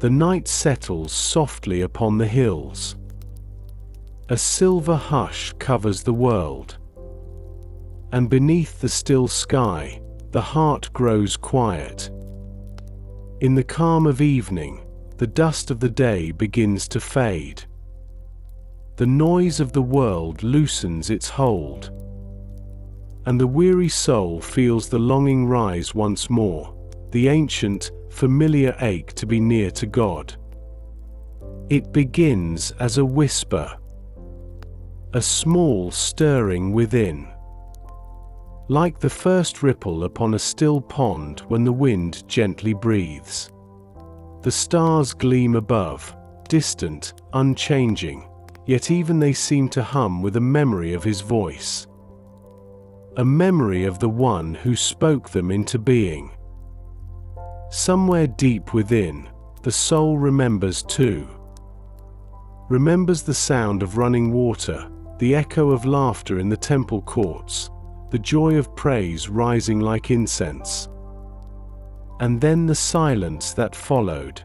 The night settles softly upon the hills. A silver hush covers the world. And beneath the still sky, the heart grows quiet. In the calm of evening, the dust of the day begins to fade. The noise of the world loosens its hold. And the weary soul feels the longing rise once more, the ancient, familiar ache to be near to God. It begins as a whisper, a small stirring within, like the first ripple upon a still pond when the wind gently breathes. The stars gleam above, distant, unchanging, yet even they seem to hum with a memory of his voice. A memory of the one who spoke them into being. Somewhere deep within, the soul remembers too. Remembers the sound of running water, the echo of laughter in the temple courts, the joy of praise rising like incense. And then the silence that followed.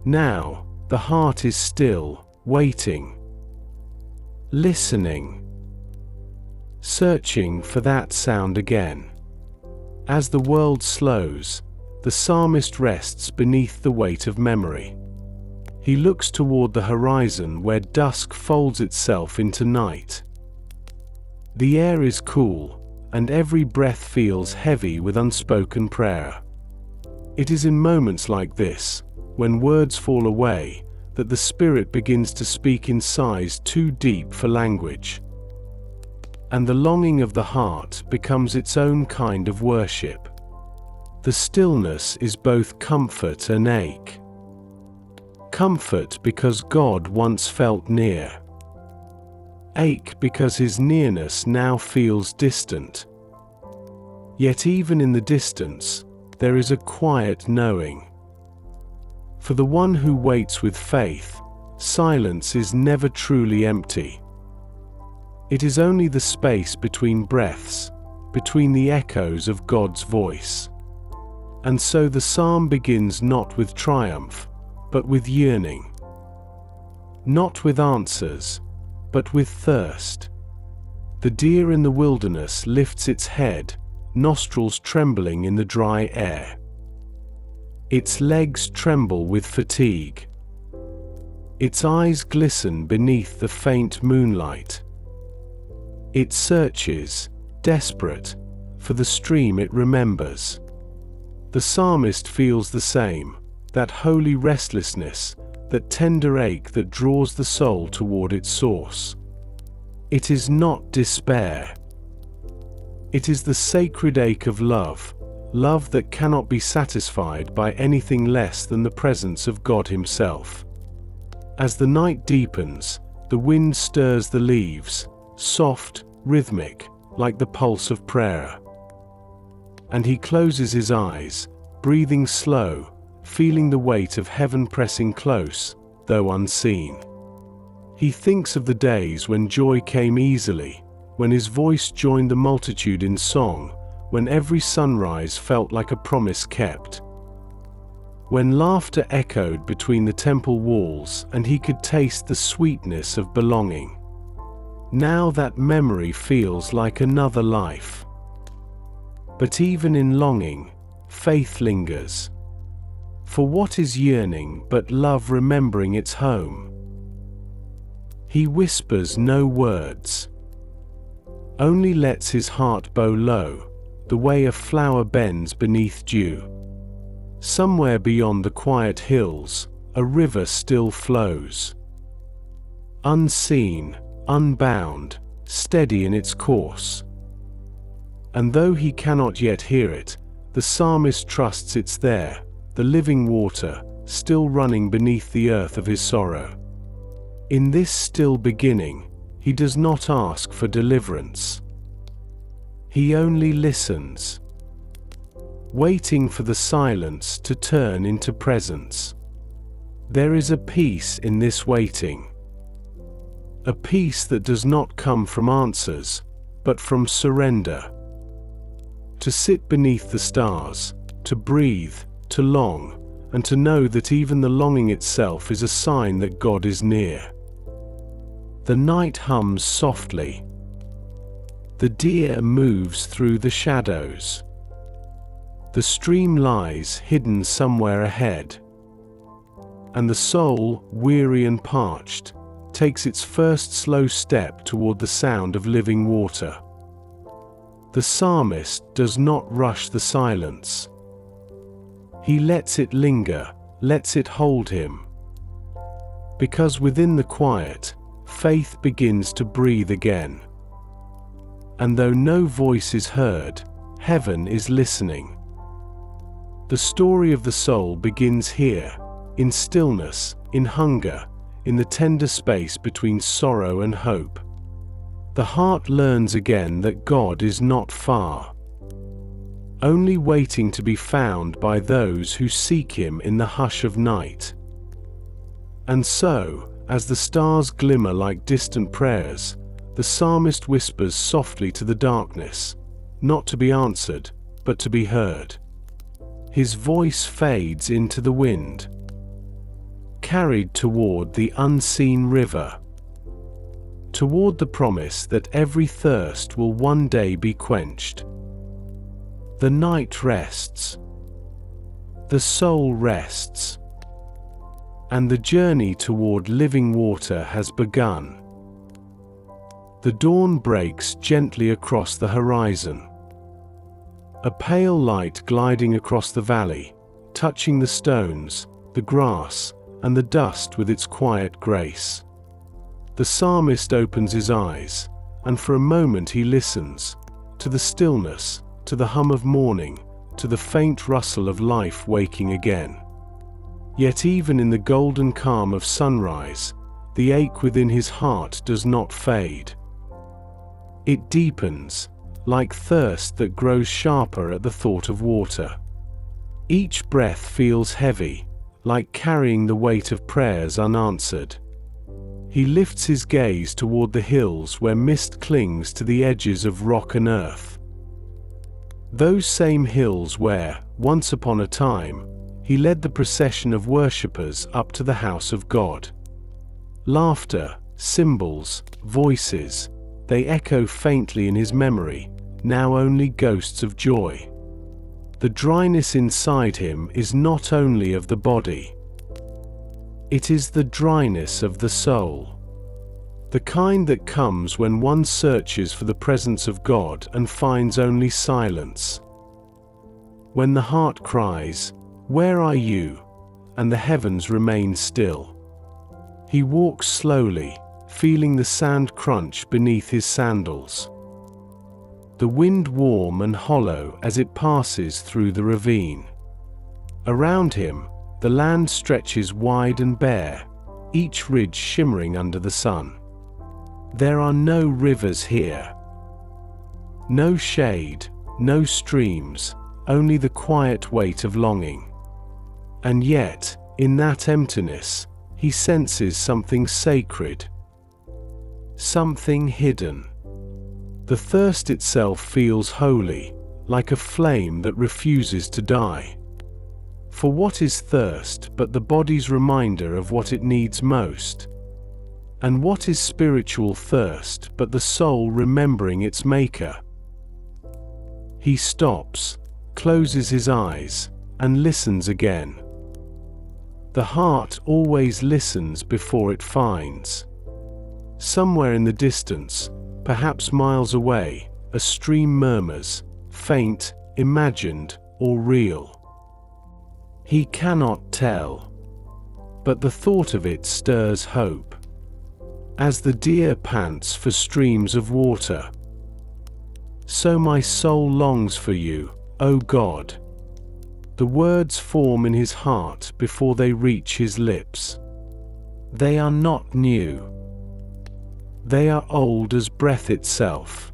Now, the heart is still, waiting, listening, searching for that sound again. As the world slows, the psalmist rests beneath the weight of memory. He looks toward the horizon where dusk folds itself into night. The air is cool, and every breath feels heavy with unspoken prayer. It is in moments like this, when words fall away, that the spirit begins to speak in sighs too deep for language. And the longing of the heart becomes its own kind of worship. The stillness is both comfort and ache. Comfort because God once felt near. Ache because his nearness now feels distant. Yet even in the distance, there is a quiet knowing. For the one who waits with faith, silence is never truly empty. It is only the space between breaths, between the echoes of God's voice. And so the psalm begins not with triumph, but with yearning. Not with answers, but with thirst. The deer in the wilderness lifts its head, nostrils trembling in the dry air. Its legs tremble with fatigue. Its eyes glisten beneath the faint moonlight. It searches, desperate, for the stream it remembers. The psalmist feels the same, that holy restlessness, that tender ache that draws the soul toward its source. It is not despair. It is the sacred ache of love, love that cannot be satisfied by anything less than the presence of God Himself. As the night deepens, the wind stirs the leaves, soft, rhythmic, like the pulse of prayer. And he closes his eyes, breathing slow, feeling the weight of heaven pressing close, though unseen. He thinks of the days when joy came easily, when his voice joined the multitude in song, when every sunrise felt like a promise kept. When laughter echoed between the temple walls and he could taste the sweetness of belonging. Now that memory feels like another life. But even in longing, faith lingers. For what is yearning but love remembering its home? He whispers no words, only lets his heart bow low, the way a flower bends beneath dew. Somewhere beyond the quiet hills, a river still flows. Unseen, unbound, steady in its course. And though he cannot yet hear it, the psalmist trusts it's there, the living water, still running beneath the earth of his sorrow. In this still beginning, he does not ask for deliverance. He only listens, waiting for the silence to turn into presence. There is a peace in this waiting. A peace that does not come from answers, but from surrender. To sit beneath the stars, to breathe, to long, and to know that even the longing itself is a sign that God is near. The night hums softly. The deer moves through the shadows. The stream lies hidden somewhere ahead. And the soul, weary and parched, takes its first slow step toward the sound of living water. The psalmist does not rush the silence. He lets it linger, lets it hold him. Because within the quiet, faith begins to breathe again. And though no voice is heard, heaven is listening. The story of the soul begins here, in stillness, in hunger, in the tender space between sorrow and hope. The heart learns again that God is not far, only waiting to be found by those who seek Him in the hush of night. And so, as the stars glimmer like distant prayers, the psalmist whispers softly to the darkness, not to be answered, but to be heard. His voice fades into the wind, carried toward the unseen river, toward the promise that every thirst will one day be quenched. The night rests. The soul rests. And the journey toward living water has begun. The dawn breaks gently across the horizon. A pale light gliding across the valley, touching the stones, the grass, and the dust with its quiet grace. The psalmist opens his eyes, and for a moment he listens, to the stillness, to the hum of morning, to the faint rustle of life waking again. Yet even in the golden calm of sunrise, the ache within his heart does not fade. It deepens, like thirst that grows sharper at the thought of water. Each breath feels heavy, like carrying the weight of prayers unanswered. He lifts his gaze toward the hills where mist clings to the edges of rock and earth. Those same hills where, once upon a time, he led the procession of worshippers up to the house of God. Laughter, cymbals, voices, they echo faintly in his memory, now only ghosts of joy. The dryness inside him is not only of the body. It is the dryness of the soul. The kind that comes when one searches for the presence of God and finds only silence. When the heart cries, "Where are you?" and the heavens remain still. He walks slowly, feeling the sand crunch beneath his sandals. The wind warm and hollow as it passes through the ravine. Around him, the land stretches wide and bare, each ridge shimmering under the sun. There are no rivers here. No shade, no streams, only the quiet weight of longing. And yet, in that emptiness, he senses something sacred. Something hidden. The thirst itself feels holy, like a flame that refuses to die. For what is thirst but the body's reminder of what it needs most? And what is spiritual thirst but the soul remembering its maker? He stops, closes his eyes, and listens again. The heart always listens before it finds. Somewhere in the distance, perhaps miles away, a stream murmurs, faint, imagined, or real. He cannot tell, but the thought of it stirs hope. As the deer pants for streams of water, so my soul longs for you, O God. The words form in his heart before they reach his lips. They are not new. They are old as breath itself.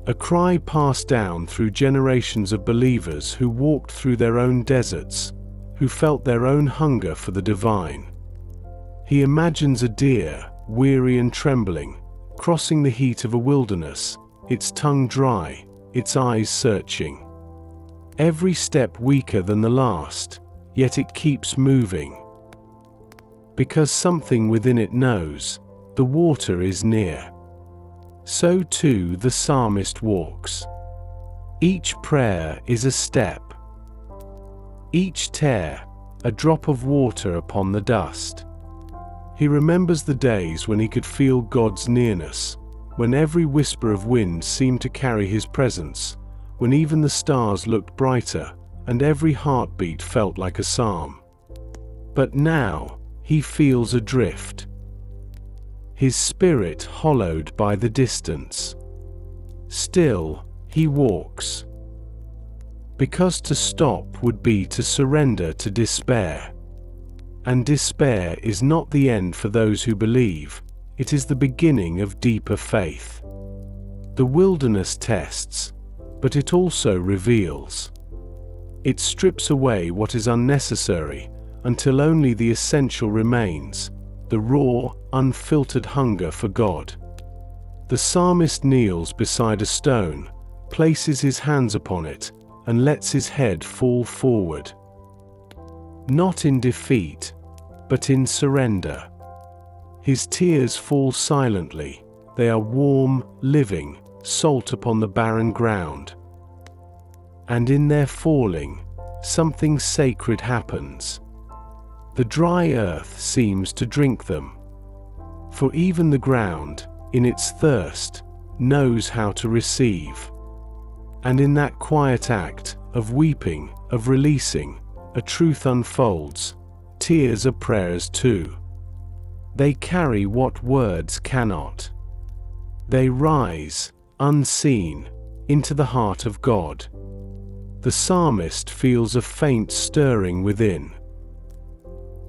A cry passed down through generations of believers who walked through their own deserts, who felt their own hunger for the divine. He imagines a deer, weary and trembling, crossing the heat of a wilderness, its tongue dry, its eyes searching. Every step weaker than the last, yet it keeps moving. Because something within it knows, the water is near. So too the psalmist walks. Each prayer is a step. Each tear, a drop of water upon the dust. He remembers the days when he could feel God's nearness, when every whisper of wind seemed to carry his presence, when even the stars looked brighter, and every heartbeat felt like a psalm. But now, he feels adrift. His spirit hollowed by the distance. Still, he walks. Because to stop would be to surrender to despair. And despair is not the end for those who believe, it is the beginning of deeper faith. The wilderness tests, but it also reveals. It strips away what is unnecessary, until only the essential remains, the raw, unfiltered hunger for God. The psalmist kneels beside a stone, places his hands upon it, and lets his head fall forward. Not in defeat, but in surrender. His tears fall silently, they are warm, living, salt upon the barren ground. And in their falling, something sacred happens. The dry earth seems to drink them. For even the ground, in its thirst, knows how to receive. And in that quiet act, of weeping, of releasing, a truth unfolds. Tears are prayers too. They carry what words cannot. They rise, unseen, into the heart of God. The psalmist feels a faint stirring within.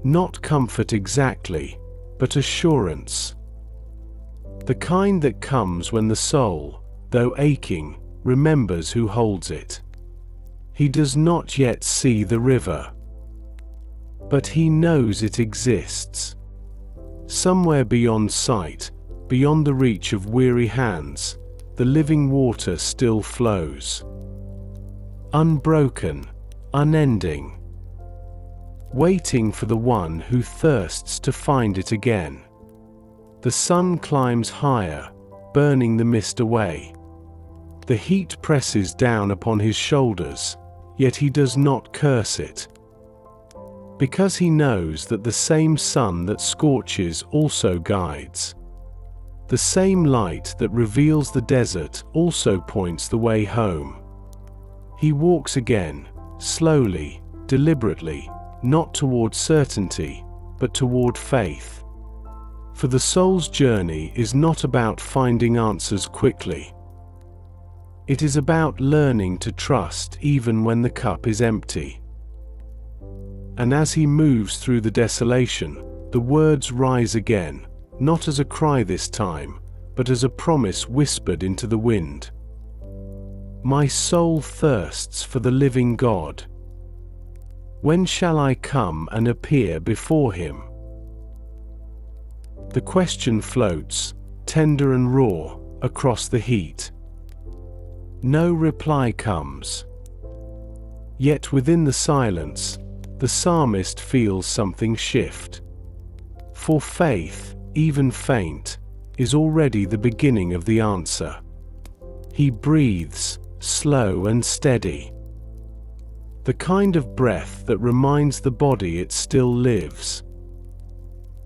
Not comfort exactly, but assurance. The kind that comes when the soul, though aching, remembers who holds it. He does not yet see the river, but he knows it exists. Somewhere beyond sight, beyond the reach of weary hands, the living water still flows. Unbroken, unending. Waiting for the one who thirsts to find it again. The sun climbs higher, burning the mist away. The heat presses down upon his shoulders, yet he does not curse it. Because he knows that the same sun that scorches also guides. The same light that reveals the desert also points the way home. He walks again, slowly, deliberately, not toward certainty, but toward faith. For the soul's journey is not about finding answers quickly. It is about learning to trust even when the cup is empty. And as he moves through the desolation, the words rise again, not as a cry this time, but as a promise whispered into the wind. My soul thirsts for the living God. When shall I come and appear before him? The question floats, tender and raw, across the heat. No reply comes. Yet within the silence, the psalmist feels something shift. For faith, even faint, is already the beginning of the answer. He breathes, slow and steady. The kind of breath that reminds the body it still lives.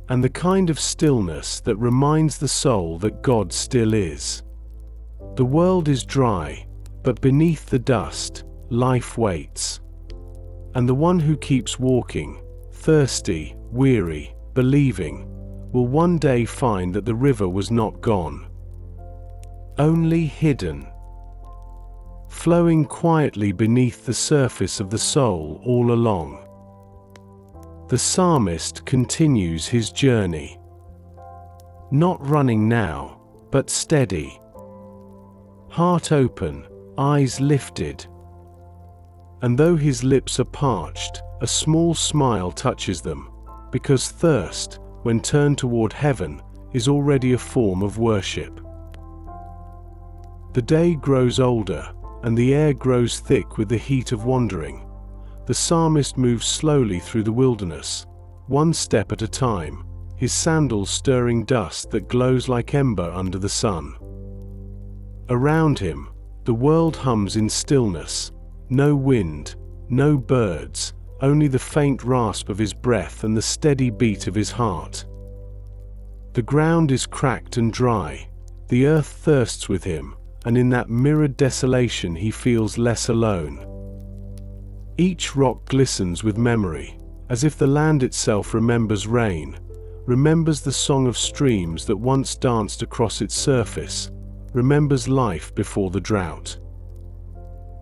And the kind of stillness that reminds the soul that God still is. The world is dry, but beneath the dust, life waits. And the one who keeps walking, thirsty, weary, believing, will one day find that the river was not gone. Only hidden. Flowing quietly beneath the surface of the soul all along. The psalmist continues his journey. Not running now, but steady. Heart open, eyes lifted. And though his lips are parched, a small smile touches them, because thirst, when turned toward heaven, is already a form of worship. The day grows older, and the air grows thick with the heat of wandering, the psalmist moves slowly through the wilderness, one step at a time, his sandals stirring dust that glows like ember under the sun. Around him, the world hums in stillness, no wind, no birds, only the faint rasp of his breath and the steady beat of his heart. The ground is cracked and dry, the earth thirsts with him, and in that mirrored desolation he feels less alone. Each rock glistens with memory, as if the land itself remembers rain, remembers the song of streams that once danced across its surface, remembers life before the drought.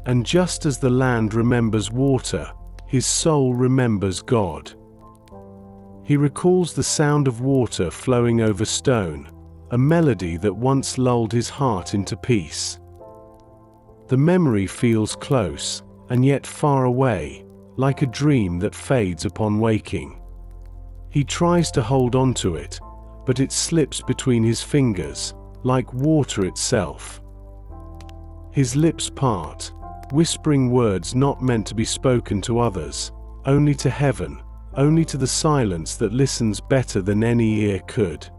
And just as the land remembers water, his soul remembers God. He recalls the sound of water flowing over stone, a melody that once lulled his heart into peace. The memory feels close, and yet far away, like a dream that fades upon waking. He tries to hold on to it, but it slips between his fingers, like water itself. His lips part, whispering words not meant to be spoken to others, only to heaven, only to the silence that listens better than any ear could.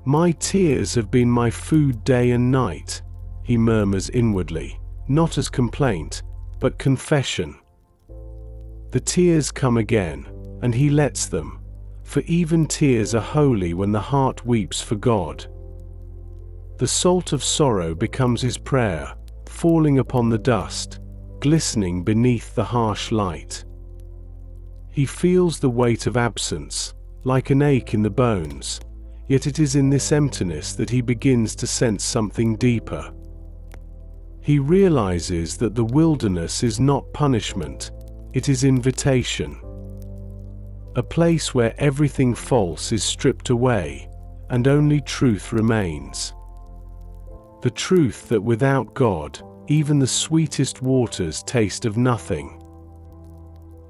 "My tears have been my food day and night," he murmurs inwardly, not as complaint, but confession. The tears come again, and he lets them, for even tears are holy when the heart weeps for God. The salt of sorrow becomes his prayer, falling upon the dust, glistening beneath the harsh light. He feels the weight of absence, like an ache in the bones, yet it is in this emptiness that he begins to sense something deeper. He realizes that the wilderness is not punishment, it is invitation. A place where everything false is stripped away, and only truth remains. The truth that without God, even the sweetest waters taste of nothing.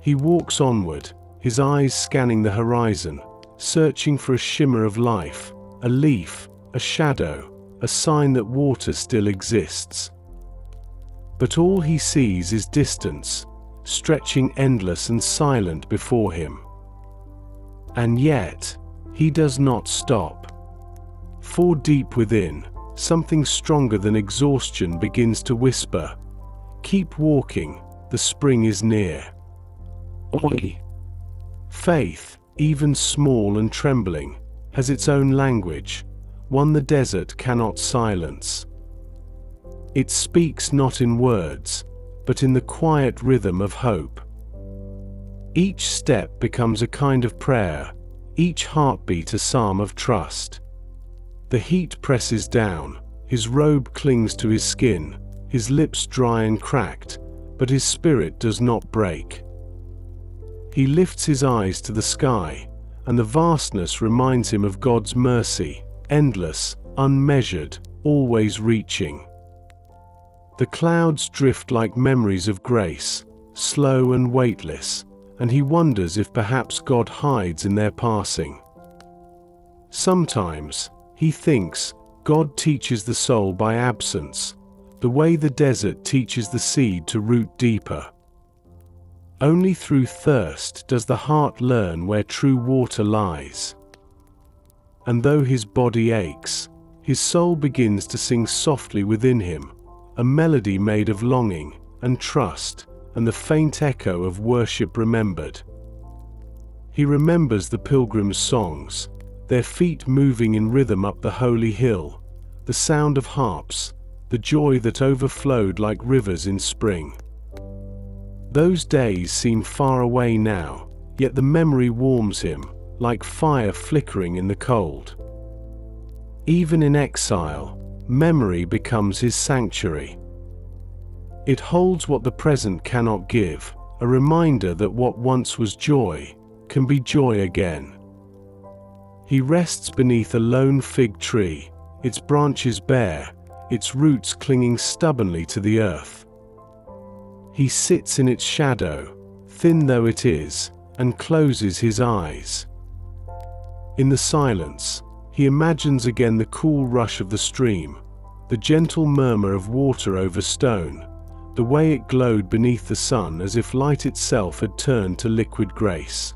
He walks onward, his eyes scanning the horizon, searching for a shimmer of life, a leaf, a shadow, a sign that water still exists. But all he sees is distance, stretching endless and silent before him. And yet, he does not stop. For deep within, something stronger than exhaustion begins to whisper, "Keep walking, the spring is near." Oi. Faith, even small and trembling, has its own language, one the desert cannot silence. It speaks not in words, but in the quiet rhythm of hope. Each step becomes a kind of prayer, each heartbeat a psalm of trust. The heat presses down, his robe clings to his skin, his lips dry and cracked, but his spirit does not break. He lifts his eyes to the sky, and the vastness reminds him of God's mercy, endless, unmeasured, always reaching. The clouds drift like memories of grace, slow and weightless, and he wonders if perhaps God hides in their passing. Sometimes, he thinks, God teaches the soul by absence, the way the desert teaches the seed to root deeper. Only through thirst does the heart learn where true water lies. And though his body aches, his soul begins to sing softly within him, a melody made of longing and trust and the faint echo of worship remembered. He remembers the pilgrims' songs, their feet moving in rhythm up the holy hill, the sound of harps, the joy that overflowed like rivers in spring. Those days seem far away now, yet the memory warms him, like fire flickering in the cold. Even in exile, memory becomes his sanctuary. It holds what the present cannot give, a reminder that what once was joy can be joy again. He rests beneath a lone fig tree, its branches bare, its roots clinging stubbornly to the earth. He sits in its shadow, thin though it is, and closes his eyes. In the silence, he imagines again the cool rush of the stream, the gentle murmur of water over stone, the way it glowed beneath the sun as if light itself had turned to liquid grace.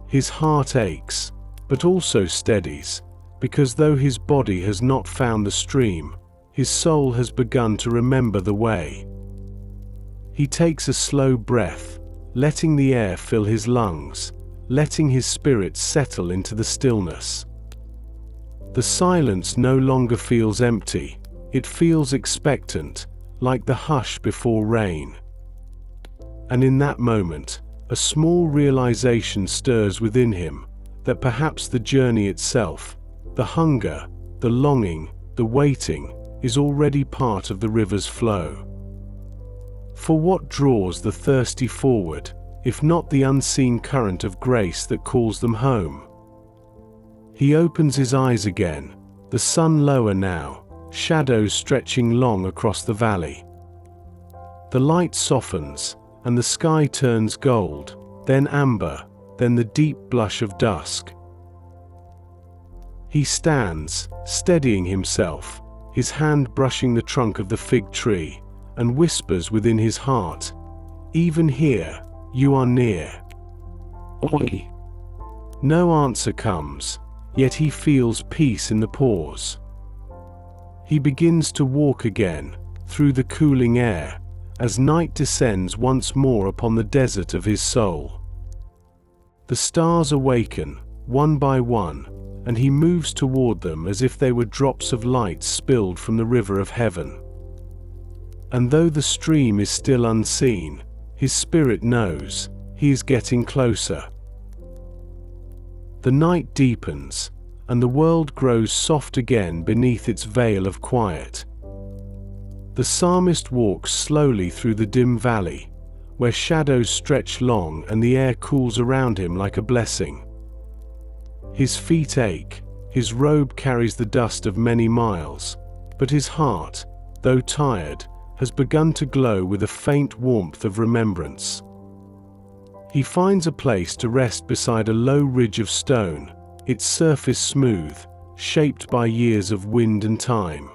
His heart aches, but also steadies, because though his body has not found the stream, his soul has begun to remember the way. He takes a slow breath, letting the air fill his lungs, letting his spirit settle into the stillness. The silence no longer feels empty, it feels expectant, like the hush before rain. And in that moment, a small realization stirs within him, that perhaps the journey itself, the hunger, the longing, the waiting, is already part of the river's flow. For what draws the thirsty forward, if not the unseen current of grace that calls them home? He opens his eyes again, the sun lower now, shadows stretching long across the valley. The light softens, and the sky turns gold, then amber, then the deep blush of dusk. He stands, steadying himself, his hand brushing the trunk of the fig tree, and whispers within his heart, "Even here, you are near." Oi. No answer comes, yet he feels peace in the pause. He begins to walk again, through the cooling air, as night descends once more upon the desert of his soul. The stars awaken, one by one, and he moves toward them as if they were drops of light spilled from the river of heaven. And though the stream is still unseen, his spirit knows, he is getting closer. The night deepens, and the world grows soft again beneath its veil of quiet. The psalmist walks slowly through the dim valley, where shadows stretch long and the air cools around him like a blessing. His feet ache, his robe carries the dust of many miles, but his heart, though tired, has begun to glow with a faint warmth of remembrance. He finds a place to rest beside a low ridge of stone, its surface smooth, shaped by years of wind and time.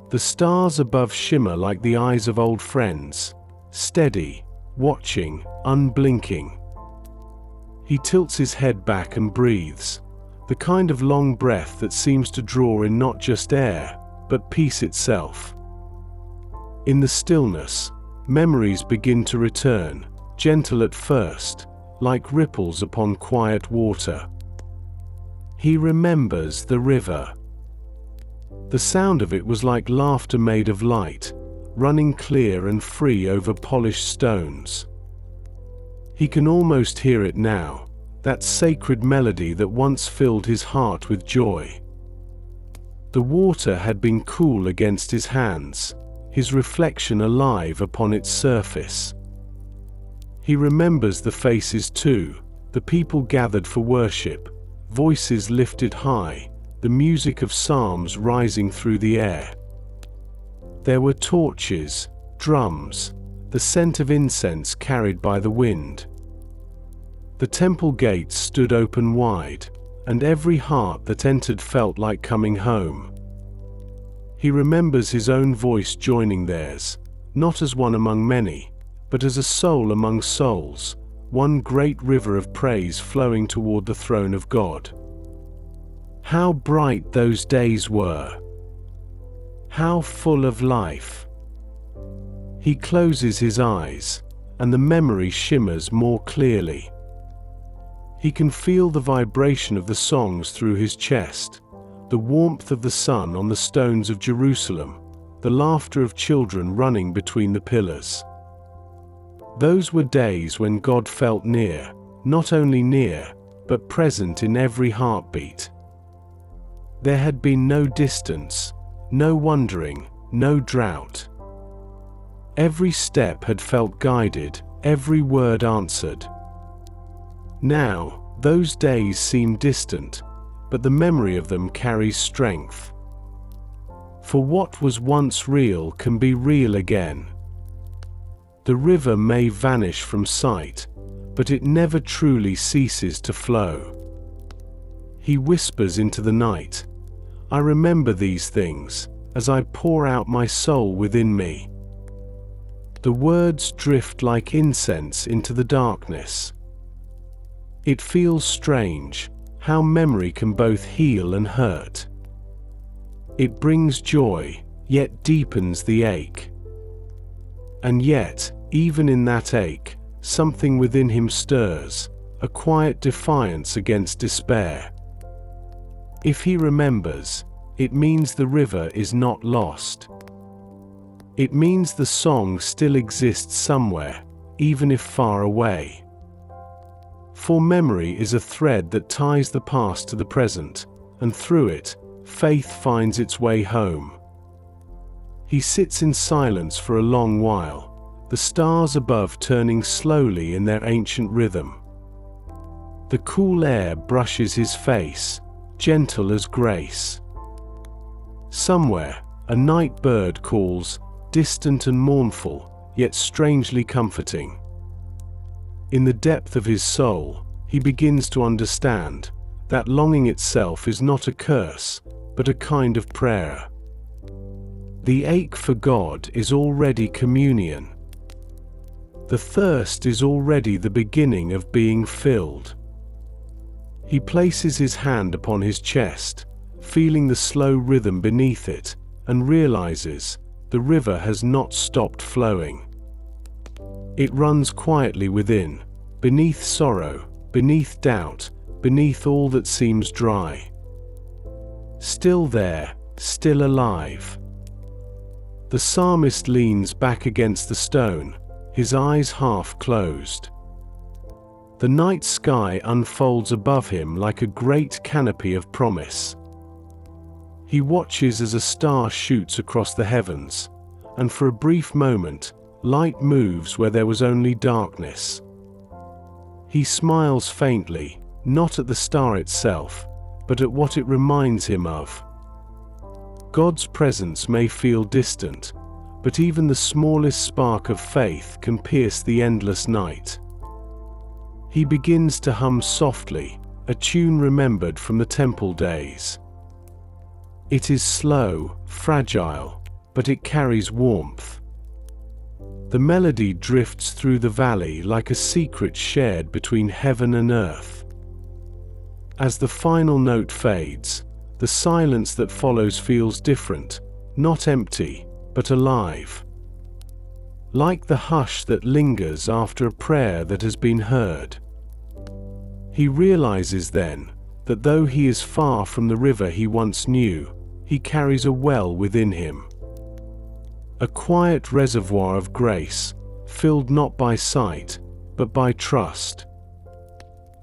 The stars above shimmer like the eyes of old friends, steady, watching, unblinking. He tilts his head back and breathes, the kind of long breath that seems to draw in not just air, but peace itself. In the stillness, memories begin to return, gentle at first, like ripples upon quiet water. He remembers the river. The sound of it was like laughter made of light, running clear and free over polished stones. He can almost hear it now, that sacred melody that once filled his heart with joy. The water had been cool against his hands, his reflection alive upon its surface. He remembers the faces too, the people gathered for worship, voices lifted high, the music of psalms rising through the air. There were torches, drums, the scent of incense carried by the wind. The temple gates stood open wide, and every heart that entered felt like coming home. He remembers his own voice joining theirs, not as one among many, but as a soul among souls, one great river of praise flowing toward the throne of God. How bright those days were! How full of life! He closes his eyes, and the memory shimmers more clearly. He can feel the vibration of the songs through his chest, the warmth of the sun on the stones of Jerusalem, the laughter of children running between the pillars. Those were days when God felt near, not only near, but present in every heartbeat. There had been no distance, no wandering, no drought. Every step had felt guided, every word answered. Now, those days seem distant, but the memory of them carries strength. For what was once real can be real again. The river may vanish from sight, but it never truly ceases to flow. He whispers into the night, "I remember these things, as I pour out my soul within me." The words drift like incense into the darkness. It feels strange how memory can both heal and hurt. It brings joy, yet deepens the ache. And yet, even in that ache, something within him stirs, a quiet defiance against despair. If he remembers, it means the river is not lost. It means the song still exists somewhere, even if far away. For memory is a thread that ties the past to the present, and through it, faith finds its way home. He sits in silence for a long while, the stars above turning slowly in their ancient rhythm. The cool air brushes his face, gentle as grace. Somewhere, a night bird calls, distant and mournful, yet strangely comforting. In the depth of his soul, he begins to understand that longing itself is not a curse, but a kind of prayer. The ache for God is already communion. The thirst is already the beginning of being filled. He places his hand upon his chest, feeling the slow rhythm beneath it, and realizes the river has not stopped flowing. It runs quietly within, beneath sorrow, beneath doubt, beneath all that seems dry. Still there, still alive. The psalmist leans back against the stone, his eyes half closed. The night sky unfolds above him like a great canopy of promise. He watches as a star shoots across the heavens, and for a brief moment, light moves where there was only darkness. He smiles faintly, not at the star itself, but at what it reminds him of. God's presence may feel distant, but even the smallest spark of faith can pierce the endless night. He begins to hum softly, a tune remembered from the temple days. It is slow, fragile, but it carries warmth. The melody drifts through the valley like a secret shared between heaven and earth. As the final note fades, the silence that follows feels different, not empty, but alive. Like the hush that lingers after a prayer that has been heard. He realizes then that though he is far from the river he once knew, he carries a well within him. A quiet reservoir of grace, filled not by sight, but by trust.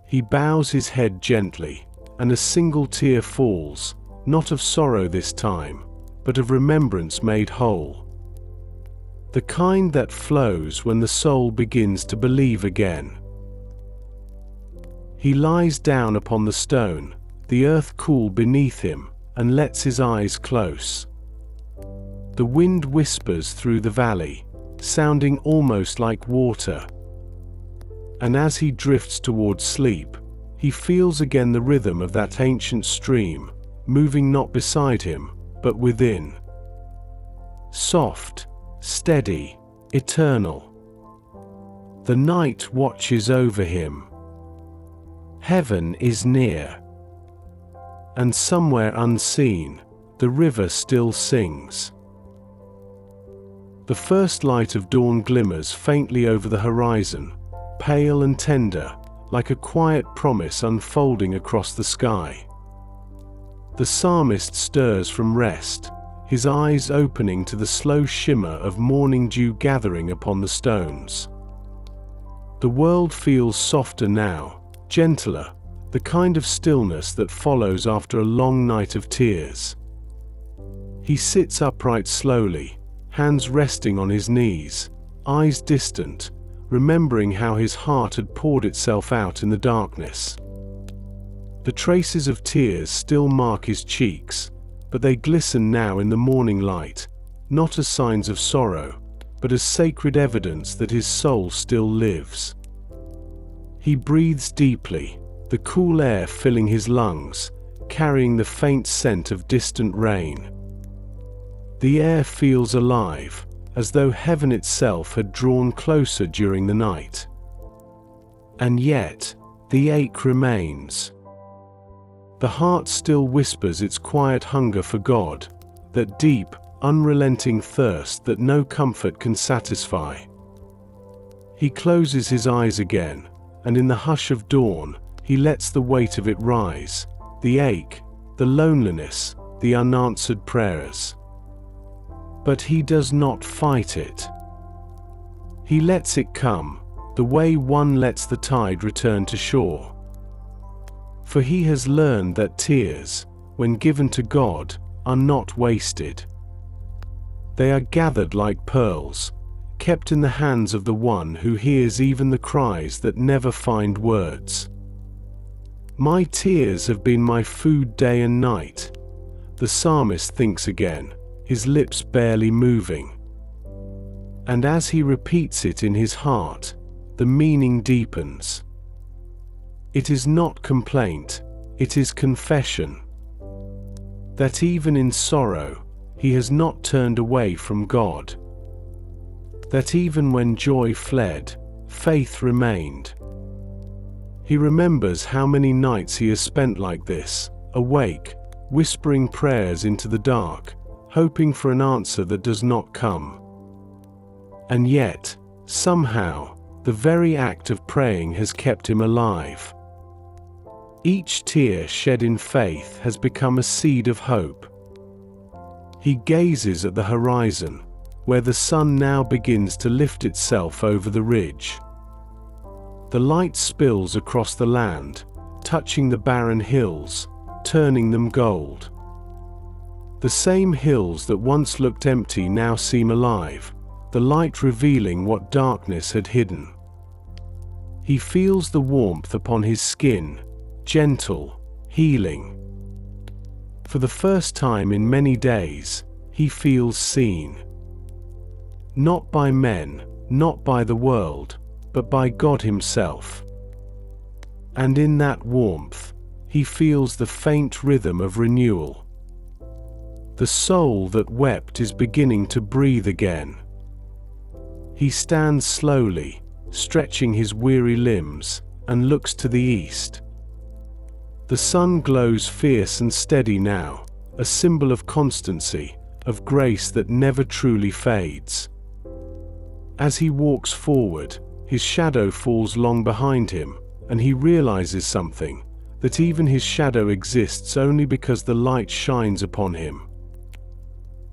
He bows his head gently, and a single tear falls, not of sorrow this time, but of remembrance made whole. The kind that flows when the soul begins to believe again. He lies down upon the stone, the earth cool beneath him, and lets his eyes close. The wind whispers through the valley, sounding almost like water. And as he drifts towards sleep, he feels again the rhythm of that ancient stream, moving not beside him, but within. Soft, steady, eternal. The night watches over him. Heaven is near. And somewhere unseen, the river still sings. The first light of dawn glimmers faintly over the horizon, pale and tender, like a quiet promise unfolding across the sky. The psalmist stirs from rest, his eyes opening to the slow shimmer of morning dew gathering upon the stones. The world feels softer now, gentler, the kind of stillness that follows after a long night of tears. He sits upright slowly, hands resting on his knees, eyes distant, remembering how his heart had poured itself out in the darkness. The traces of tears still mark his cheeks, but they glisten now in the morning light, not as signs of sorrow, but as sacred evidence that his soul still lives. He breathes deeply, the cool air filling his lungs, carrying the faint scent of distant rain. The air feels alive, as though heaven itself had drawn closer during the night. And yet, the ache remains. The heart still whispers its quiet hunger for God, that deep, unrelenting thirst that no comfort can satisfy. He closes his eyes again, and in the hush of dawn, he lets the weight of it rise, the ache, the loneliness, the unanswered prayers. But he does not fight it. He lets it come, the way one lets the tide return to shore. For he has learned that tears, when given to God, are not wasted. They are gathered like pearls, kept in the hands of the one who hears even the cries that never find words. My tears have been my food day and night, the psalmist thinks again, his lips barely moving. And as he repeats it in his heart, the meaning deepens. It is not complaint, it is confession. That even in sorrow, he has not turned away from God. That even when joy fled, faith remained. He remembers how many nights he has spent like this, awake, whispering prayers into the dark, hoping for an answer that does not come. And yet, somehow, the very act of praying has kept him alive. Each tear shed in faith has become a seed of hope. He gazes at the horizon, where the sun now begins to lift itself over the ridge. The light spills across the land, touching the barren hills, turning them gold. The same hills that once looked empty now seem alive, the light revealing what darkness had hidden. He feels the warmth upon his skin, gentle, healing. For the first time in many days, he feels seen. Not by men, not by the world, but by God himself. And in that warmth, he feels the faint rhythm of renewal. The soul that wept is beginning to breathe again. He stands slowly, stretching his weary limbs, and looks to the east. The sun glows fierce and steady now, a symbol of constancy, of grace that never truly fades. As he walks forward, his shadow falls long behind him, and he realizes something, that even his shadow exists only because the light shines upon him.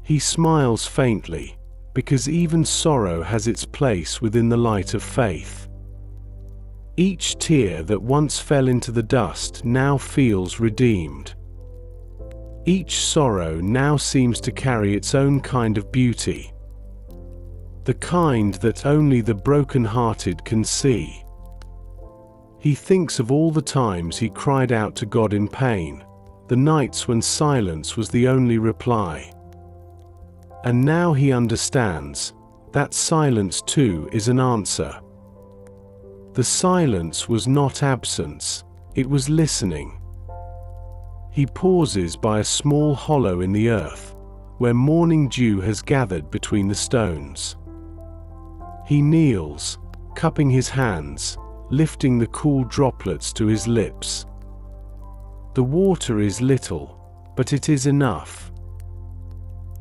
He smiles faintly, because even sorrow has its place within the light of faith. Each tear that once fell into the dust now feels redeemed. Each sorrow now seems to carry its own kind of beauty. The kind that only the broken-hearted can see. He thinks of all the times he cried out to God in pain, the nights when silence was the only reply. And now he understands that silence too is an answer. The silence was not absence, it was listening. He pauses by a small hollow in the earth, where morning dew has gathered between the stones. He kneels, cupping his hands, lifting the cool droplets to his lips. The water is little, but it is enough.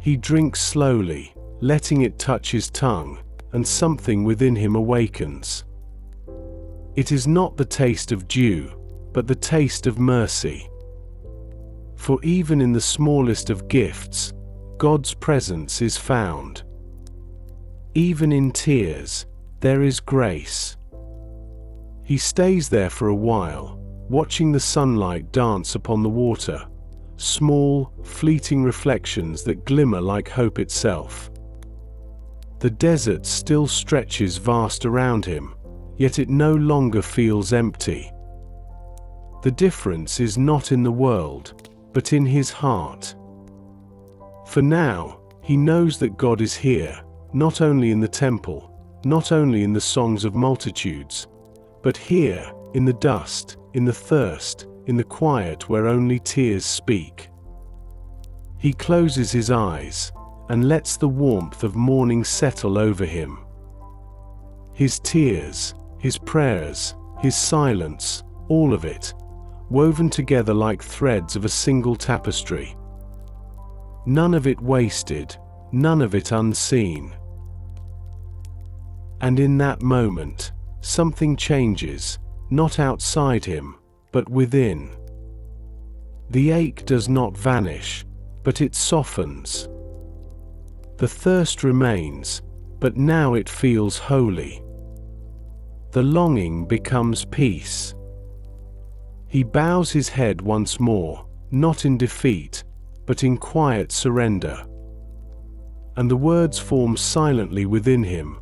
He drinks slowly, letting it touch his tongue, and something within him awakens. It is not the taste of dew, but the taste of mercy. For even in the smallest of gifts, God's presence is found. Even in tears, there is grace. He stays there for a while, watching the sunlight dance upon the water, small, fleeting reflections that glimmer like hope itself. The desert still stretches vast around him, yet it no longer feels empty. The difference is not in the world, but in his heart. For now, he knows that God is here, not only in the temple, not only in the songs of multitudes, but here, in the dust, in the thirst, in the quiet where only tears speak. He closes his eyes, and lets the warmth of morning settle over him. His tears, his prayers, his silence, all of it, woven together like threads of a single tapestry. None of it wasted, none of it unseen. And in that moment, something changes, not outside him, but within. The ache does not vanish, but it softens. The thirst remains, but now it feels holy. The longing becomes peace. He bows his head once more, not in defeat, but in quiet surrender. And the words form silently within him,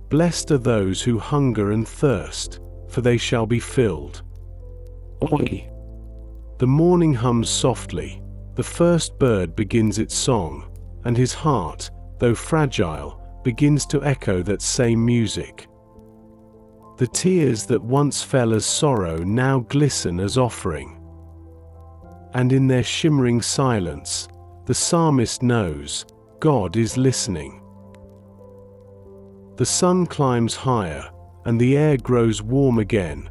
"Blessed are those who hunger and thirst, for they shall be filled." Oi! The morning hums softly, the first bird begins its song, and his heart, though fragile, begins to echo that same music. The tears that once fell as sorrow now glisten as offering. And in their shimmering silence, the psalmist knows, God is listening. The sun climbs higher, and the air grows warm again,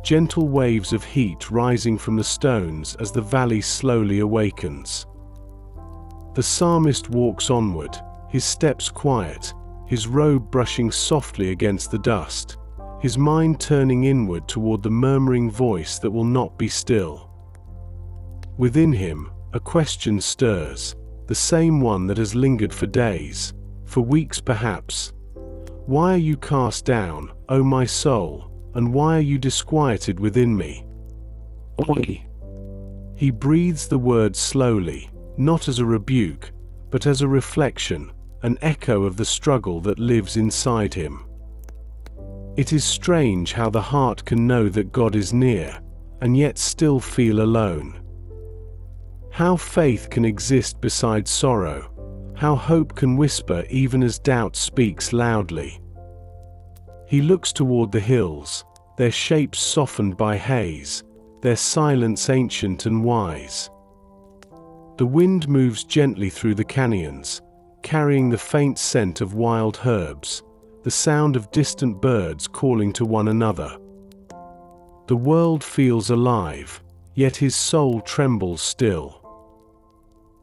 gentle waves of heat rising from the stones as the valley slowly awakens. The psalmist walks onward, his steps quiet, his robe brushing softly against the dust, his mind turning inward toward the murmuring voice that will not be still. Within him, a question stirs, the same one that has lingered for days, for weeks perhaps. Why are you cast down, O my soul, and why are you disquieted within me? Oi! He breathes the words slowly, not as a rebuke, but as a reflection, an echo of the struggle that lives inside him. It is strange how the heart can know that God is near, and yet still feel alone. How faith can exist beside sorrow, how hope can whisper even as doubt speaks loudly. He looks toward the hills, their shapes softened by haze, their silence ancient and wise. The wind moves gently through the canyons, carrying the faint scent of wild herbs, the sound of distant birds calling to one another. The world feels alive, yet his soul trembles still.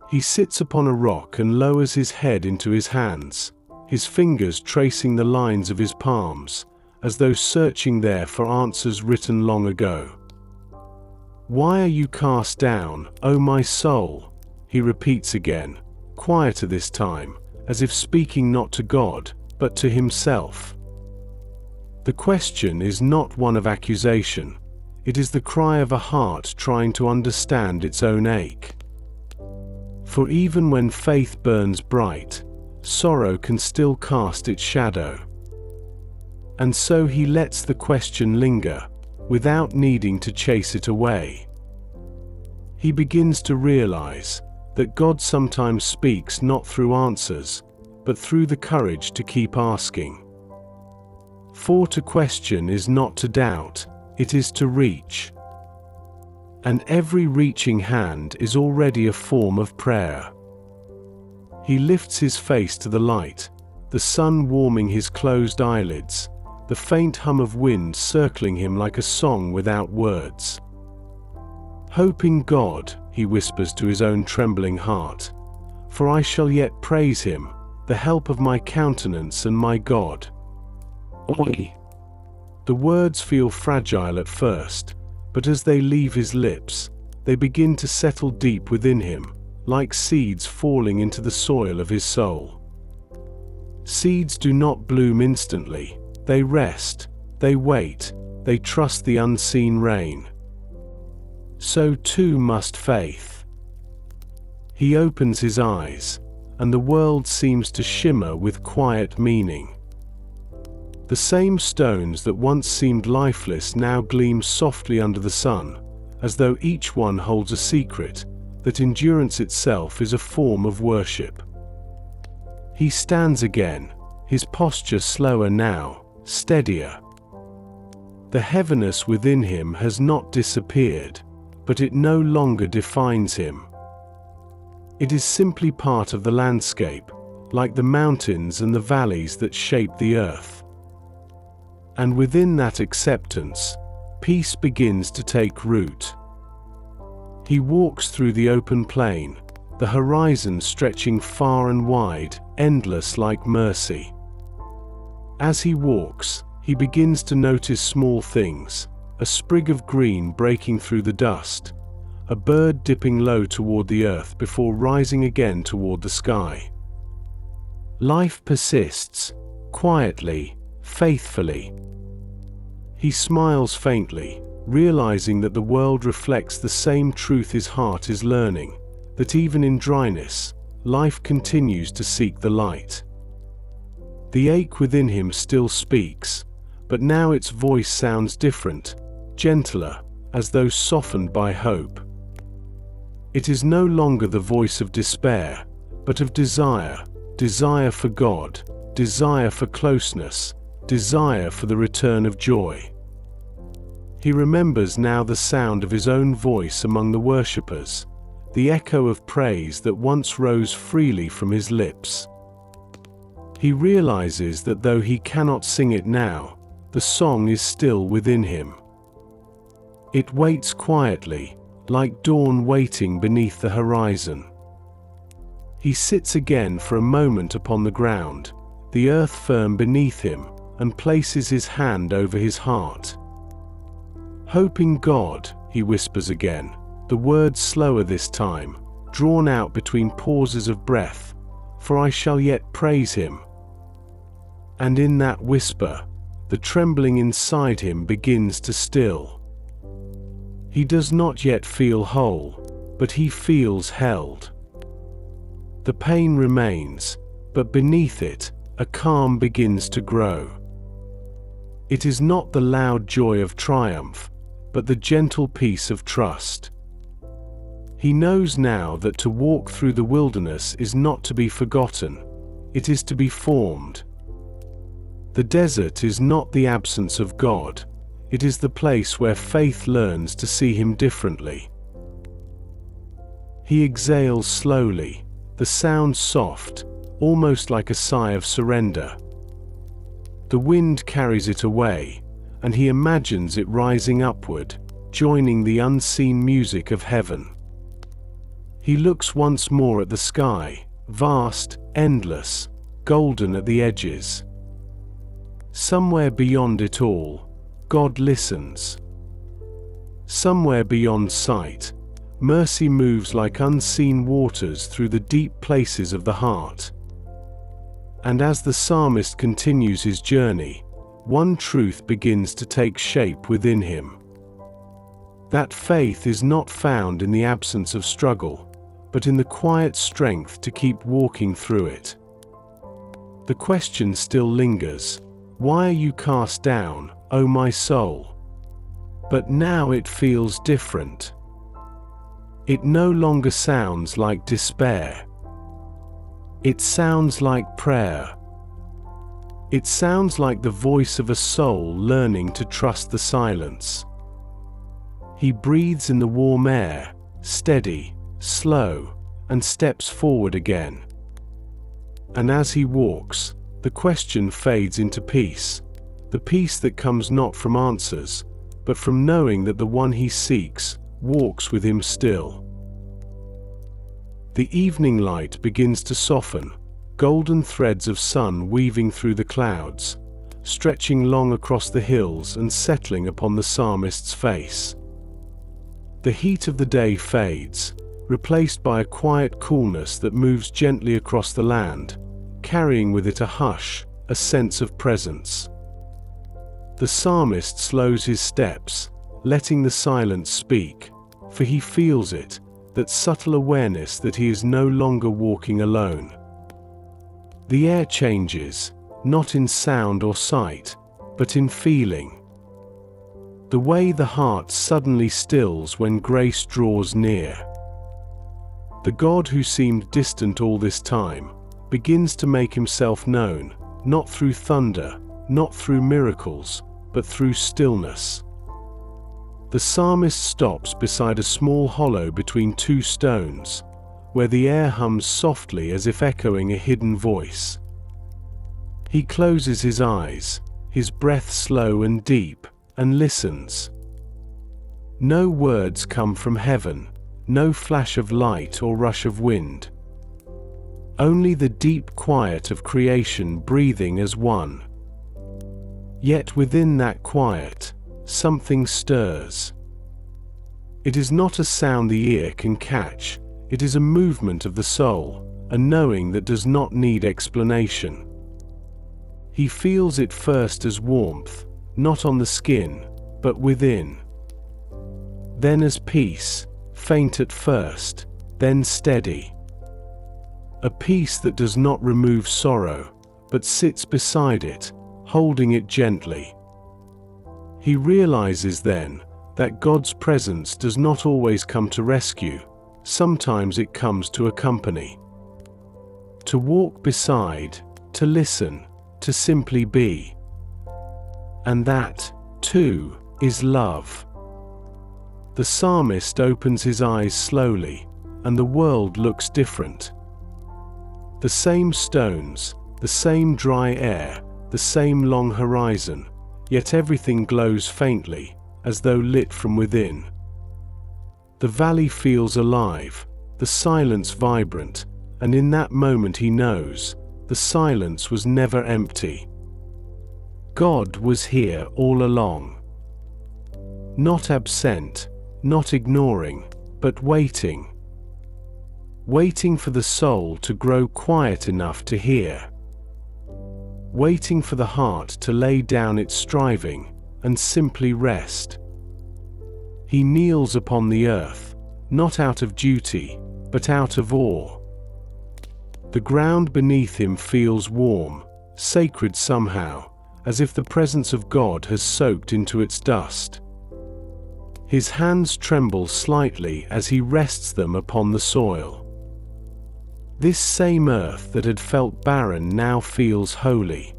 He sits upon a rock and lowers his head into his hands, his fingers tracing the lines of his palms, as though searching there for answers written long ago. Why are you cast down, O my soul? He repeats again, quieter this time, as if speaking not to God, but to himself. The question is not one of accusation, it is the cry of a heart trying to understand its own ache. For even when faith burns bright, sorrow can still cast its shadow. And so he lets the question linger, without needing to chase it away. He begins to realize that God sometimes speaks not through answers, but through the courage to keep asking. For to question is not to doubt, it is to reach. And every reaching hand is already a form of prayer. He lifts his face to the light, the sun warming his closed eyelids, the faint hum of wind circling him like a song without words. Hope in God, he whispers to his own trembling heart, for I shall yet praise him, the help of my countenance and my God. Oi! The words feel fragile at first, but as they leave his lips, they begin to settle deep within him, like seeds falling into the soil of his soul. Seeds do not bloom instantly, they rest, they wait, they trust the unseen rain. So too must faith. He opens his eyes, and the world seems to shimmer with quiet meaning. The same stones that once seemed lifeless now gleam softly under the sun, as though each one holds a secret, that endurance itself is a form of worship. He stands again, his posture slower now, steadier. The heaviness within him has not disappeared, but it no longer defines him. It is simply part of the landscape, like the mountains and the valleys that shape the earth. And within that acceptance, peace begins to take root. He walks through the open plain, the horizon stretching far and wide, endless like mercy. As he walks, he begins to notice small things, a sprig of green breaking through the dust, a bird dipping low toward the earth before rising again toward the sky. Life persists, quietly, faithfully. He smiles faintly, realizing that the world reflects the same truth his heart is learning, that even in dryness, life continues to seek the light. The ache within him still speaks, but now its voice sounds different, gentler, as though softened by hope. It is no longer the voice of despair, but of desire, desire for God, desire for closeness, desire for the return of joy. He remembers now the sound of his own voice among the worshippers, the echo of praise that once rose freely from his lips. He realizes that though he cannot sing it now, the song is still within him. It waits quietly, like dawn waiting beneath the horizon. He sits again for a moment upon the ground, the earth firm beneath him, and places his hand over his heart. Hoping God, he whispers again, the words slower this time, drawn out between pauses of breath, for I shall yet praise him. And in that whisper, the trembling inside him begins to still. He does not yet feel whole, but he feels held. The pain remains, but beneath it, a calm begins to grow. It is not the loud joy of triumph, but the gentle peace of trust. He knows now that to walk through the wilderness is not to be forgotten, it is to be formed. The desert is not the absence of God, it is the place where faith learns to see him differently. He exhales slowly, the sound soft, almost like a sigh of surrender. The wind carries it away, and he imagines it rising upward, joining the unseen music of heaven. He looks once more at the sky, vast, endless, golden at the edges. Somewhere beyond it all, God listens. Somewhere beyond sight, mercy moves like unseen waters through the deep places of the heart. And as the psalmist continues his journey, one truth begins to take shape within him. That faith is not found in the absence of struggle, but in the quiet strength to keep walking through it. The question still lingers, why are you cast down, O my soul? But now it feels different. It no longer sounds like despair. It sounds like prayer. It sounds like the voice of a soul learning to trust the silence. He breathes in the warm air, steady, slow, and steps forward again. And as he walks, the question fades into peace, the peace that comes not from answers, but from knowing that the one he seeks walks with him still. The evening light begins to soften, golden threads of sun weaving through the clouds, stretching long across the hills and settling upon the psalmist's face. The heat of the day fades, replaced by a quiet coolness that moves gently across the land, carrying with it a hush, a sense of presence. The psalmist slows his steps, letting the silence speak, for he feels it, that subtle awareness that he is no longer walking alone. The air changes, not in sound or sight, but in feeling. The way the heart suddenly stills when grace draws near. The God who seemed distant all this time begins to make himself known, not through thunder, not through miracles, but through stillness. The psalmist stops beside a small hollow between two stones, where the air hums softly as if echoing a hidden voice. He closes his eyes, his breath slow and deep, and listens. No words come from heaven, no flash of light or rush of wind. Only the deep quiet of creation breathing as one. Yet within that quiet, something stirs. It is not a sound the ear can catch, it is a movement of the soul, a knowing that does not need explanation. He feels it first as warmth, not on the skin, but within. Then as peace, faint at first, then steady. A peace that does not remove sorrow, but sits beside it, holding it gently. He realizes then that God's presence does not always come to rescue, sometimes it comes to accompany. To walk beside, to listen, to simply be. And that, too, is love. The psalmist opens his eyes slowly, and the world looks different. The same stones, the same dry air, the same long horizon, yet everything glows faintly, as though lit from within. The valley feels alive, the silence vibrant, and in that moment he knows, the silence was never empty. God was here all along. Not absent, not ignoring, but waiting. Waiting for the soul to grow quiet enough to hear. Waiting for the heart to lay down its striving, and simply rest. He kneels upon the earth, not out of duty, but out of awe. The ground beneath him feels warm, sacred somehow, as if the presence of God has soaked into its dust. His hands tremble slightly as he rests them upon the soil. This same earth that had felt barren now feels holy.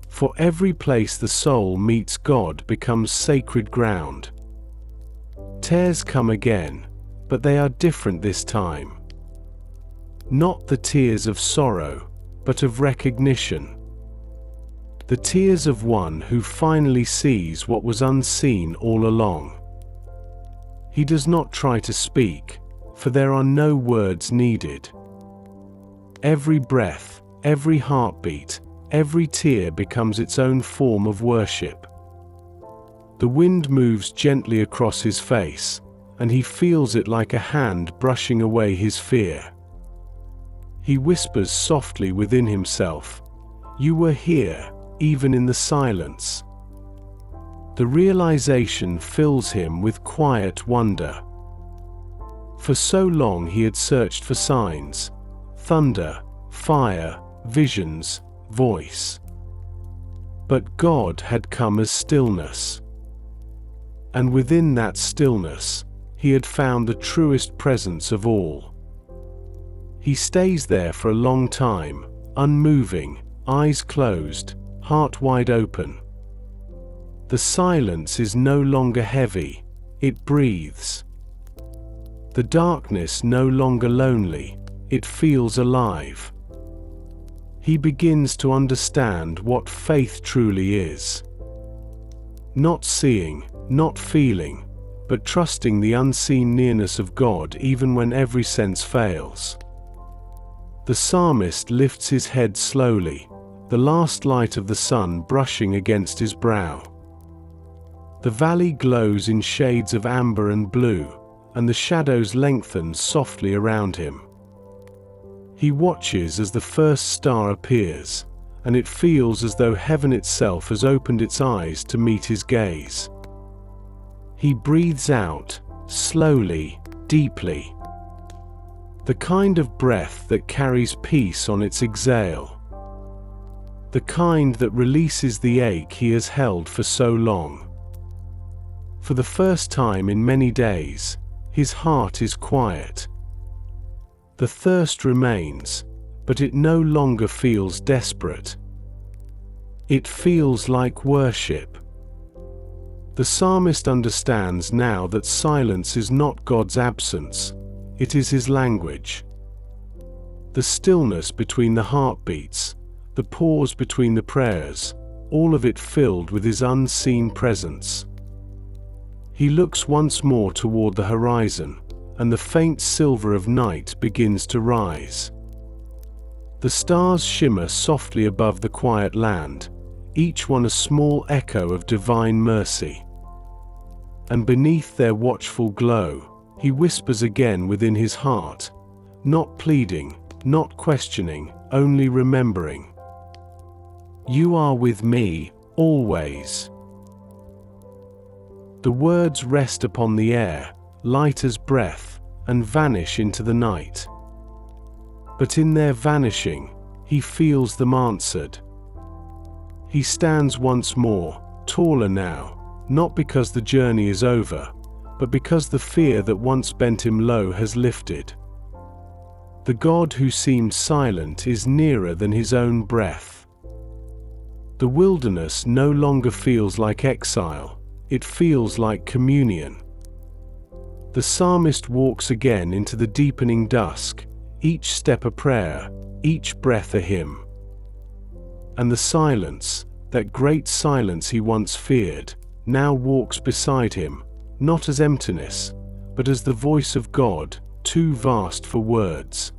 For every place the soul meets God becomes sacred ground. Tears come again, but they are different this time. Not the tears of sorrow, but of recognition. The tears of one who finally sees what was unseen all along. He does not try to speak, for there are no words needed. Every breath, every heartbeat, every tear becomes its own form of worship. The wind moves gently across his face, and he feels it like a hand brushing away his fear. He whispers softly within himself, "You were here, even in the silence." The realization fills him with quiet wonder. For so long he had searched for signs, thunder, fire, visions, voice. But God had come as stillness. And within that stillness, he had found the truest presence of all. He stays there for a long time, unmoving, eyes closed, heart wide open. The silence is no longer heavy, it breathes. The darkness no longer lonely, it feels alive. He begins to understand what faith truly is. Not seeing, not feeling, but trusting the unseen nearness of God even when every sense fails. The psalmist lifts his head slowly, the last light of the sun brushing against his brow. The valley glows in shades of amber and blue, and the shadows lengthen softly around him. He watches as the first star appears, and it feels as though heaven itself has opened its eyes to meet his gaze. He breathes out, slowly, deeply. The kind of breath that carries peace on its exhale. The kind that releases the ache he has held for so long. For the first time in many days, his heart is quiet. The thirst remains, but it no longer feels desperate. It feels like worship. The psalmist understands now that silence is not God's absence, it is his language. The stillness between the heartbeats, the pause between the prayers, all of it filled with his unseen presence. He looks once more toward the horizon, and the faint silver of night begins to rise. The stars shimmer softly above the quiet land, each one a small echo of divine mercy. And beneath their watchful glow, he whispers again within his heart, not pleading, not questioning, only remembering. You are with me, always. The words rest upon the air, light as breath, and vanish into the night. But in their vanishing, he feels them answered. He stands once more, taller now, not because the journey is over, but because the fear that once bent him low has lifted. The God who seemed silent is nearer than his own breath. The wilderness no longer feels like exile, it feels like communion. The psalmist walks again into the deepening dusk, each step a prayer, each breath a hymn. And the silence, that great silence he once feared, now walks beside him, not as emptiness, but as the voice of God, too vast for words.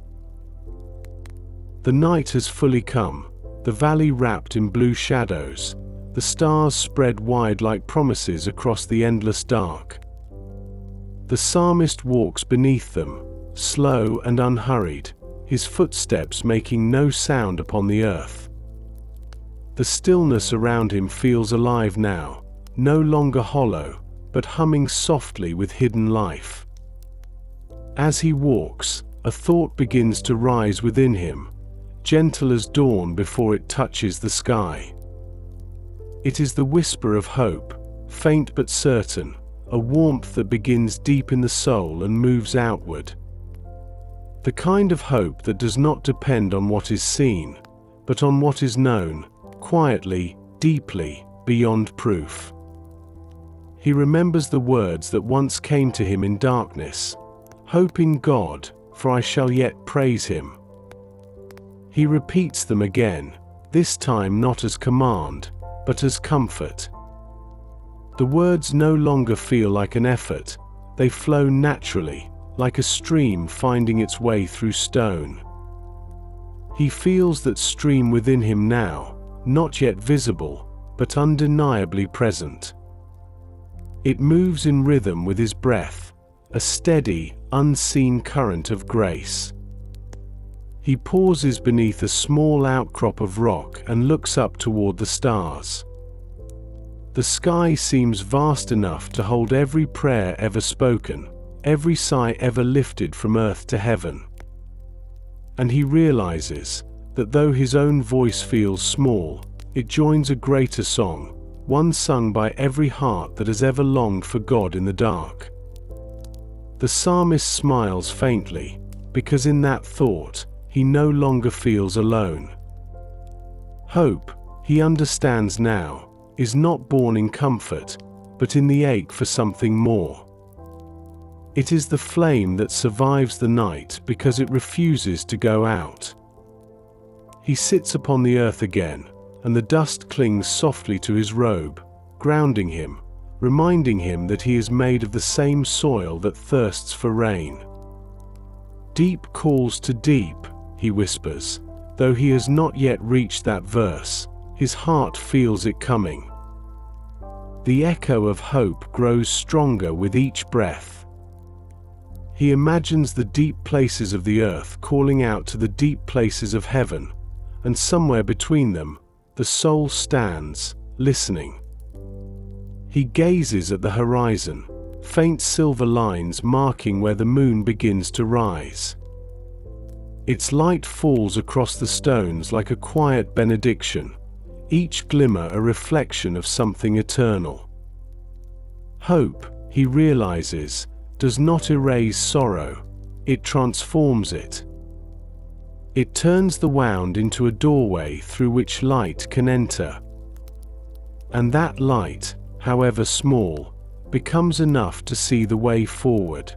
The night has fully come, the valley wrapped in blue shadows, the stars spread wide like promises across the endless dark. The psalmist walks beneath them, slow and unhurried, his footsteps making no sound upon the earth. The stillness around him feels alive now, no longer hollow, but humming softly with hidden life. As he walks, a thought begins to rise within him, gentle as dawn before it touches the sky. It is the whisper of hope, faint but certain, a warmth that begins deep in the soul and moves outward. The kind of hope that does not depend on what is seen, but on what is known, quietly, deeply, beyond proof. He remembers the words that once came to him in darkness, "Hope in God, for I shall yet praise him." He repeats them again, this time not as command, but as comfort. The words no longer feel like an effort, they flow naturally, like a stream finding its way through stone. He feels that stream within him now, not yet visible, but undeniably present. It moves in rhythm with his breath, a steady, unseen current of grace. He pauses beneath a small outcrop of rock and looks up toward the stars. The sky seems vast enough to hold every prayer ever spoken, every sigh ever lifted from earth to heaven. And he realizes that though his own voice feels small, it joins a greater song, one sung by every heart that has ever longed for God in the dark. The psalmist smiles faintly, because in that thought, he no longer feels alone. Hope, he understands now, is not born in comfort, but in the ache for something more. It is the flame that survives the night because it refuses to go out. He sits upon the earth again, and the dust clings softly to his robe, grounding him, reminding him that he is made of the same soil that thirsts for rain. Deep calls to deep, he whispers, though he has not yet reached that verse, his heart feels it coming. The echo of hope grows stronger with each breath. He imagines the deep places of the earth calling out to the deep places of heaven, and somewhere between them, the soul stands, listening. He gazes at the horizon, faint silver lines marking where the moon begins to rise. Its light falls across the stones like a quiet benediction, each glimmer a reflection of something eternal. Hope, he realizes, does not erase sorrow, it transforms it. It turns the wound into a doorway through which light can enter. And that light, however small, becomes enough to see the way forward.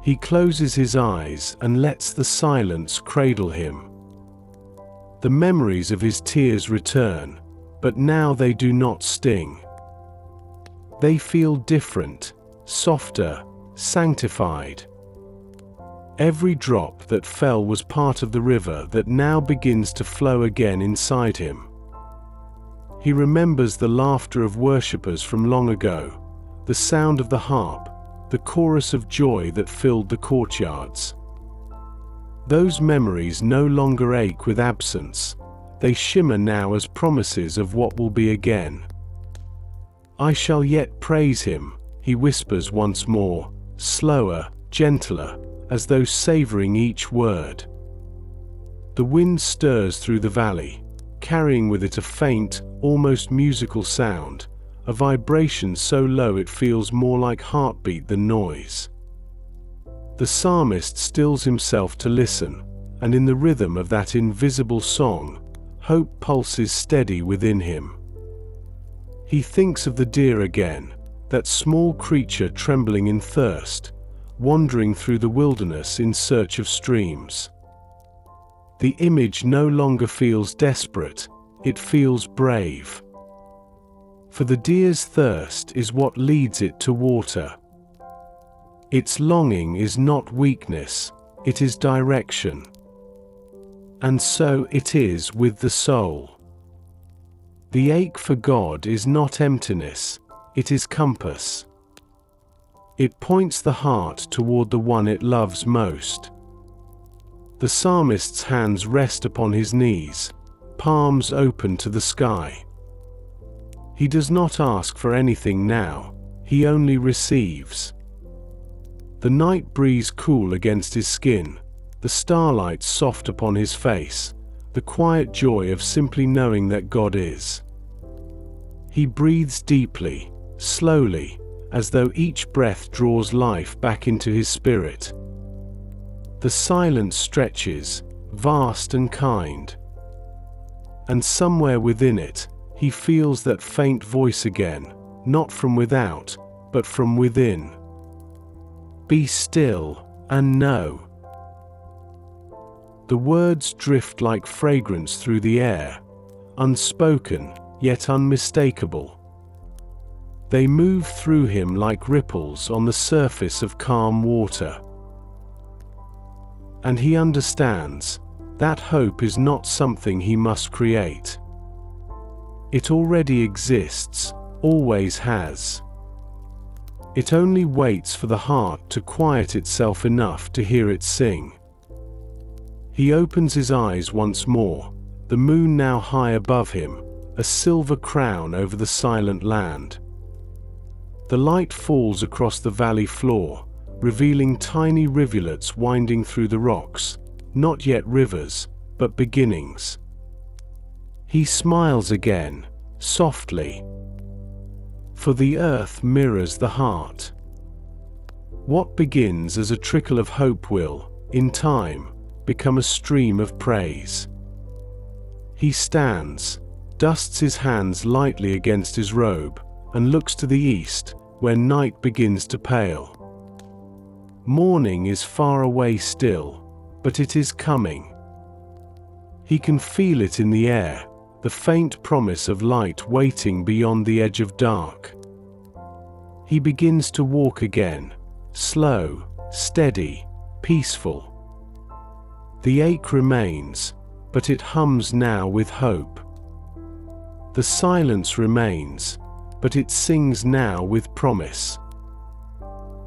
He closes his eyes and lets the silence cradle him. The memories of his tears return, but now they do not sting. They feel different, softer, sanctified. Every drop that fell was part of the river that now begins to flow again inside him. He remembers the laughter of worshippers from long ago, the sound of the harp, the chorus of joy that filled the courtyards. Those memories no longer ache with absence, they shimmer now as promises of what will be again. I shall yet praise him, he whispers once more, slower, gentler, as though savoring each word. The wind stirs through the valley, carrying with it a faint, almost musical sound, a vibration so low it feels more like heartbeat than noise. The psalmist stills himself to listen, and in the rhythm of that invisible song, hope pulses steady within him. He thinks of the deer again, that small creature trembling in thirst, wandering through the wilderness in search of streams. The image no longer feels desperate, it feels brave. For the deer's thirst is what leads it to water. Its longing is not weakness, it is direction. And so it is with the soul. The ache for God is not emptiness, it is compass. It points the heart toward the one it loves most. The psalmist's hands rest upon his knees, palms open to the sky. He does not ask for anything now, he only receives. The night breeze cool against his skin, the starlight soft upon his face, the quiet joy of simply knowing that God is. He breathes deeply, slowly, as though each breath draws life back into his spirit. The silence stretches, vast and kind. And somewhere within it, he feels that faint voice again, not from without, but from within. Be still, and know. The words drift like fragrance through the air, unspoken, yet unmistakable. They move through him like ripples on the surface of calm water. And he understands that hope is not something he must create. It already exists, always has. It only waits for the heart to quiet itself enough to hear it sing. He opens his eyes once more, the moon now high above him, a silver crown over the silent land. The light falls across the valley floor, revealing tiny rivulets winding through the rocks, not yet rivers, but beginnings. He smiles again, softly. For the earth mirrors the heart. What begins as a trickle of hope will, in time, become a stream of praise. He stands, dusts his hands lightly against his robe, and looks to the east, where night begins to pale. Morning is far away still, but it is coming. He can feel it in the air, the faint promise of light waiting beyond the edge of dark. He begins to walk again, slow, steady, peaceful. The ache remains, but it hums now with hope. The silence remains, but it sings now with promise.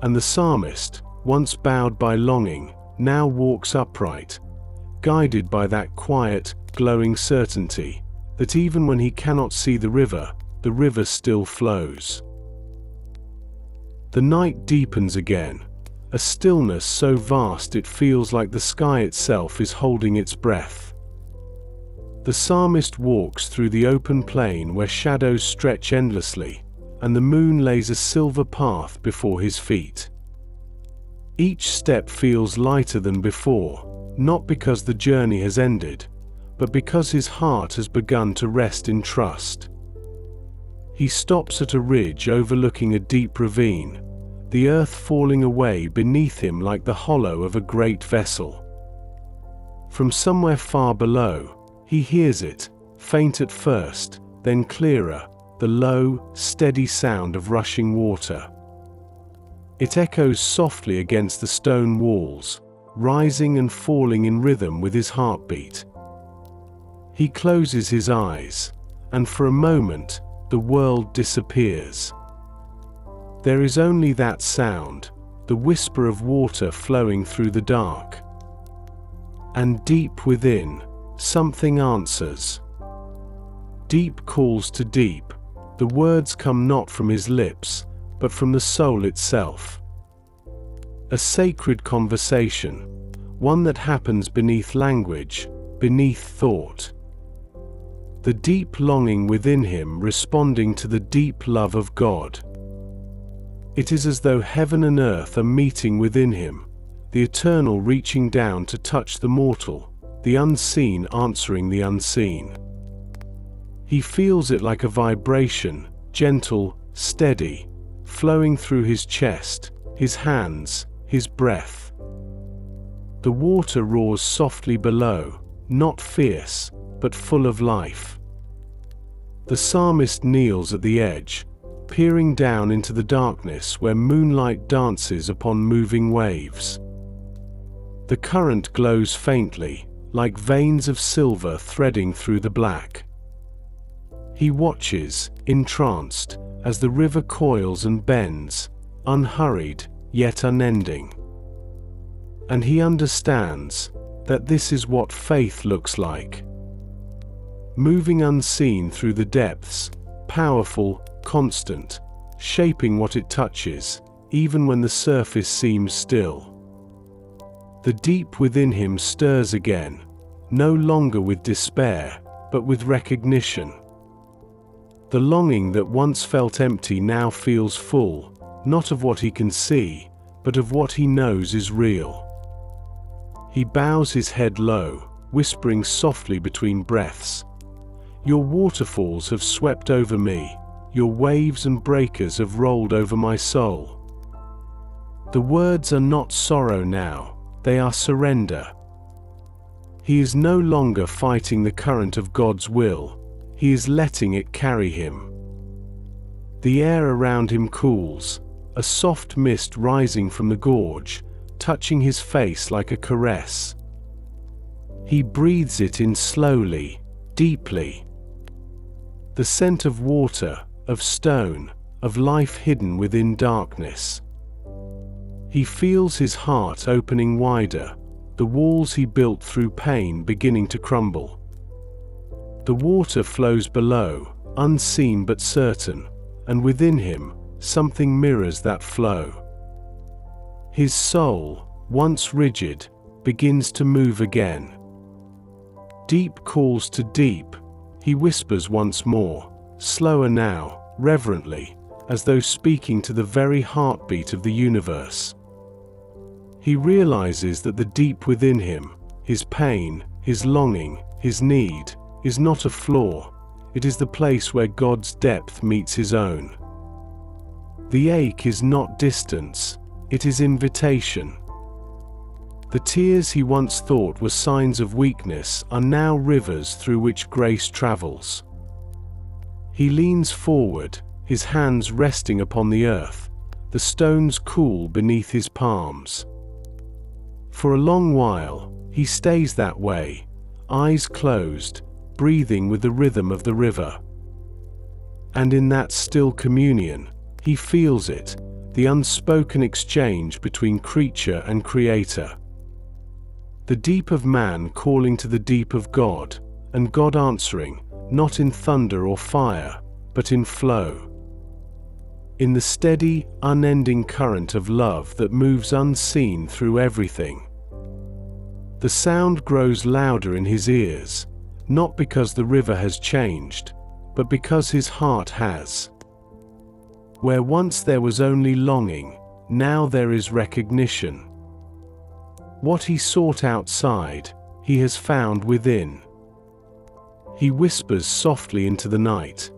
And the psalmist, once bowed by longing, now walks upright, guided by that quiet, glowing certainty that even when he cannot see the river still flows. The night deepens again, a stillness so vast it feels like the sky itself is holding its breath. The psalmist walks through the open plain where shadows stretch endlessly, and the moon lays a silver path before his feet. Each step feels lighter than before, not because the journey has ended, but because his heart has begun to rest in trust. He stops at a ridge overlooking a deep ravine, the earth falling away beneath him like the hollow of a great vessel. From somewhere far below, he hears it, faint at first, then clearer, the low, steady sound of rushing water. It echoes softly against the stone walls, rising and falling in rhythm with his heartbeat. He closes his eyes, and for a moment, the world disappears. There is only that sound, the whisper of water flowing through the dark. And deep within, something answers. Deep calls to deep. The words come not from his lips, but from the soul itself. A sacred conversation, one that happens beneath language, beneath thought. The deep longing within him responding to the deep love of God. It is as though heaven and earth are meeting within him, the eternal reaching down to touch the mortal, the unseen answering the unseen. He feels it like a vibration, gentle, steady, flowing through his chest, his hands, his breath. The water roars softly below, not fierce, but full of life. The psalmist kneels at the edge, peering down into the darkness where moonlight dances upon moving waves. The current glows faintly, like veins of silver threading through the black. He watches, entranced, as the river coils and bends, unhurried, yet unending. And he understands that this is what faith looks like. Moving unseen through the depths, powerful, constant, shaping what it touches, even when the surface seems still. The deep within him stirs again, no longer with despair, but with recognition. The longing that once felt empty now feels full, not of what he can see, but of what he knows is real. He bows his head low, whispering softly between breaths, "Your waterfalls have swept over me, your waves and breakers have rolled over my soul." The words are not sorrow now, they are surrender. He is no longer fighting the current of God's will, he is letting it carry him. The air around him cools, a soft mist rising from the gorge, touching his face like a caress. He breathes it in slowly, deeply. The scent of water, of stone, of life hidden within darkness. He feels his heart opening wider, the walls he built through pain beginning to crumble. The water flows below, unseen but certain, and within him, something mirrors that flow. His soul, once rigid, begins to move again. Deep calls to deep, he whispers once more, slower now, reverently, as though speaking to the very heartbeat of the universe. He realizes that the deep within him, his pain, his longing, his need, is not a flaw, it is the place where God's depth meets his own. The ache is not distance, it is invitation. The tears he once thought were signs of weakness are now rivers through which grace travels. He leans forward, his hands resting upon the earth, the stones cool beneath his palms. For a long while, he stays that way, eyes closed, breathing with the rhythm of the river. And in that still communion, he feels it, the unspoken exchange between creature and creator. The deep of man calling to the deep of God, and God answering, not in thunder or fire, but in flow. In the steady, unending current of love that moves unseen through everything. The sound grows louder in his ears, not because the river has changed, but because his heart has. Where once there was only longing, now there is recognition. What he sought outside, he has found within. He whispers softly into the night,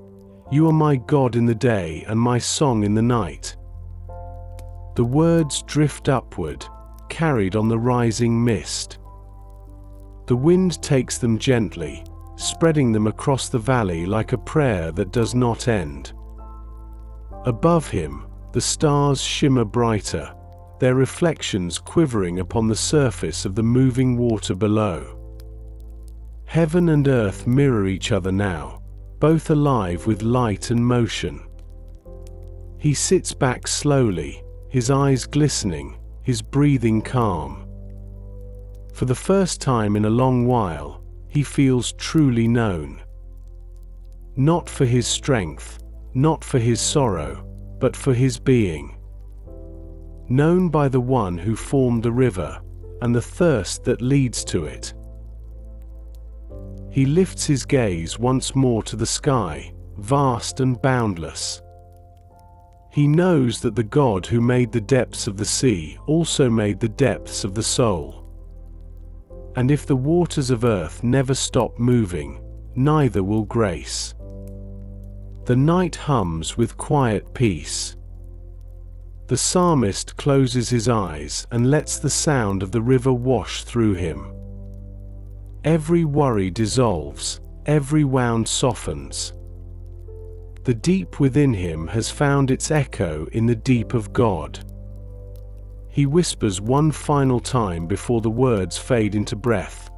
"You are my God in the day and my song in the night." The words drift upward, carried on the rising mist. The wind takes them gently, spreading them across the valley like a prayer that does not end. Above him, the stars shimmer brighter, their reflections quivering upon the surface of the moving water below. Heaven and earth mirror each other now, both alive with light and motion. He sits back slowly, his eyes glistening, his breathing calm. For the first time in a long while, he feels truly known. Not for his strength, not for his sorrow, but for his being. Known by the one who formed the river, and the thirst that leads to it. He lifts his gaze once more to the sky, vast and boundless. He knows that the God who made the depths of the sea also made the depths of the soul. And if the waters of earth never stop moving, neither will grace. The night hums with quiet peace. The psalmist closes his eyes and lets the sound of the river wash through him. Every worry dissolves, every wound softens. The deep within him has found its echo in the deep of God. He whispers one final time before the words fade into breath,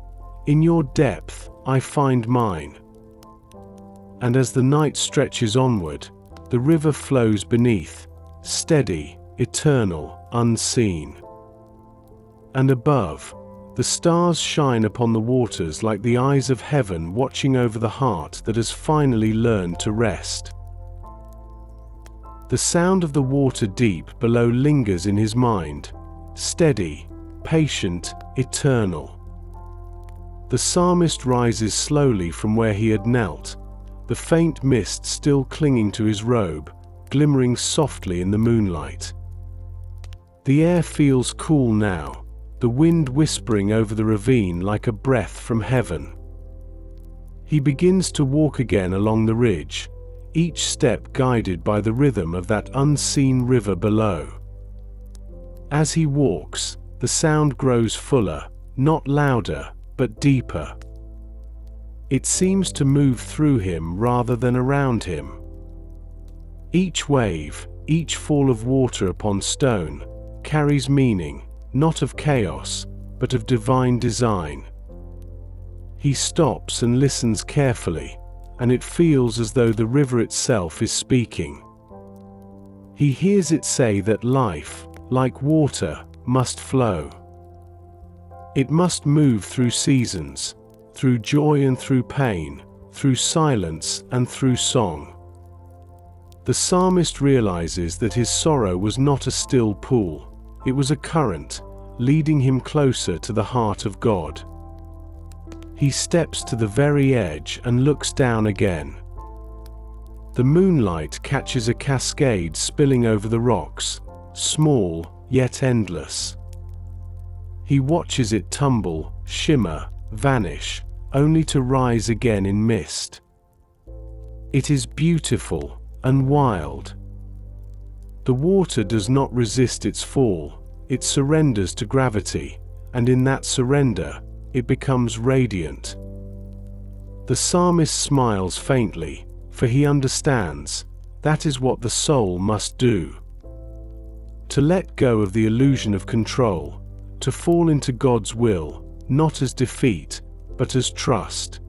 "In your depth, I find mine." And as the night stretches onward, the river flows beneath, steady, eternal, unseen. And above, the stars shine upon the waters like the eyes of heaven watching over the heart that has finally learned to rest. The sound of the water deep below lingers in his mind, steady, patient, eternal. The psalmist rises slowly from where he had knelt, the faint mist still clinging to his robe, glimmering softly in the moonlight. The air feels cool now, the wind whispering over the ravine like a breath from heaven. He begins to walk again along the ridge, each step guided by the rhythm of that unseen river below. As he walks, the sound grows fuller, not louder, but deeper. It seems to move through him rather than around him. Each wave, each fall of water upon stone, carries meaning, not of chaos, but of divine design. He stops and listens carefully, and it feels as though the river itself is speaking. He hears it say that life, like water, must flow. It must move through seasons, through joy and through pain, through silence and through song. The psalmist realizes that his sorrow was not a still pool. It was a current, leading him closer to the heart of God. He steps to the very edge and looks down again. The moonlight catches a cascade spilling over the rocks, small yet endless. He watches it tumble, shimmer, vanish, only to rise again in mist. It is beautiful and wild. The water does not resist its fall, it surrenders to gravity, and in that surrender, it becomes radiant. The psalmist smiles faintly, for he understands, that is what the soul must do. To let go of the illusion of control, to fall into God's will, not as defeat, but as trust.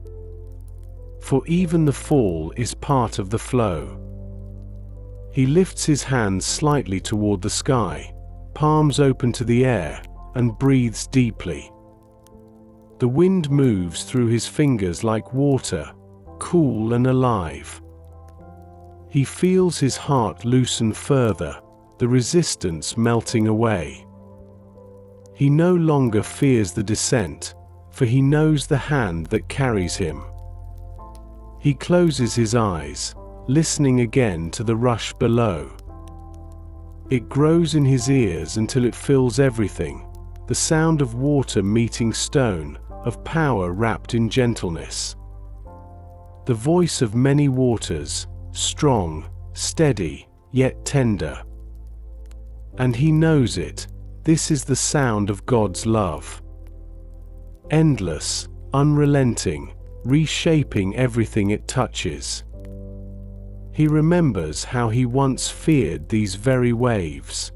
For even the fall is part of the flow. He lifts his hands slightly toward the sky, palms open to the air, and breathes deeply. The wind moves through his fingers like water, cool and alive. He feels his heart loosen further, the resistance melting away. He no longer fears the descent, for he knows the hand that carries him. He closes his eyes, listening again to the rush below. It grows in his ears until it fills everything, the sound of water meeting stone, of power wrapped in gentleness. The voice of many waters, strong, steady, yet tender. And he knows it. This is the sound of God's love. Endless, unrelenting, reshaping everything it touches. He remembers how he once feared these very waves.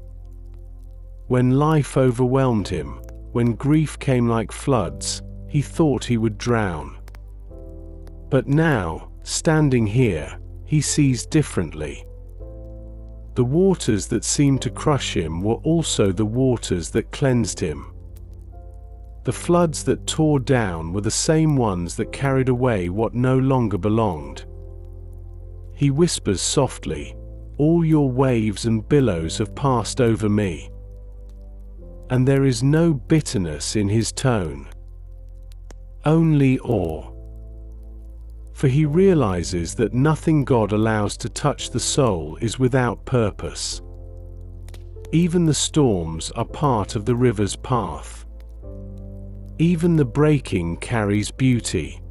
When life overwhelmed him, when grief came like floods, he thought he would drown. But now, standing here, he sees differently. The waters that seemed to crush him were also the waters that cleansed him. The floods that tore down were the same ones that carried away what no longer belonged. He whispers softly, "All your waves and billows have passed over me." And there is no bitterness in his tone. Only awe. For he realizes that nothing God allows to touch the soul is without purpose. Even the storms are part of the river's path. Even the breaking carries beauty.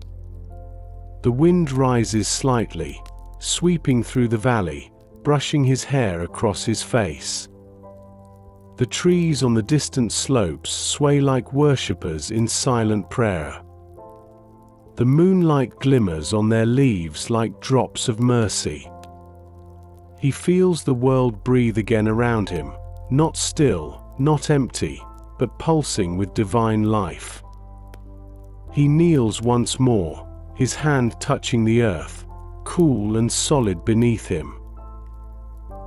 The wind rises slightly, sweeping through the valley, brushing his hair across his face. The trees on the distant slopes sway like worshippers in silent prayer. The moonlight glimmers on their leaves like drops of mercy. He feels the world breathe again around him, not still, not empty, but pulsing with divine life. He kneels once more, his hand touching the earth, cool and solid beneath him.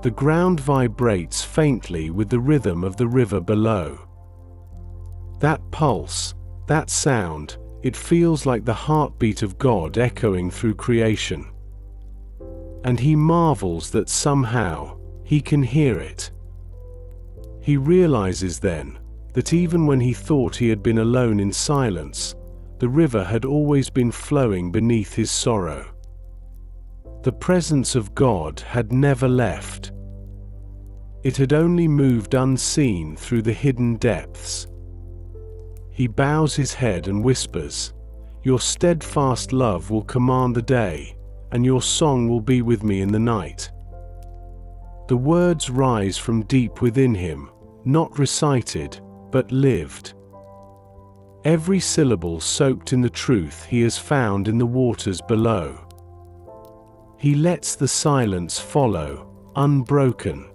The ground vibrates faintly with the rhythm of the river below. That pulse, that sound, it feels like the heartbeat of God echoing through creation. And he marvels that somehow, he can hear it. He realizes then, that even when he thought he had been alone in silence, the river had always been flowing beneath his sorrow. The presence of God had never left. It had only moved unseen through the hidden depths. He bows his head and whispers, "Your steadfast love will command the day, and your song will be with me in the night." The words rise from deep within him, not recited, but lived. Every syllable soaked in the truth he has found in the waters below. He lets the silence follow, unbroken.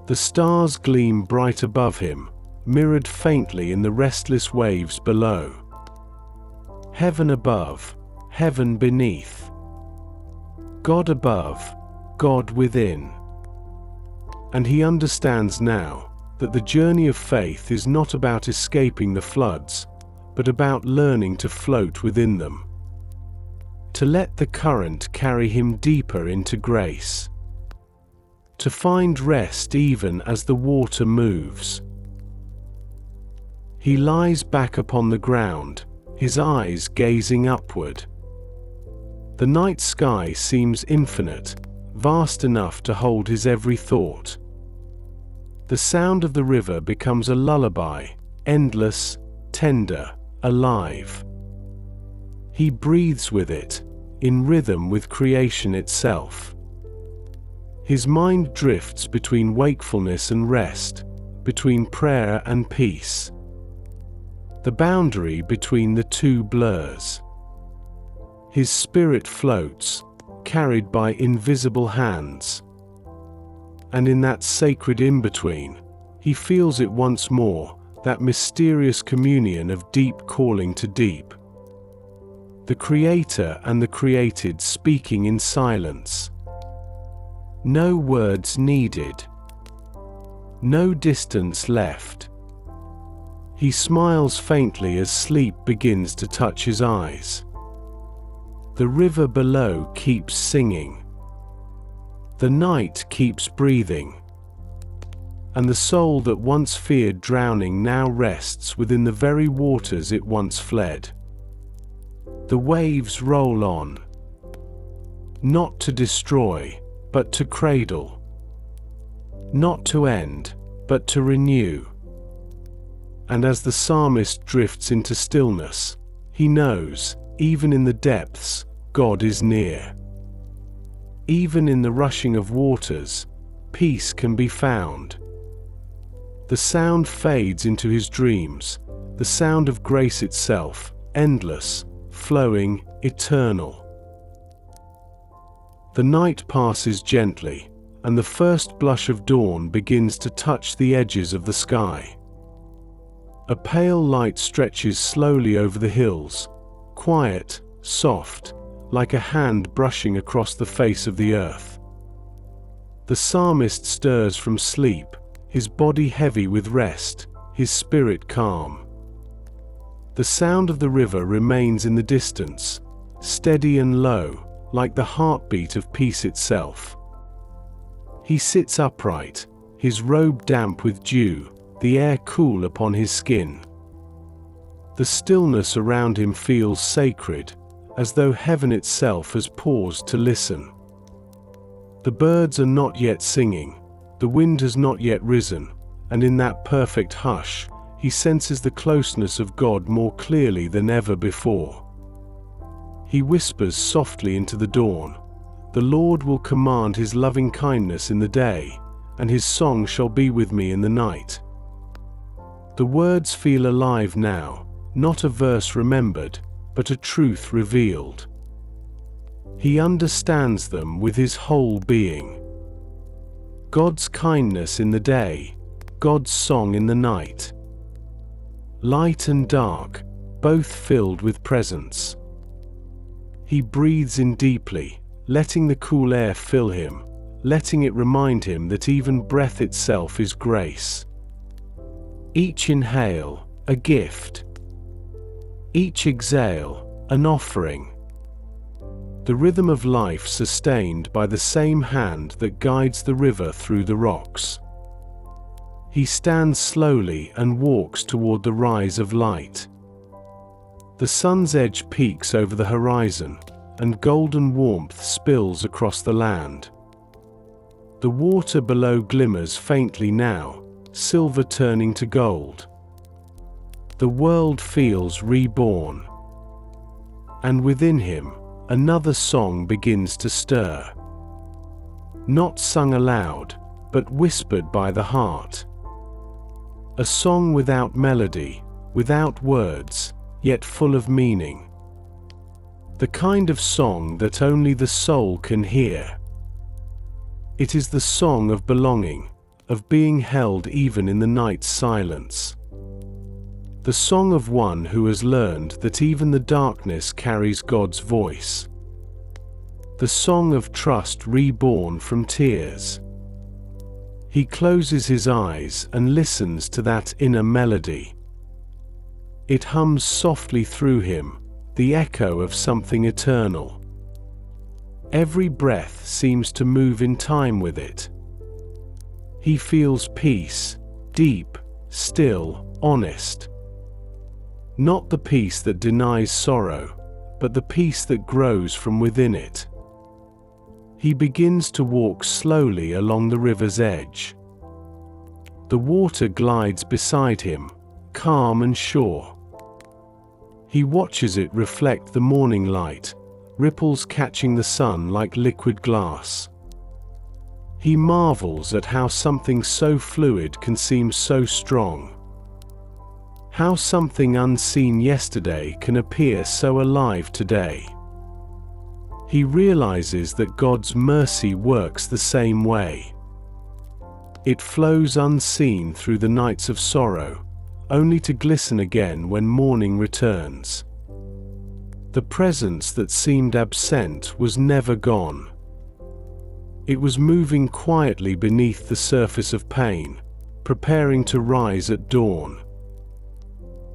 The stars gleam bright above him, mirrored faintly in the restless waves below. Heaven above, heaven beneath. God above, God within. And he understands now that the journey of faith is not about escaping the floods, but about learning to float within them. To let the current carry him deeper into grace. To find rest even as the water moves. He lies back upon the ground, his eyes gazing upward. The night sky seems infinite, vast enough to hold his every thought. The sound of the river becomes a lullaby, endless, tender, alive. He breathes with it, in rhythm with creation itself. His mind drifts between wakefulness and rest, between prayer and peace. The boundary between the two blurs. His spirit floats, carried by invisible hands. And in that sacred in-between, he feels it once more, that mysterious communion of deep calling to deep. The Creator and the created speaking in silence. No words needed. No distance left. He smiles faintly as sleep begins to touch his eyes. The river below keeps singing. The night keeps breathing. And the soul that once feared drowning now rests within the very waters it once fled. The waves roll on. Not to destroy, but to cradle. Not to end, but to renew. And as the psalmist drifts into stillness, he knows, even in the depths, God is near. Even in the rushing of waters, peace can be found, The sound fades into his dreams, the sound of grace itself, endless, flowing, eternal. The night passes gently, and the first blush of dawn begins to touch the edges of the sky. A pale light stretches slowly over the hills, quiet, soft, like a hand brushing across the face of the earth. The psalmist stirs from sleep, his body heavy with rest, his spirit calm. The sound of the river remains in the distance, steady and low, like the heartbeat of peace itself. He sits upright, his robe damp with dew, the air cool upon his skin. The stillness around him feels sacred, as though heaven itself has paused to listen. The birds are not yet singing, the wind has not yet risen, and in that perfect hush, he senses the closeness of God more clearly than ever before. He whispers softly into the dawn, "The Lord will command his loving kindness in the day, and his song shall be with me in the night." The words feel alive now, not a verse remembered, but a truth revealed. He understands them with his whole being. God's kindness in the day, God's song in the night. Light and dark, both filled with presence. He breathes in deeply, letting the cool air fill him, letting it remind him that even breath itself is grace. Each inhale, a gift. Each exhale, an offering. The rhythm of life sustained by the same hand that guides the river through the rocks. He stands slowly and walks toward the rise of light. The sun's edge peaks over the horizon, and golden warmth spills across the land. The water below glimmers faintly now, silver turning to gold. The world feels reborn. And within him, another song begins to stir. Not sung aloud, but whispered by the heart. A song without melody, without words, yet full of meaning. The kind of song that only the soul can hear. It is the song of belonging, of being held even in the night's silence. The song of one who has learned that even the darkness carries God's voice. The song of trust reborn from tears. He closes his eyes and listens to that inner melody. It hums softly through him, the echo of something eternal. Every breath seems to move in time with it. He feels peace, deep, still, honest. Not the peace that denies sorrow, but the peace that grows from within it. He begins to walk slowly along the river's edge. The water glides beside him, calm and sure. He watches it reflect the morning light, ripples catching the sun like liquid glass. He marvels at how something so fluid can seem so strong. How something unseen yesterday can appear so alive today. He realizes that God's mercy works the same way. It flows unseen through the nights of sorrow, only to glisten again when morning returns. The presence that seemed absent was never gone. It was moving quietly beneath the surface of pain, preparing to rise at dawn.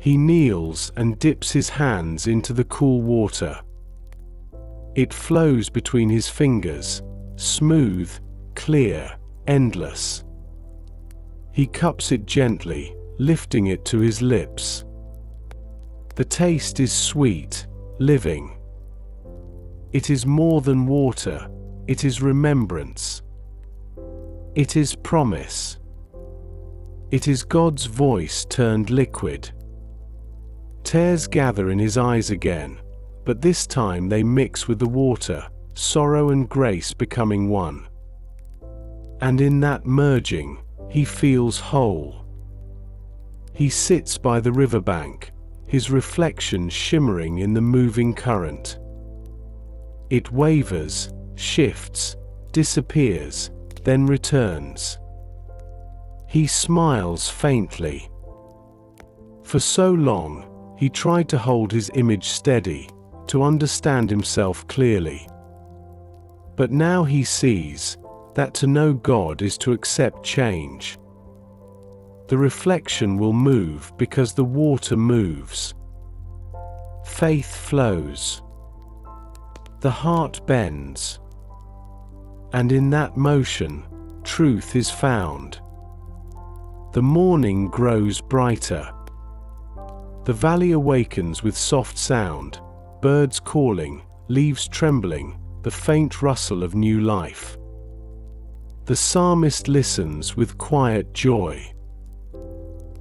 He kneels and dips his hands into the cool water. It flows between his fingers, smooth, clear, endless. He cups it gently, lifting it to his lips. The taste is sweet, living. It is more than water, it is remembrance. It is promise. It is God's voice turned liquid. Tears gather in his eyes again, but this time they mix with the water, sorrow and grace becoming one. And in that merging, he feels whole. He sits by the riverbank, his reflection shimmering in the moving current. It wavers, shifts, disappears, then returns. He smiles faintly. For so long, he tried to hold his image steady, to understand himself clearly. But now he sees that to know God is to accept change. The reflection will move because the water moves. Faith flows. The heart bends. And in that motion, truth is found. The morning grows brighter. The valley awakens with soft sound, birds calling, leaves trembling, the faint rustle of new life. The psalmist listens with quiet joy.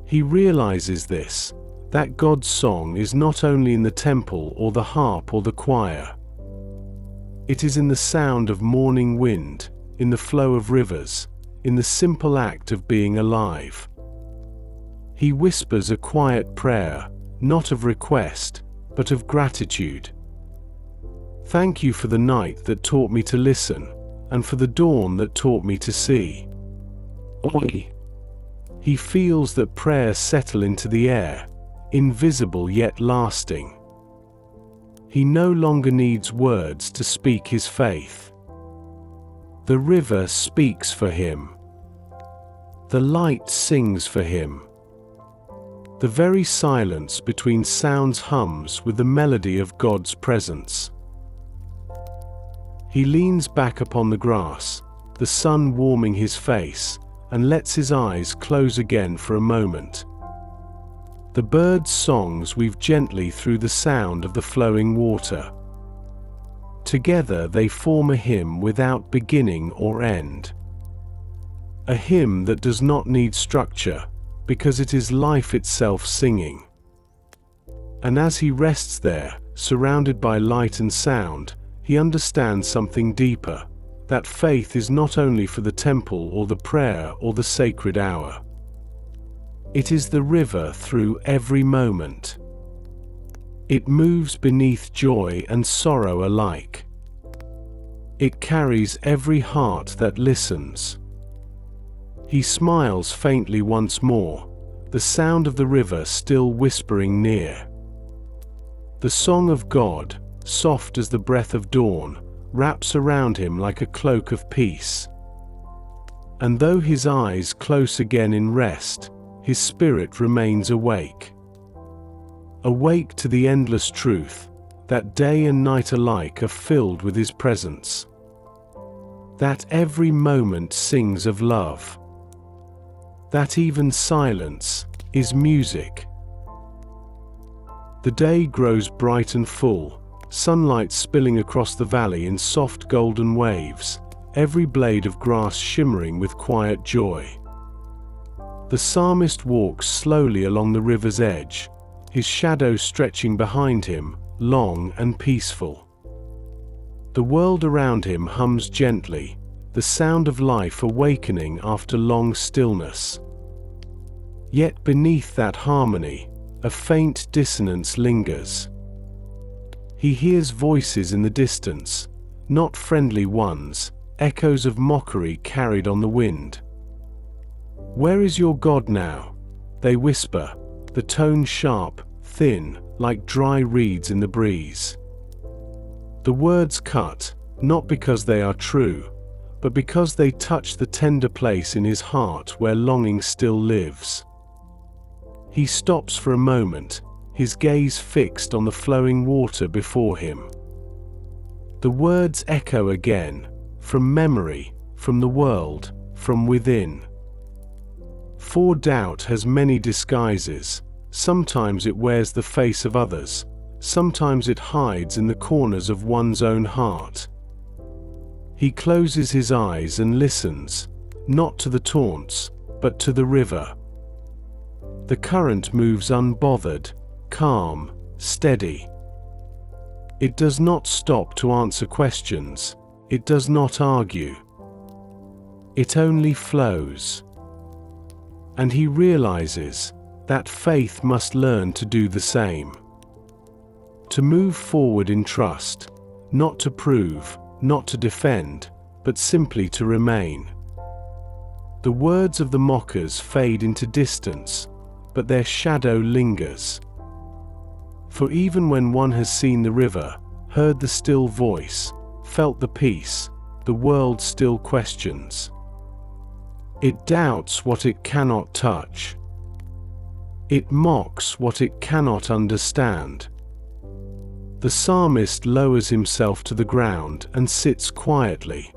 He realizes this, that God's song is not only in the temple or the harp or the choir. It is in the sound of morning wind, in the flow of rivers, in the simple act of being alive. He whispers a quiet prayer, not of request, but of gratitude. Thank you for the night that taught me to listen, and for the dawn that taught me to see. Oi! He feels that prayers settle into the air, invisible yet lasting. He no longer needs words to speak his faith. The river speaks for him. The light sings for him. The very silence between sounds hums with the melody of God's presence. He leans back upon the grass, the sun warming his face, and lets his eyes close again for a moment. The birds' songs weave gently through the sound of the flowing water. Together they form a hymn without beginning or end. A hymn that does not need structure, because it is life itself singing. And as he rests there, surrounded by light and sound, he understands something deeper, that faith is not only for the temple or the prayer or the sacred hour. It is the river through every moment. It moves beneath joy and sorrow alike. It carries every heart that listens. He smiles faintly once more, the sound of the river still whispering near. The song of God, soft as the breath of dawn, wraps around him like a cloak of peace. And though his eyes close again in rest, his spirit remains awake. Awake to the endless truth, that day and night alike are filled with his presence. That every moment sings of love. That even silence is music. The day grows bright and full, sunlight spilling across the valley in soft golden waves, every blade of grass shimmering with quiet joy. The psalmist walks slowly along the river's edge, his shadow stretching behind him, long and peaceful. The world around him hums gently, the sound of life awakening after long stillness. Yet beneath that harmony, a faint dissonance lingers. He hears voices in the distance, not friendly ones, echoes of mockery carried on the wind. "Where is your God now?" they whisper, the tone sharp, thin, like dry reeds in the breeze. The words cut, not because they are true, but because they touch the tender place in his heart where longing still lives. He stops for a moment, his gaze fixed on the flowing water before him. The words echo again, from memory, from the world, from within. For doubt has many disguises, sometimes it wears the face of others, sometimes it hides in the corners of one's own heart. He closes his eyes and listens, not to the taunts, but to the river. The current moves unbothered, calm, steady. It does not stop to answer questions, it does not argue. It only flows. And he realizes that faith must learn to do the same. To move forward in trust, not to prove, not to defend, but simply to remain. The words of the mockers fade into distance, but their shadow lingers. For even when one has seen the river, heard the still voice, felt the peace, the world still questions. It doubts what it cannot touch. It mocks what it cannot understand. The psalmist lowers himself to the ground and sits quietly.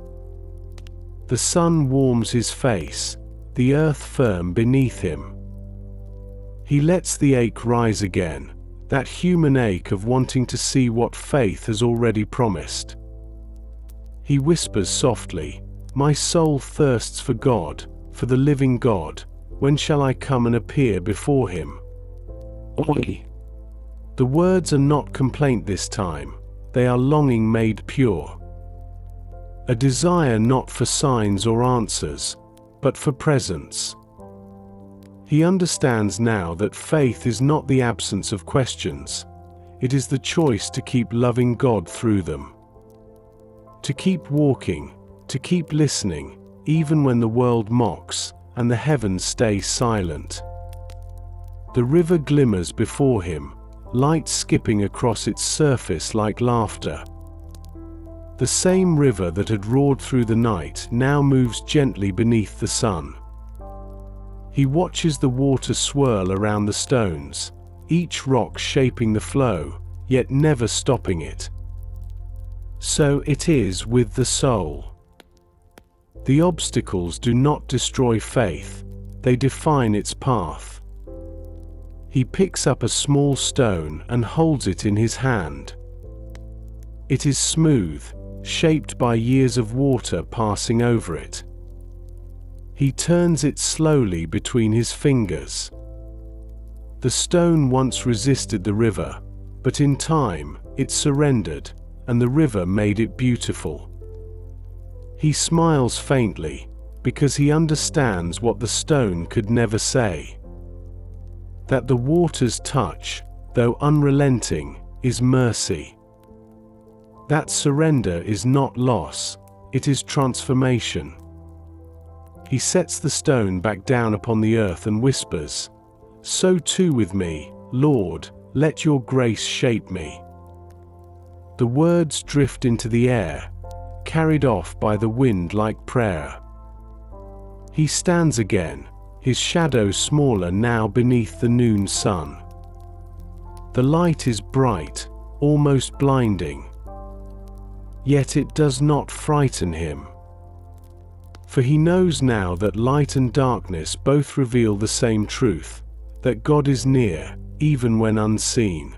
The sun warms his face, the earth firm beneath him. He lets the ache rise again, that human ache of wanting to see what faith has already promised. He whispers softly, "My soul thirsts for God, for the living God. When shall I come and appear before him?" Oi. The words are not complaint this time, they are longing made pure. A desire not for signs or answers, but for presence. He understands now that faith is not the absence of questions, it is the choice to keep loving God through them. To keep walking, to keep listening, even when the world mocks and the heavens stay silent. The river glimmers before him, light skipping across its surface like laughter. The same river that had roared through the night now moves gently beneath the sun. He watches the water swirl around the stones, each rock shaping the flow, yet never stopping it. So it is with the soul. The obstacles do not destroy faith, they define its path. He picks up a small stone and holds it in his hand. It is smooth, shaped by years of water passing over it. He turns it slowly between his fingers. The stone once resisted the river, but in time, it surrendered, and the river made it beautiful. He smiles faintly, because he understands what the stone could never say. That the water's touch, though unrelenting, is mercy. That surrender is not loss, it is transformation. He sets the stone back down upon the earth and whispers, "So too with me, Lord, let your grace shape me." The words drift into the air, carried off by the wind like prayer. He stands again, his shadow smaller now beneath the noon sun. The light is bright, almost blinding. Yet it does not frighten him. For he knows now that light and darkness both reveal the same truth, that God is near, even when unseen.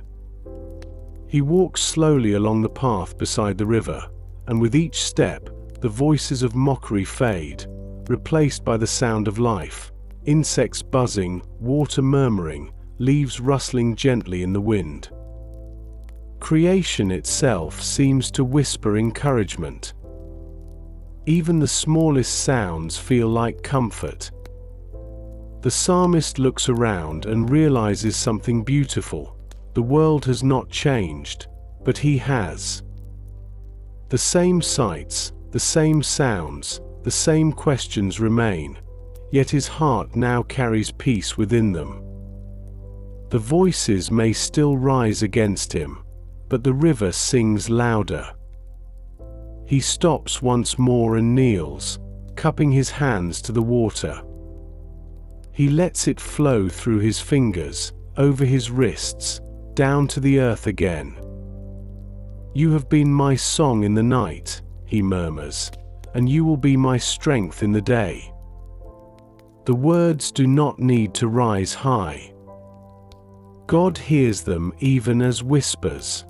He walks slowly along the path beside the river, and with each step, the voices of mockery fade, replaced by the sound of life, insects buzzing, water murmuring, leaves rustling gently in the wind. Creation itself seems to whisper encouragement. Even the smallest sounds feel like comfort. The psalmist looks around and realizes something beautiful. The world has not changed, but he has. The same sights, the same sounds, the same questions remain, yet his heart now carries peace within them. The voices may still rise against him, but the river sings louder. He stops once more and kneels, cupping his hands to the water. He lets it flow through his fingers, over his wrists, down to the earth again. "You have been my song in the night," he murmurs, "and you will be my strength in the day." The words do not need to rise high. God hears them even as whispers.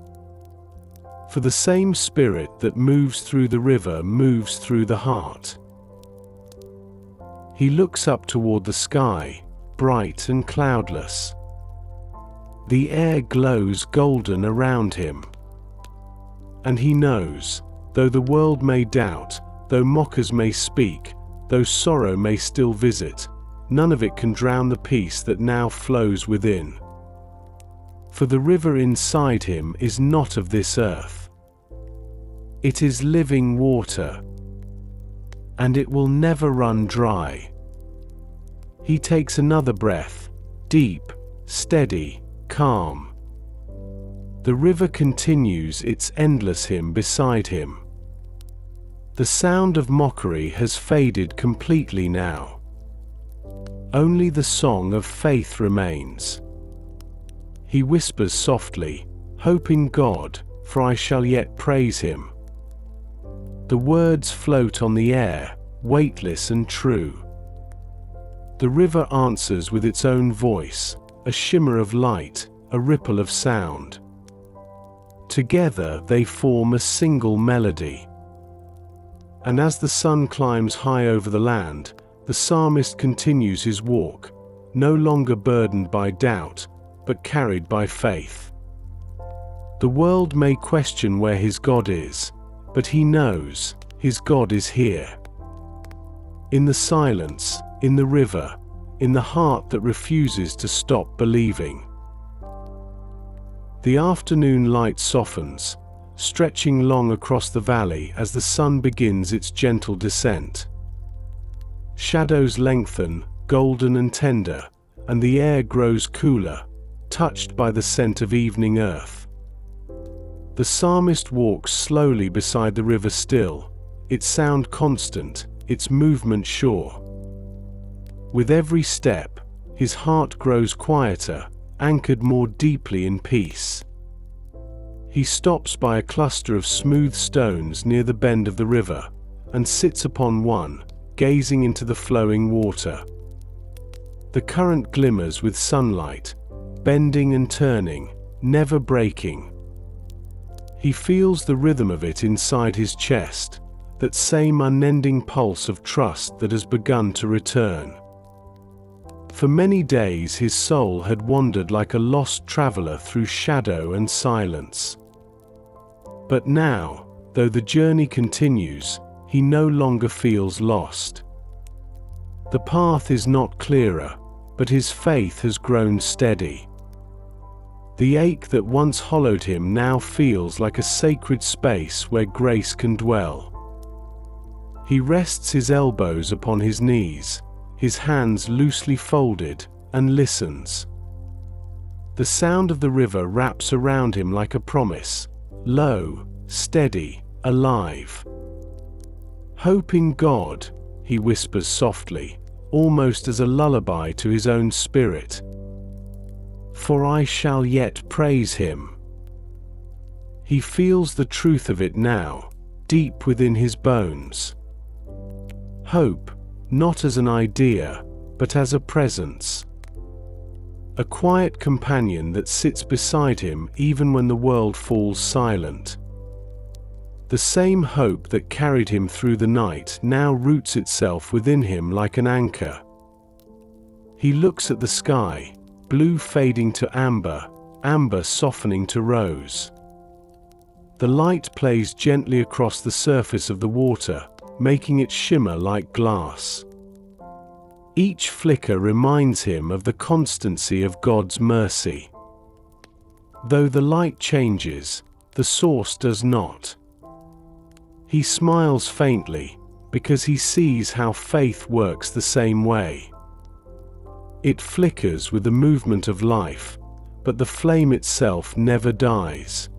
For the same spirit that moves through the river moves through the heart. He looks up toward the sky, bright and cloudless. The air glows golden around him. And he knows, though the world may doubt, though mockers may speak, though sorrow may still visit, none of it can drown the peace that now flows within. For the river inside him is not of this earth. It is living water, and it will never run dry. He takes another breath, deep, steady, calm. The river continues its endless hymn beside him. The sound of mockery has faded completely now. Only the song of faith remains. He whispers softly, "Hope in God, for I shall yet praise him." The words float on the air, weightless and true. The river answers with its own voice, a shimmer of light, a ripple of sound. Together they form a single melody. And as the sun climbs high over the land, the psalmist continues his walk, no longer burdened by doubt, but carried by faith. The world may question where his God is, but he knows his God is here. In the silence, in the river, in the heart that refuses to stop believing. The afternoon light softens, stretching long across the valley as the sun begins its gentle descent. Shadows lengthen, golden and tender, and the air grows cooler, touched by the scent of evening earth. The psalmist walks slowly beside the river still, its sound constant, its movement sure. With every step, his heart grows quieter, anchored more deeply in peace. He stops by a cluster of smooth stones near the bend of the river, and sits upon one, gazing into the flowing water. The current glimmers with sunlight, bending and turning, never breaking. He feels the rhythm of it inside his chest, that same unending pulse of trust that has begun to return. For many days his soul had wandered like a lost traveler through shadow and silence. But now, though the journey continues, he no longer feels lost. The path is not clearer, but his faith has grown steady. The ache that once hollowed him now feels like a sacred space where grace can dwell. He rests his elbows upon his knees, his hands loosely folded, and listens. The sound of the river wraps around him like a promise, low, steady, alive. "Hope in God," he whispers softly, almost as a lullaby to his own spirit. "For I shall yet praise him." He feels the truth of it now, deep within his bones. Hope, not as an idea, but as a presence. A quiet companion that sits beside him even when the world falls silent. The same hope that carried him through the night now roots itself within him like an anchor. He looks at the sky, blue fading to amber, amber softening to rose. The light plays gently across the surface of the water, making it shimmer like glass. Each flicker reminds him of the constancy of God's mercy. Though the light changes, the source does not. He smiles faintly, because he sees how faith works the same way. It flickers with the movement of life, but the flame itself never dies.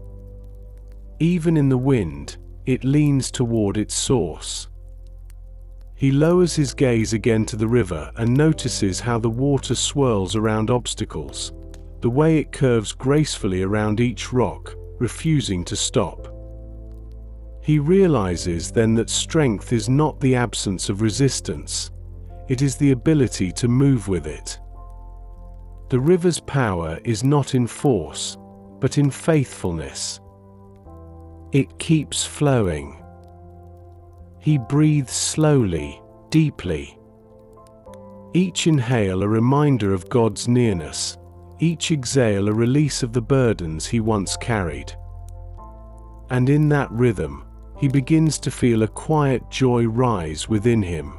Even in the wind, it leans toward its source. He lowers his gaze again to the river and notices how the water swirls around obstacles, the way it curves gracefully around each rock, refusing to stop. He realizes then that strength is not the absence of resistance, it is the ability to move with it. The river's power is not in force, but in faithfulness. It keeps flowing. He breathes slowly, deeply. Each inhale a reminder of God's nearness, each exhale a release of the burdens he once carried. And in that rhythm, he begins to feel a quiet joy rise within him.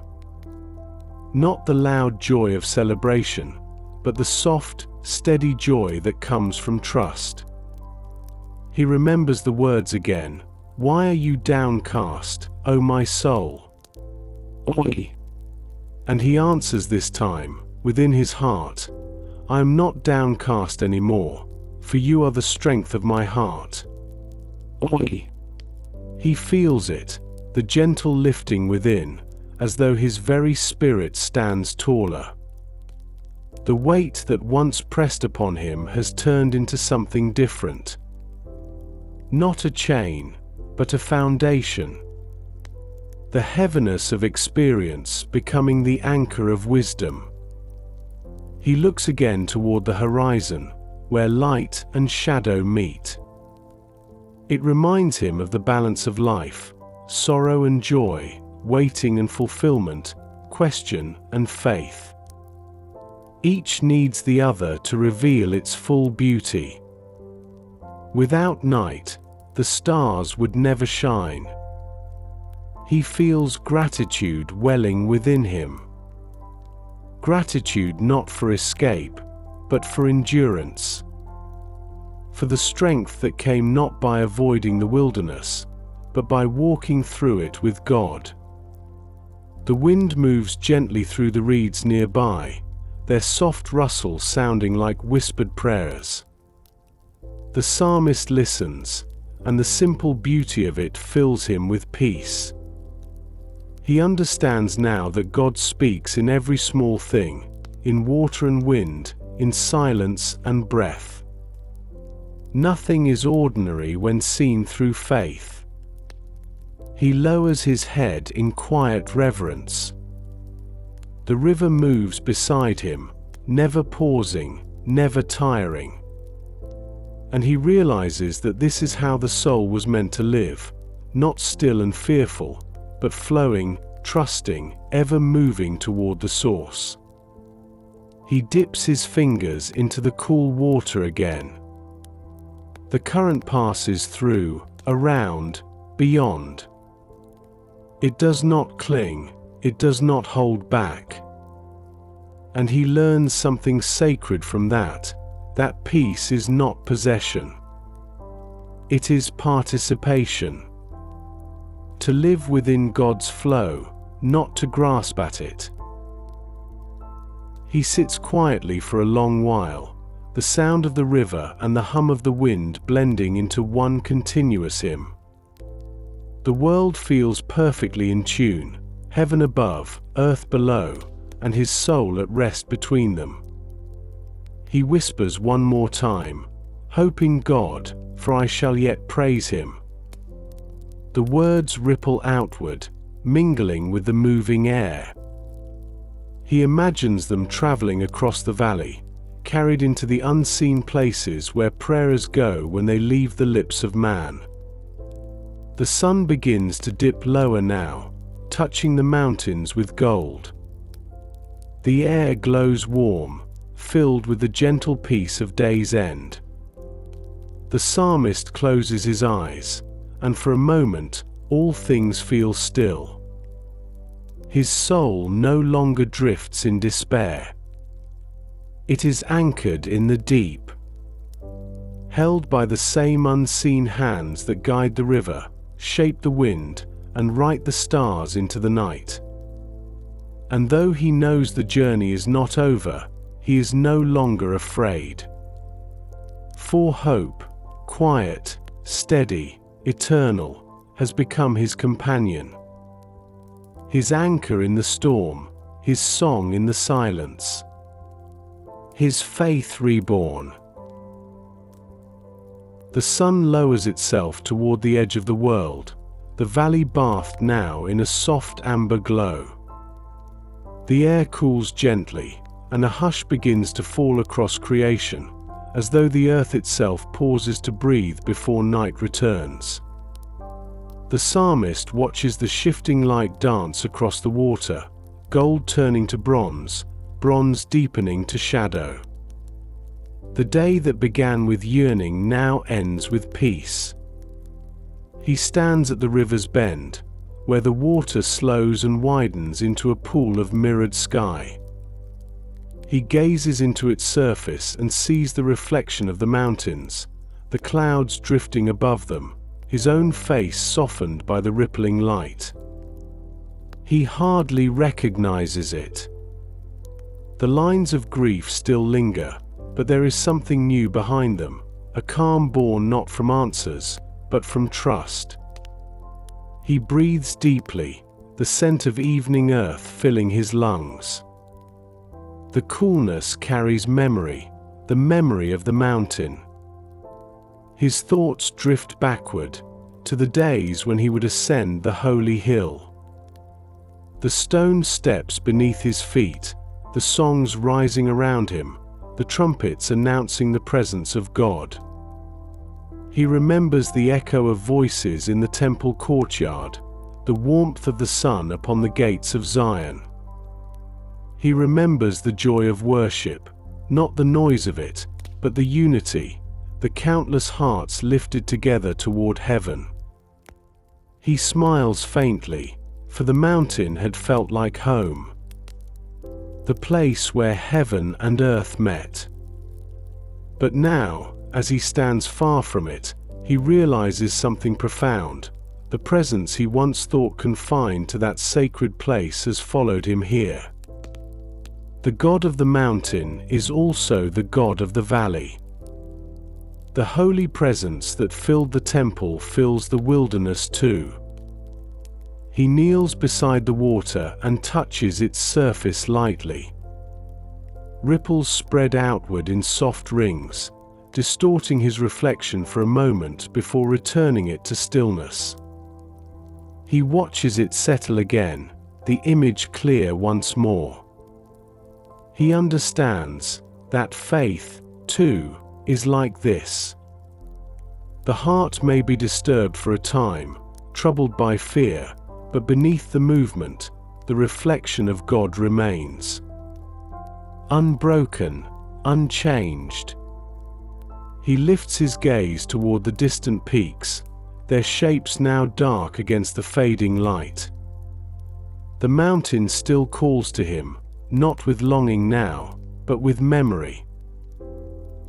Not the loud joy of celebration, but the soft, steady joy that comes from trust. He remembers the words again. Why are you downcast, O my soul? Oi. And he answers this time, within his heart, I am not downcast anymore, for you are the strength of my heart. Oi. He feels it, the gentle lifting within, as though his very spirit stands taller. The weight that once pressed upon him has turned into something different. Not a chain, but a foundation. The heaviness of experience becoming the anchor of wisdom. He looks again toward the horizon, where light and shadow meet. It reminds him of the balance of life, sorrow and joy, waiting and fulfillment, question and faith. Each needs the other to reveal its full beauty. Without night, the stars would never shine. He feels gratitude welling within him. Gratitude not for escape, but for endurance. For the strength that came not by avoiding the wilderness, but by walking through it with God. The wind moves gently through the reeds nearby, their soft rustle sounding like whispered prayers. The psalmist listens, and the simple beauty of it fills him with peace. He understands now that God speaks in every small thing, in water and wind, in silence and breath. Nothing is ordinary when seen through faith. He lowers his head in quiet reverence. The river moves beside him, never pausing, never tiring. And he realizes that this is how the soul was meant to live, not still and fearful, but flowing, trusting, ever moving toward the source. He dips his fingers into the cool water again. The current passes through, around, beyond. It does not cling, it does not hold back. And he learns something sacred from that peace is not possession. It is participation. To live within God's flow, not to grasp at it. He sits quietly for a long while, the sound of the river and the hum of the wind blending into one continuous hymn. The world feels perfectly in tune, heaven above, earth below, and his soul at rest between them. He whispers one more time, hoping God, for I shall yet praise him. The words ripple outward, mingling with the moving air. He imagines them traveling across the valley, carried into the unseen places where prayers go when they leave the lips of man. The sun begins to dip lower now, touching the mountains with gold. The air glows warm, filled with the gentle peace of day's end. The psalmist closes his eyes, and for a moment, all things feel still. His soul no longer drifts in despair. It is anchored in the deep, held by the same unseen hands that guide the river, shape the wind, and write the stars into the night. And though he knows the journey is not over, he is no longer afraid. For hope, quiet, steady, eternal, has become his companion. His anchor in the storm, his song in the silence. His faith reborn. The sun lowers itself toward the edge of the world, the valley bathed now in a soft amber glow. The air cools gently, and a hush begins to fall across creation, as though the earth itself pauses to breathe before night returns. The psalmist watches the shifting light dance across the water, gold turning to bronze, bronze deepening to shadow. The day that began with yearning now ends with peace. He stands at the river's bend, where the water slows and widens into a pool of mirrored sky. He gazes into its surface and sees the reflection of the mountains, the clouds drifting above them, his own face softened by the rippling light. He hardly recognizes it. The lines of grief still linger, but there is something new behind them, a calm born not from answers, but from trust. He breathes deeply, the scent of evening earth filling his lungs. The coolness carries memory, the memory of the mountain. His thoughts drift backward, to the days when he would ascend the holy hill. The stone steps beneath his feet, the songs rising around him, the trumpets announcing the presence of God. He remembers the echo of voices in the temple courtyard, the warmth of the sun upon the gates of Zion. He remembers the joy of worship, not the noise of it, but the unity, the countless hearts lifted together toward heaven. He smiles faintly, for the mountain had felt like home, the place where heaven and earth met. But now, as he stands far from it, he realizes something profound. The presence he once thought confined to that sacred place has followed him here. The God of the mountain is also the God of the valley. The holy presence that filled the temple fills the wilderness too. He kneels beside the water and touches its surface lightly. Ripples spread outward in soft rings, distorting his reflection for a moment before returning it to stillness. He watches it settle again, the image clear once more. He understands that faith, too, is like this. The heart may be disturbed for a time, troubled by fear, but beneath the movement, the reflection of God remains. Unbroken, unchanged. He lifts his gaze toward the distant peaks, their shapes now dark against the fading light. The mountain still calls to him, not with longing now, but with memory.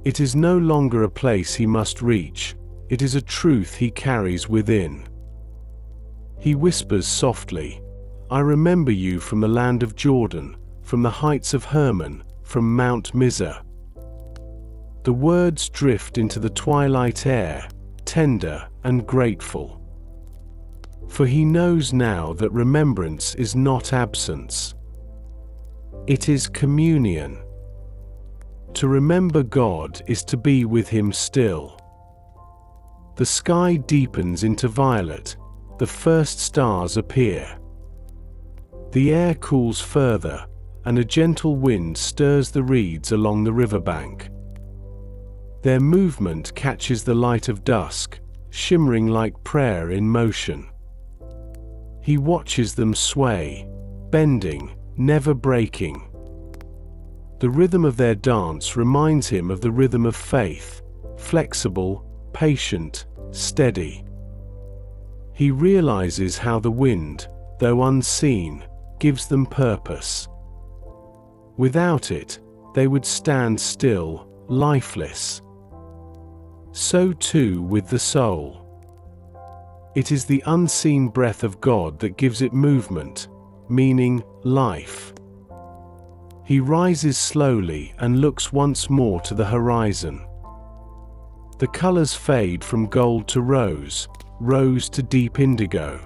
It is no longer a place he must reach, it is a truth he carries within. He whispers softly, "I remember you from the land of Jordan, from the heights of Hermon, from Mount Mizar." The words drift into the twilight air, tender and grateful. For he knows now that remembrance is not absence. It is communion. To remember God is to be with him still. The sky deepens into violet, the first stars appear. The air cools further, and a gentle wind stirs the reeds along the riverbank. Their movement catches the light of dusk, shimmering like prayer in motion. He watches them sway, bending, never breaking. The rhythm of their dance reminds him of the rhythm of faith, flexible, patient, steady. He realizes how the wind, though unseen, gives them purpose. Without it, they would stand still, lifeless. So too with the soul. It is the unseen breath of God that gives it movement, meaning, life. He rises slowly and looks once more to the horizon. The colors fade from gold to rose, rose to deep indigo.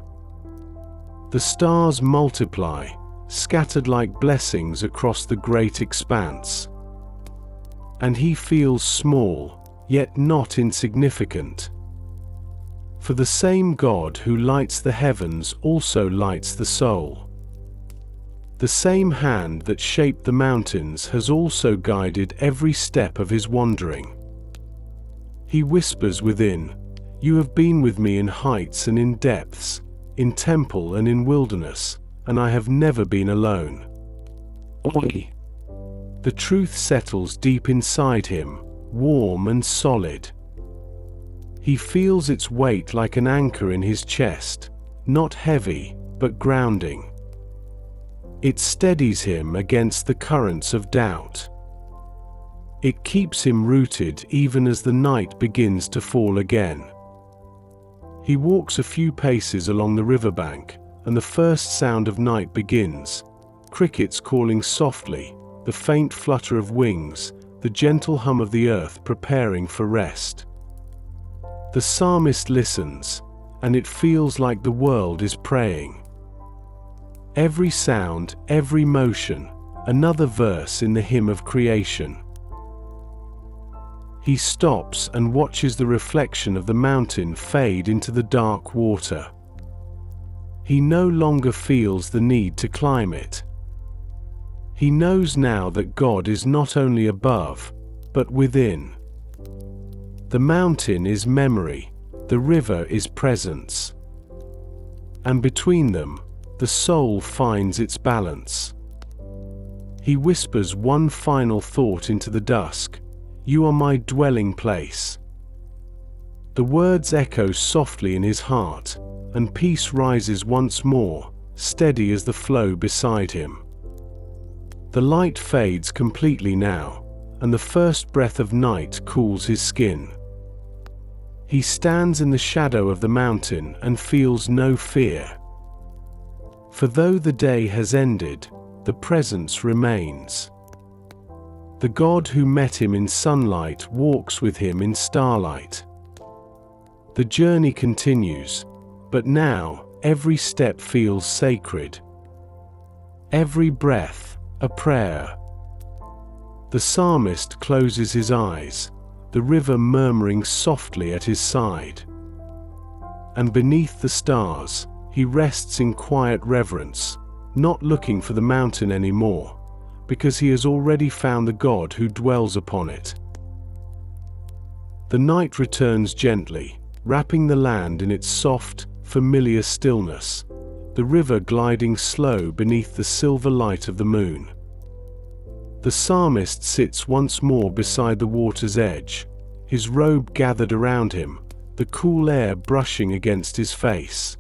The stars multiply, scattered like blessings across the great expanse. And he feels small, yet not insignificant. For the same God who lights the heavens also lights the soul. The same hand that shaped the mountains has also guided every step of his wandering. He whispers within, "You have been with me in heights and in depths, in temple and in wilderness, and I have never been alone." The truth settles deep inside him, warm and solid. He feels its weight like an anchor in his chest, not heavy, but grounding. It steadies him against the currents of doubt. It keeps him rooted even as the night begins to fall again. He walks a few paces along the riverbank, and the first sound of night begins. Crickets calling softly, the faint flutter of wings, the gentle hum of the earth preparing for rest. The psalmist listens, and it feels like the world is praying. Every sound, every motion, another verse in the hymn of creation. He stops and watches the reflection of the mountain fade into the dark water. He no longer feels the need to climb it. He knows now that God is not only above, but within. The mountain is memory, the river is presence. And between them, the soul finds its balance. He whispers one final thought into the dusk: "You are my dwelling place." The words echo softly in his heart, and peace rises once more, steady as the flow beside him. The light fades completely now, and the first breath of night cools his skin. He stands in the shadow of the mountain and feels no fear. For though the day has ended, the presence remains. The God who met him in sunlight walks with him in starlight. The journey continues, but now every step feels sacred. Every breath, a prayer. The psalmist closes his eyes, the river murmuring softly at his side. And beneath the stars, he rests in quiet reverence, not looking for the mountain anymore, because he has already found the God who dwells upon it. The night returns gently, wrapping the land in its soft, familiar stillness, the river gliding slow beneath the silver light of the moon. The psalmist sits once more beside the water's edge, his robe gathered around him, the cool air brushing against his face.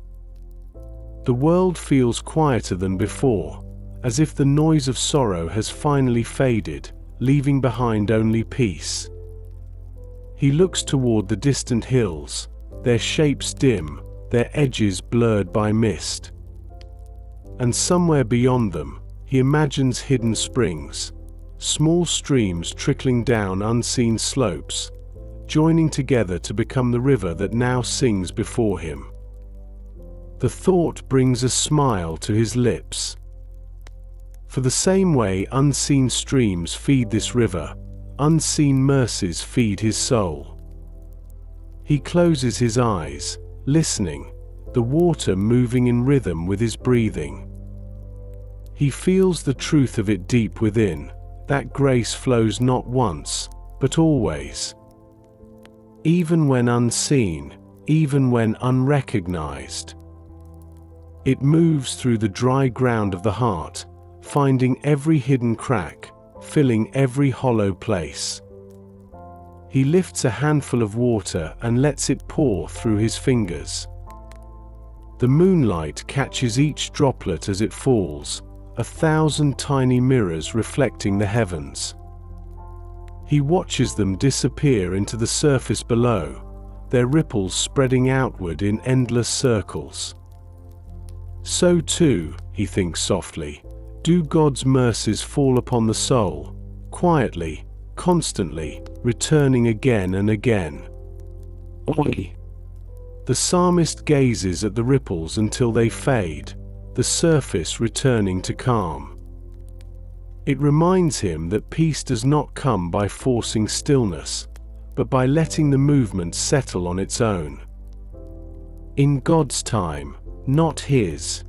The world feels quieter than before, as if the noise of sorrow has finally faded, leaving behind only peace. He looks toward the distant hills, their shapes dim, their edges blurred by mist. And somewhere beyond them, he imagines hidden springs, small streams trickling down unseen slopes, joining together to become the river that now sings before him. The thought brings a smile to his lips. For the same way unseen streams feed this river, unseen mercies feed his soul. He closes his eyes, listening, the water moving in rhythm with his breathing. He feels the truth of it deep within, that grace flows not once, but always. Even when unseen, even when unrecognized. It moves through the dry ground of the heart, finding every hidden crack, filling every hollow place. He lifts a handful of water and lets it pour through his fingers. The moonlight catches each droplet as it falls, 1,000 tiny mirrors reflecting the heavens. He watches them disappear into the surface below, their ripples spreading outward in endless circles. So too, he thinks softly, do God's mercies fall upon the soul, quietly, constantly, returning again and again. Oi. The psalmist gazes at the ripples until they fade, the surface returning to calm. It reminds him that peace does not come by forcing stillness, but by letting the movement settle on its own. In God's time, not his.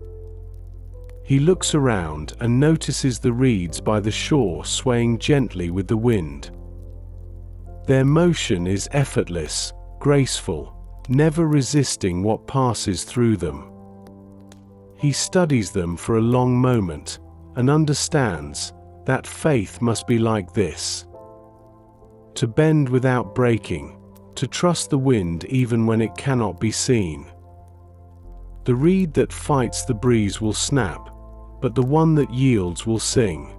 He looks around and notices the reeds by the shore swaying gently with the wind. Their motion is effortless, graceful, never resisting what passes through them. He studies them for a long moment, and understands that faith must be like this. To bend without breaking, to trust the wind even when it cannot be seen. The reed that fights the breeze will snap, but the one that yields will sing.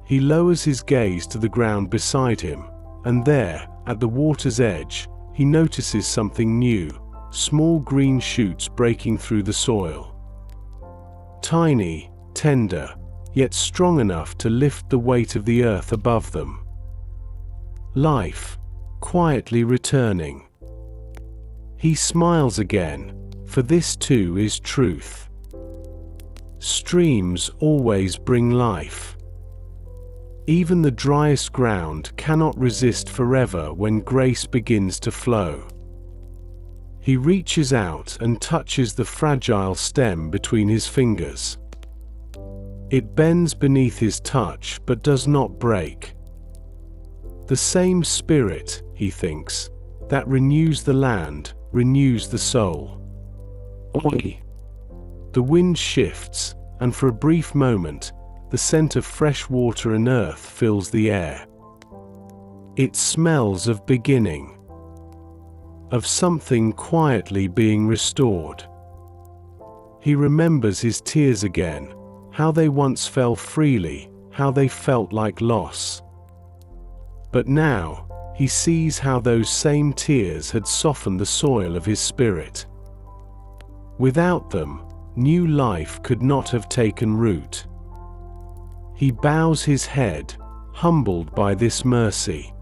He lowers his gaze to the ground beside him, and there, at the water's edge, he notices something new, small green shoots breaking through the soil. Tiny, tender, yet strong enough to lift the weight of the earth above them. Life, quietly returning. He smiles again, for this too is truth. Streams always bring life. Even the driest ground cannot resist forever when grace begins to flow. He reaches out and touches the fragile stem between his fingers. It bends beneath his touch but does not break. The same spirit, he thinks, that renews the land, renews the soul. Oi! The wind shifts, and for a brief moment, the scent of fresh water and earth fills the air. It smells of beginning, of something quietly being restored. He remembers his tears again, how they once fell freely, how they felt like loss. But now, he sees how those same tears had softened the soil of his spirit. Without them, new life could not have taken root. He bows his head, humbled by this mercy.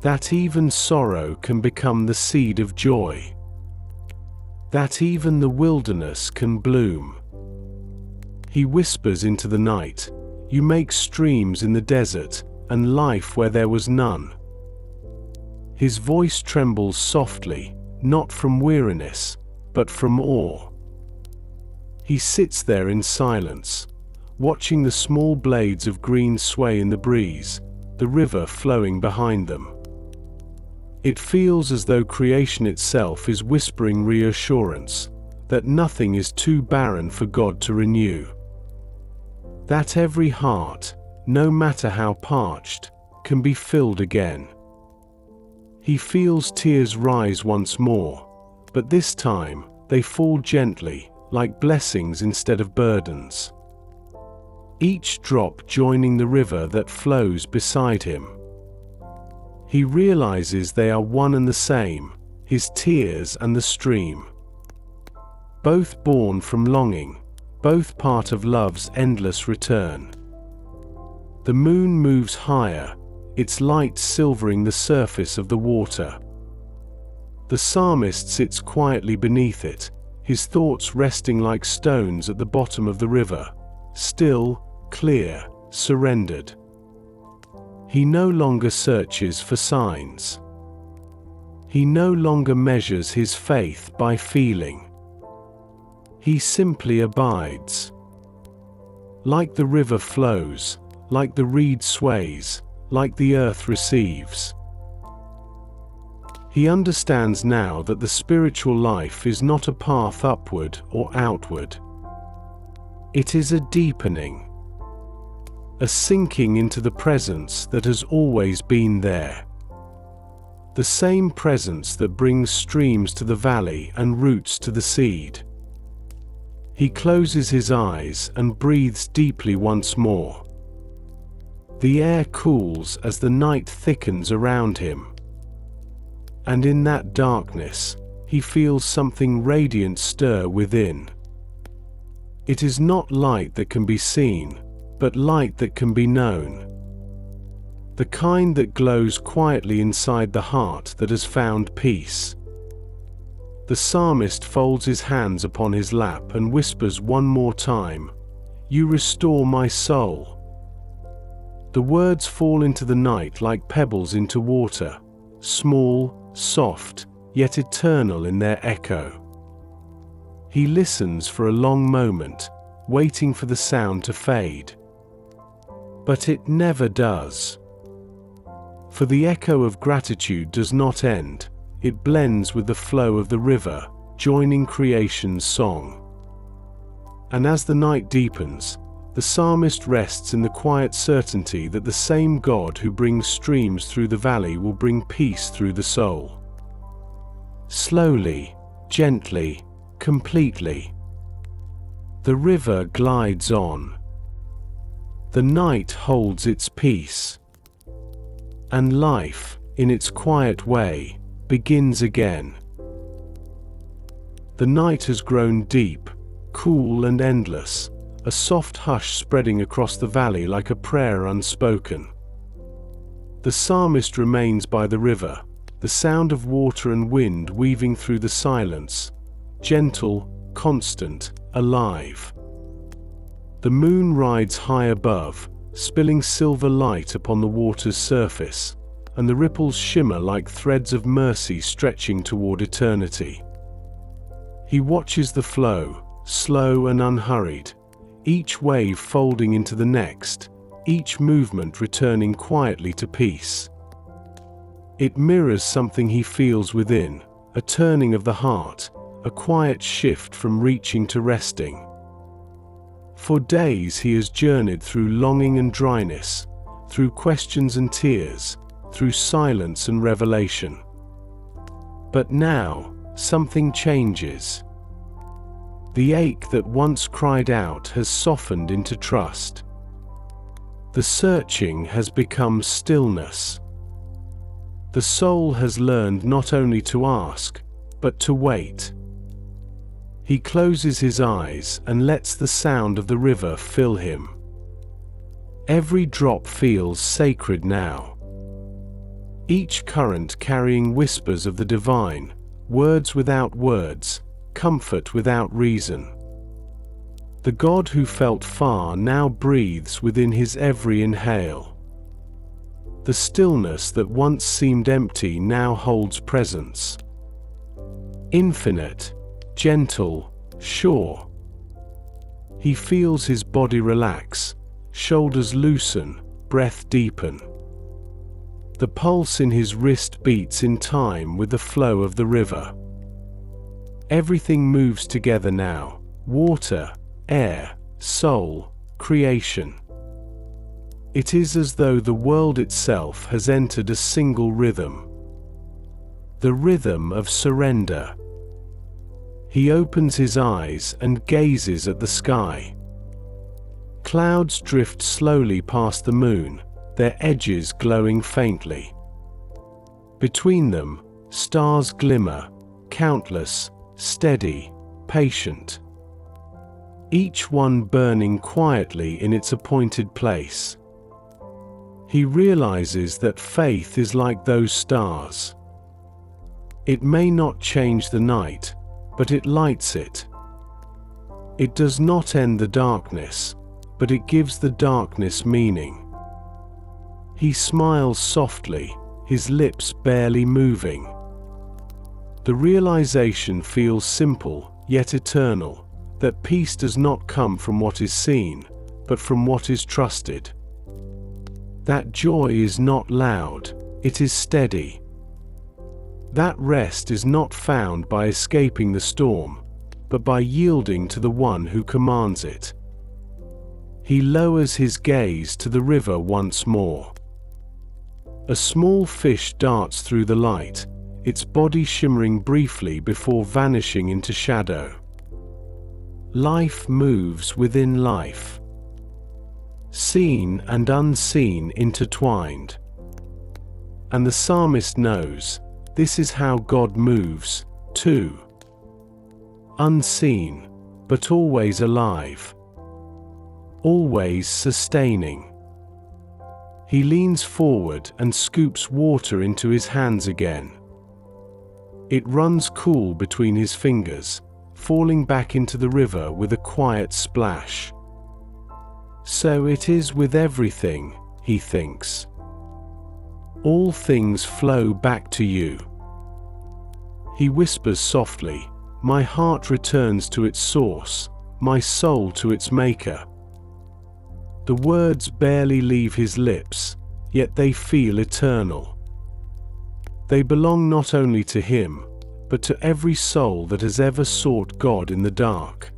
That even sorrow can become the seed of joy. That even the wilderness can bloom. He whispers into the night, "You make streams in the desert, and life where there was none." His voice trembles softly, not from weariness, but from awe. He sits there in silence, watching the small blades of green sway in the breeze, the river flowing behind them. It feels as though creation itself is whispering reassurance, that nothing is too barren for God to renew. That every heart, no matter how parched, can be filled again. He feels tears rise once more, but this time, they fall gently, like blessings instead of burdens. Each drop joining the river that flows beside him. He realizes they are one and the same, his tears and the stream. Both born from longing, both part of love's endless return. The moon moves higher, its light silvering the surface of the water. The psalmist sits quietly beneath it, his thoughts resting like stones at the bottom of the river, still, clear, surrendered. He no longer searches for signs. He no longer measures his faith by feeling. He simply abides. Like the river flows, like the reed sways, like the earth receives. He understands now that the spiritual life is not a path upward or outward. It is a deepening, a sinking into the presence that has always been there. The same presence that brings streams to the valley and roots to the seed. He closes his eyes and breathes deeply once more. The air cools as the night thickens around him. And in that darkness, he feels something radiant stir within. It is not light that can be seen, but light that can be known. The kind that glows quietly inside the heart that has found peace. The psalmist folds his hands upon his lap and whispers one more time, "You restore my soul." The words fall into the night like pebbles into water, small, soft, yet eternal in their echo. He listens for a long moment, waiting for the sound to fade. But it never does. For the echo of gratitude does not end, it blends with the flow of the river, joining creation's song. And as the night deepens, the psalmist rests in the quiet certainty that the same God who brings streams through the valley will bring peace through the soul. Slowly, gently, completely. The river glides on. The night holds its peace. And life, in its quiet way, begins again. The night has grown deep, cool and endless, a soft hush spreading across the valley like a prayer unspoken. The psalmist remains by the river, the sound of water and wind weaving through the silence, gentle, constant, alive. The moon rides high above, spilling silver light upon the water's surface, and the ripples shimmer like threads of mercy stretching toward eternity. He watches the flow, slow and unhurried, each wave folding into the next, each movement returning quietly to peace. It mirrors something he feels within, a turning of the heart, a quiet shift from reaching to resting. For days he has journeyed through longing and dryness, through questions and tears, through silence and revelation. But now, something changes. The ache that once cried out has softened into trust. The searching has become stillness. The soul has learned not only to ask, but to wait. He closes his eyes and lets the sound of the river fill him. Every drop feels sacred now. Each current carrying whispers of the divine, words without words, comfort without reason. The God who felt far now breathes within his every inhale. The stillness that once seemed empty now holds presence. Infinite, gentle, sure. He feels his body relax, shoulders loosen, breath deepen. The pulse in his wrist beats in time with the flow of the river. Everything moves together now: water, air, soul, creation. It is as though the world itself has entered a single rhythm. The rhythm of surrender. He opens his eyes and gazes at the sky. Clouds drift slowly past the moon, their edges glowing faintly. Between them, stars glimmer, countless, steady, patient. Each one burning quietly in its appointed place. He realizes that faith is like those stars. It may not change the night, but it lights it. It does not end the darkness, but it gives the darkness meaning. He smiles softly, his lips barely moving. The realization feels simple, yet eternal, that peace does not come from what is seen, but from what is trusted. That joy is not loud, it is steady. That rest is not found by escaping the storm, but by yielding to the one who commands it. He lowers his gaze to the river once more. A small fish darts through the light, its body shimmering briefly before vanishing into shadow. Life moves within life. Seen and unseen intertwined. And the psalmist knows, this is how God moves, too. Unseen, but always alive. Always sustaining. He leans forward and scoops water into his hands again. It runs cool between his fingers, falling back into the river with a quiet splash. So it is with everything, he thinks. All things flow back to you. He whispers softly, my heart returns to its source, my soul to its maker. The words barely leave his lips, yet they feel eternal. They belong not only to him, but to every soul that has ever sought God in the dark.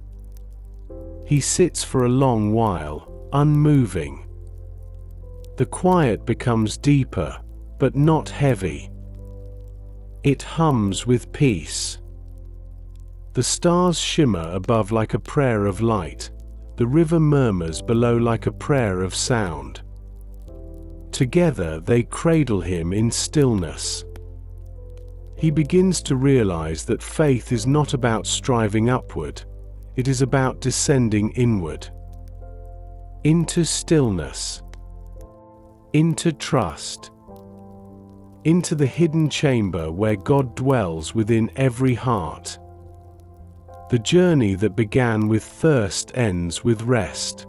He sits for a long while, unmoving. The quiet becomes deeper, but not heavy. It hums with peace. The stars shimmer above like a prayer of light. The river murmurs below like a prayer of sound. Together they cradle him in stillness. He begins to realize that faith is not about striving upward, it is about descending inward. Into stillness. Into trust. Into the hidden chamber where God dwells within every heart. The journey that began with thirst ends with rest.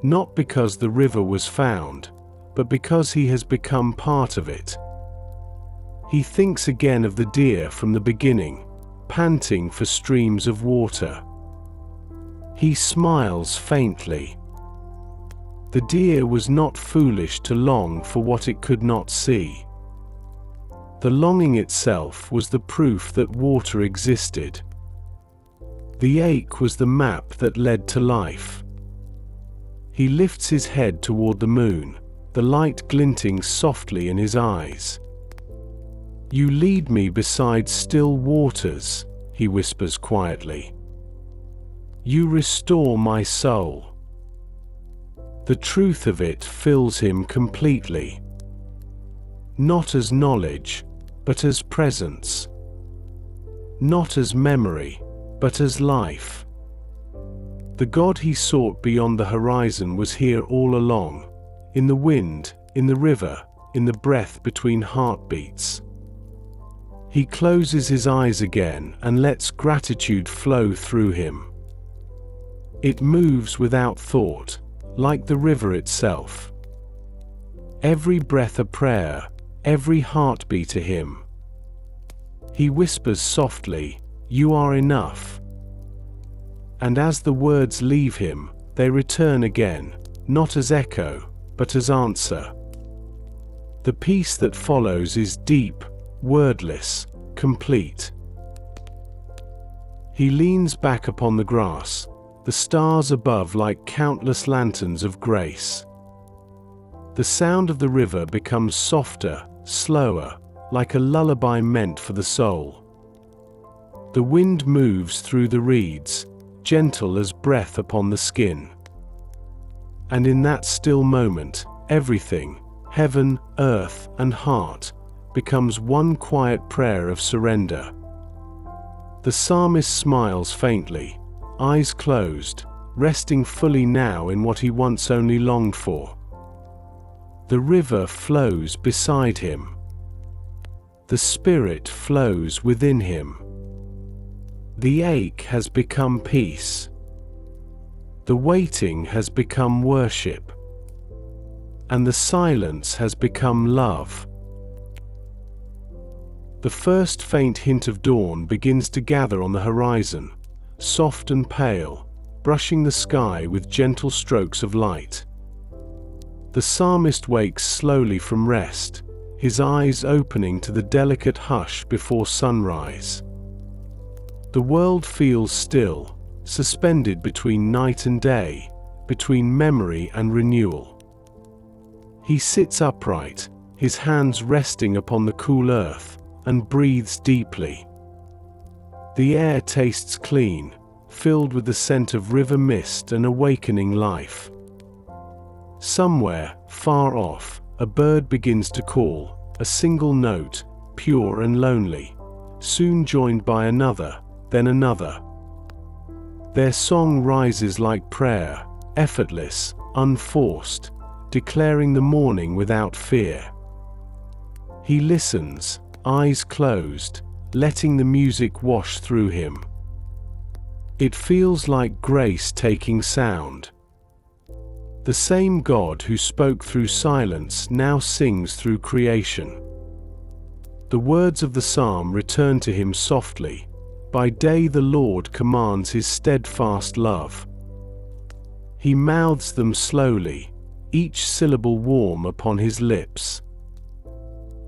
Not because the river was found, but because he has become part of it. He thinks again of the deer from the beginning, panting for streams of water. He smiles faintly. The deer was not foolish to long for what it could not see. The longing itself was the proof that water existed. The ache was the map that led to life. He lifts his head toward the moon, the light glinting softly in his eyes. "You lead me beside still waters," he whispers quietly. "You restore my soul." The truth of it fills him completely. Not as knowledge, but as presence. Not as memory, but as life. The God he sought beyond the horizon was here all along, in the wind, in the river, in the breath between heartbeats. He closes his eyes again and lets gratitude flow through him. It moves without thought, like the river itself. Every breath a prayer, every heartbeat a hymn. He whispers softly, "You are enough." And as the words leave him, they return again, not as echo, but as answer. The peace that follows is deep, wordless, complete. He leans back upon the grass, the stars above like countless lanterns of grace. The sound of the river becomes softer, slower, like a lullaby meant for the soul. The wind moves through the reeds, gentle as breath upon the skin. And in that still moment, everything, heaven, earth, and heart, becomes one quiet prayer of surrender. The psalmist smiles faintly, eyes closed, resting fully now in what he once only longed for. The river flows beside him. The Spirit flows within him. The ache has become peace. The waiting has become worship. And the silence has become love. The first faint hint of dawn begins to gather on the horizon, soft and pale, brushing the sky with gentle strokes of light. The psalmist wakes slowly from rest, his eyes opening to the delicate hush before sunrise. The world feels still, suspended between night and day, between memory and renewal. He sits upright, his hands resting upon the cool earth, and breathes deeply. The air tastes clean, filled with the scent of river mist and awakening life. Somewhere, far off, a bird begins to call, a single note, pure and lonely, soon joined by another, then another. Their song rises like prayer, effortless, unforced, declaring the morning without fear. He listens, eyes closed, letting the music wash through him. It feels like grace taking sound. The same God who spoke through silence now sings through creation. The words of the psalm return to him softly. By day the Lord commands his steadfast love. He mouths them slowly, each syllable warm upon his lips.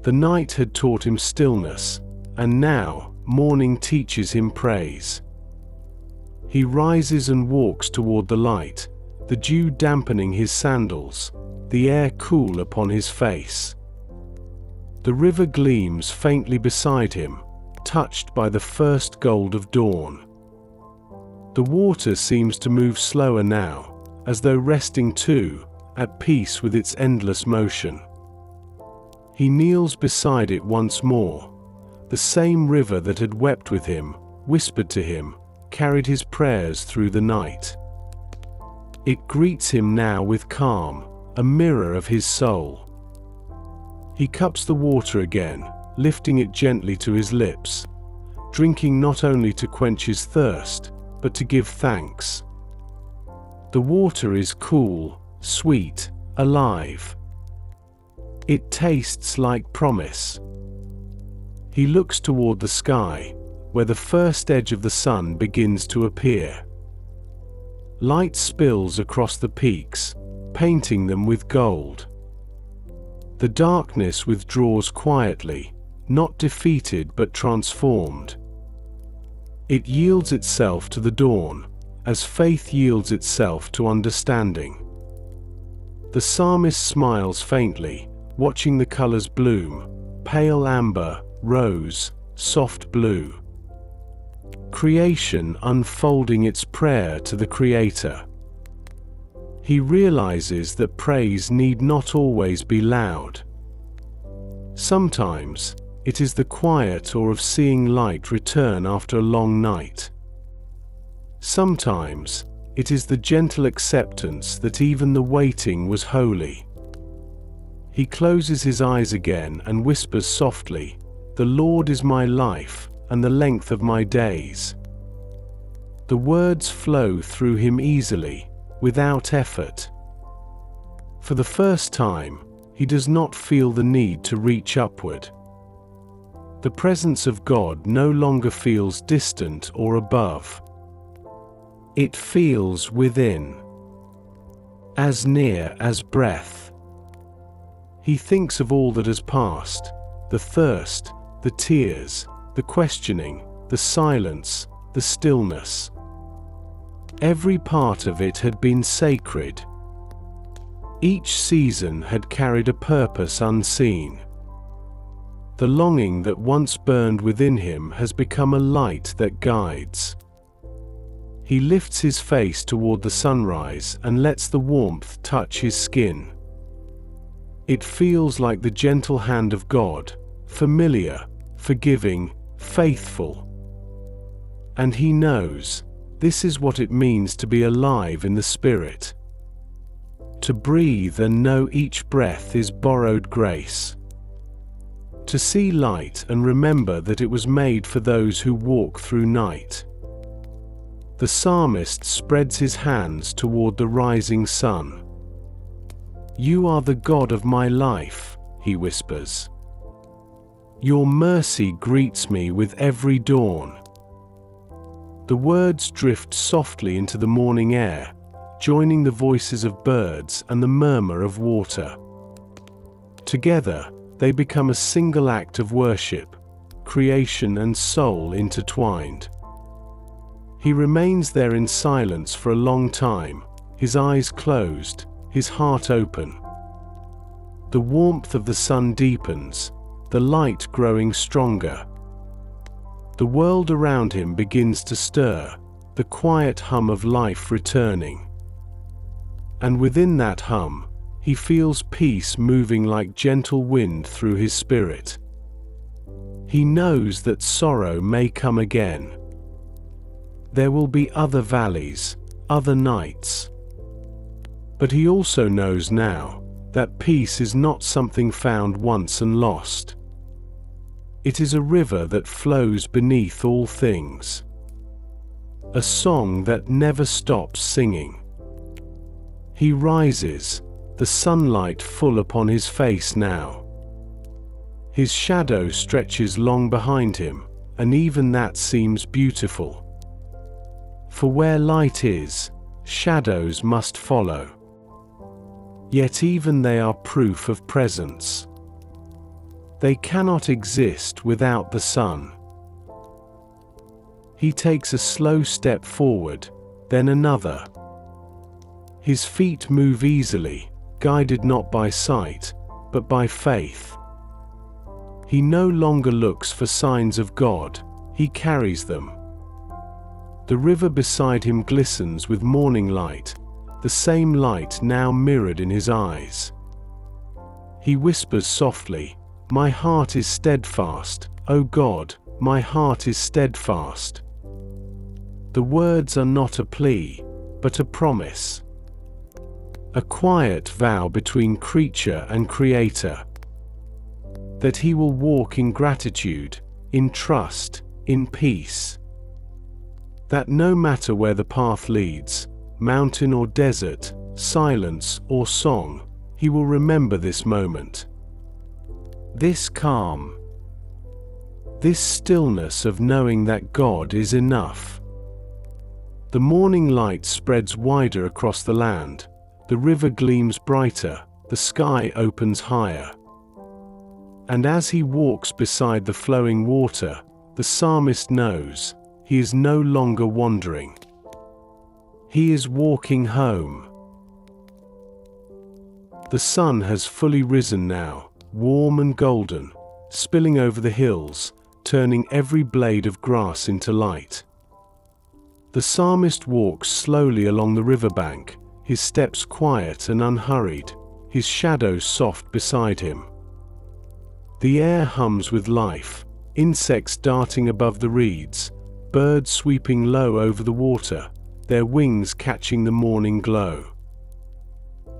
The night had taught him stillness, and now morning teaches him praise. He rises and walks toward the light, the dew dampening his sandals, the air cool upon his face. The river gleams faintly beside him, touched by the first gold of dawn. The water seems to move slower now, as though resting too, at peace with its endless motion. He kneels beside it once more. The same river that had wept with him, whispered to him, carried his prayers through the night. It greets him now with calm, a mirror of his soul. He cups the water again, lifting it gently to his lips, drinking not only to quench his thirst, but to give thanks. The water is cool, sweet, alive. It tastes like promise. He looks toward the sky, where the first edge of the sun begins to appear. Light spills across the peaks, painting them with gold. The darkness withdraws quietly, not defeated but transformed. It yields itself to the dawn, as faith yields itself to understanding. The psalmist smiles faintly, watching the colors bloom, pale amber, rose, soft blue. Creation unfolding its prayer to the Creator. He realizes that praise need not always be loud. Sometimes, it is the quiet or of seeing light return after a long night. Sometimes, it is the gentle acceptance that even the waiting was holy. He closes his eyes again and whispers softly, "The Lord is my life, and the length of my days." The words flow through him easily, without effort. For the first time, he does not feel the need to reach upward. The presence of God no longer feels distant or above. It feels within, as near as breath. He thinks of all that has passed, the thirst, the tears, the questioning, the silence, the stillness. Every part of it had been sacred. Each season had carried a purpose unseen. The longing that once burned within him has become a light that guides. He lifts his face toward the sunrise and lets the warmth touch his skin. It feels like the gentle hand of God, familiar, forgiving, faithful. And he knows, this is what it means to be alive in the Spirit. To breathe and know each breath is borrowed grace. To see light and remember that it was made for those who walk through night. The psalmist spreads his hands toward the rising sun. "You are the God of my life," he whispers. "Your mercy greets me with every dawn." The words drift softly into the morning air, joining the voices of birds and the murmur of water. Together, they become a single act of worship, creation and soul intertwined. He remains there in silence for a long time, his eyes closed, his heart open. The warmth of the sun deepens, the light growing stronger. The world around him begins to stir, the quiet hum of life returning. And within that hum, he feels peace moving like gentle wind through his spirit. He knows that sorrow may come again. There will be other valleys, other nights. But he also knows now that peace is not something found once and lost. It is a river that flows beneath all things. A song that never stops singing. He rises, the sunlight full upon his face now. His shadow stretches long behind him, and even that seems beautiful. For where light is, shadows must follow. Yet even they are proof of presence. They cannot exist without the sun. He takes a slow step forward, then another. His feet move easily, guided not by sight, but by faith. He no longer looks for signs of God, he carries them. The river beside him glistens with morning light, the same light now mirrored in his eyes. He whispers softly, "My heart is steadfast, O God, my heart is steadfast." The words are not a plea, but a promise. A quiet vow between creature and creator. That he will walk in gratitude, in trust, in peace. That no matter where the path leads, mountain or desert, silence or song, he will remember this moment. This calm. This stillness of knowing that God is enough. The morning light spreads wider across the land, the river gleams brighter, the sky opens higher. And as he walks beside the flowing water, the psalmist knows, he is no longer wandering. He is walking home. The sun has fully risen now, warm and golden, spilling over the hills, turning every blade of grass into light. The psalmist walks slowly along the riverbank, his steps quiet and unhurried, his shadow soft beside him. The air hums with life, insects darting above the reeds, birds sweeping low over the water, their wings catching the morning glow.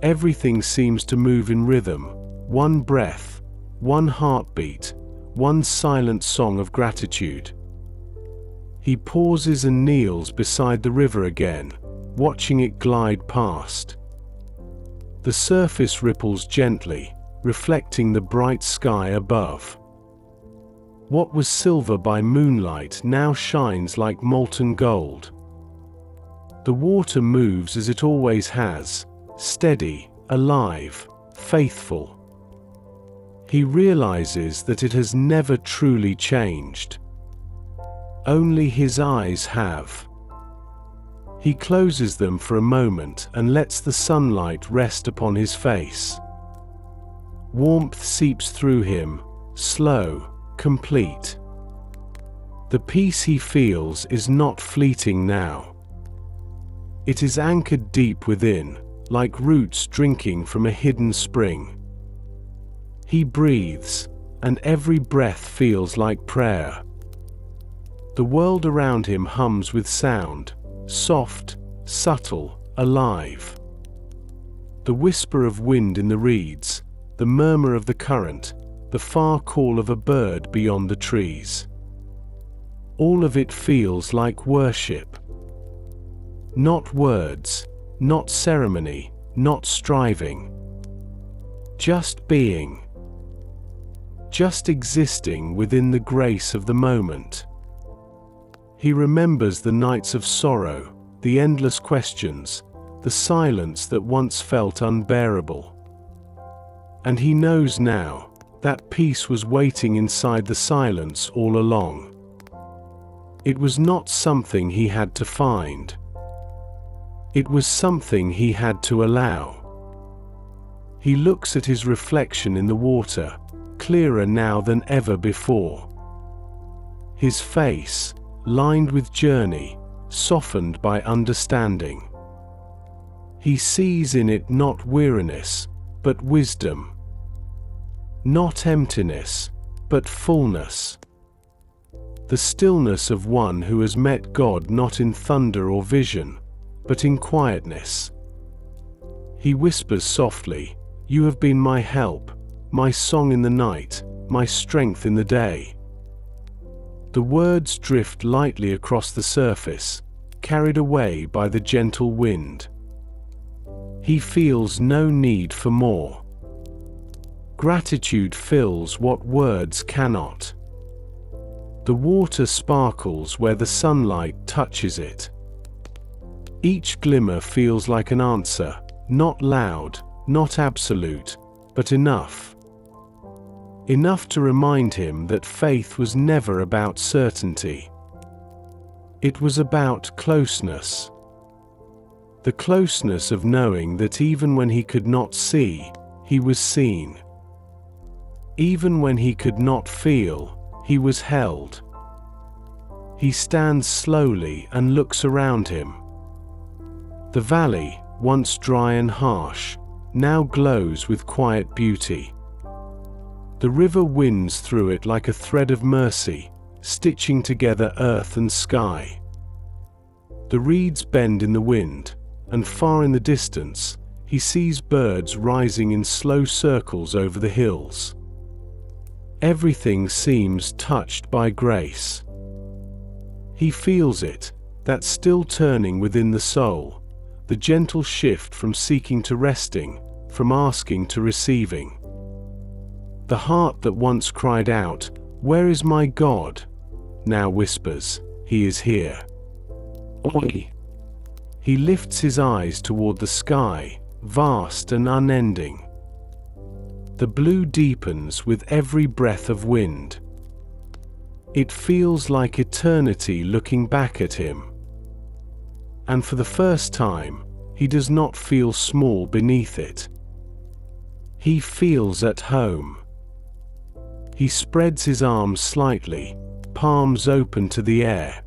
Everything seems to move in rhythm, one breath, one heartbeat, one silent song of gratitude. He pauses and kneels beside the river again, watching it glide past. The surface ripples gently, reflecting the bright sky above. What was silver by moonlight now shines like molten gold. The water moves as it always has, steady, alive, faithful. He realizes that it has never truly changed. Only his eyes have. He closes them for a moment and lets the sunlight rest upon his face. Warmth seeps through him, slow, complete. The peace he feels is not fleeting now. It is anchored deep within, like roots drinking from a hidden spring. He breathes, and every breath feels like prayer. The world around him hums with sound, soft, subtle, alive. The whisper of wind in the reeds, the murmur of the current, the far call of a bird beyond the trees. All of it feels like worship. Not words, not ceremony, not striving. Just being. Just existing within the grace of the moment. He remembers the nights of sorrow, the endless questions, the silence that once felt unbearable. And he knows now that peace was waiting inside the silence all along. It was not something he had to find. It was something he had to allow. He looks at his reflection in the water, clearer now than ever before. His face, lined with journey, softened by understanding. He sees in it not weariness, but wisdom. Not emptiness, but fullness. The stillness of one who has met God not in thunder or vision, but in quietness. He whispers softly, "You have been my help, my song in the night, my strength in the day." The words drift lightly across the surface, carried away by the gentle wind. He feels no need for more. Gratitude fills what words cannot. The water sparkles where the sunlight touches it. Each glimmer feels like an answer, not loud, not absolute, but enough. Enough to remind him that faith was never about certainty. It was about closeness. The closeness of knowing that even when he could not see, he was seen. Even when he could not feel, he was held. He stands slowly and looks around him. The valley, once dry and harsh, now glows with quiet beauty. The river winds through it like a thread of mercy, stitching together earth and sky. The reeds bend in the wind, and far in the distance, he sees birds rising in slow circles over the hills. Everything seems touched by grace. He feels it, that still turning within the soul, the gentle shift from seeking to resting, from asking to receiving. The heart that once cried out, "Where is my God?" now whispers, "He is here." Oi! He lifts his eyes toward the sky, vast and unending. The blue deepens with every breath of wind. It feels like eternity looking back at him. And for the first time, he does not feel small beneath it. He feels at home. He spreads his arms slightly, palms open to the air.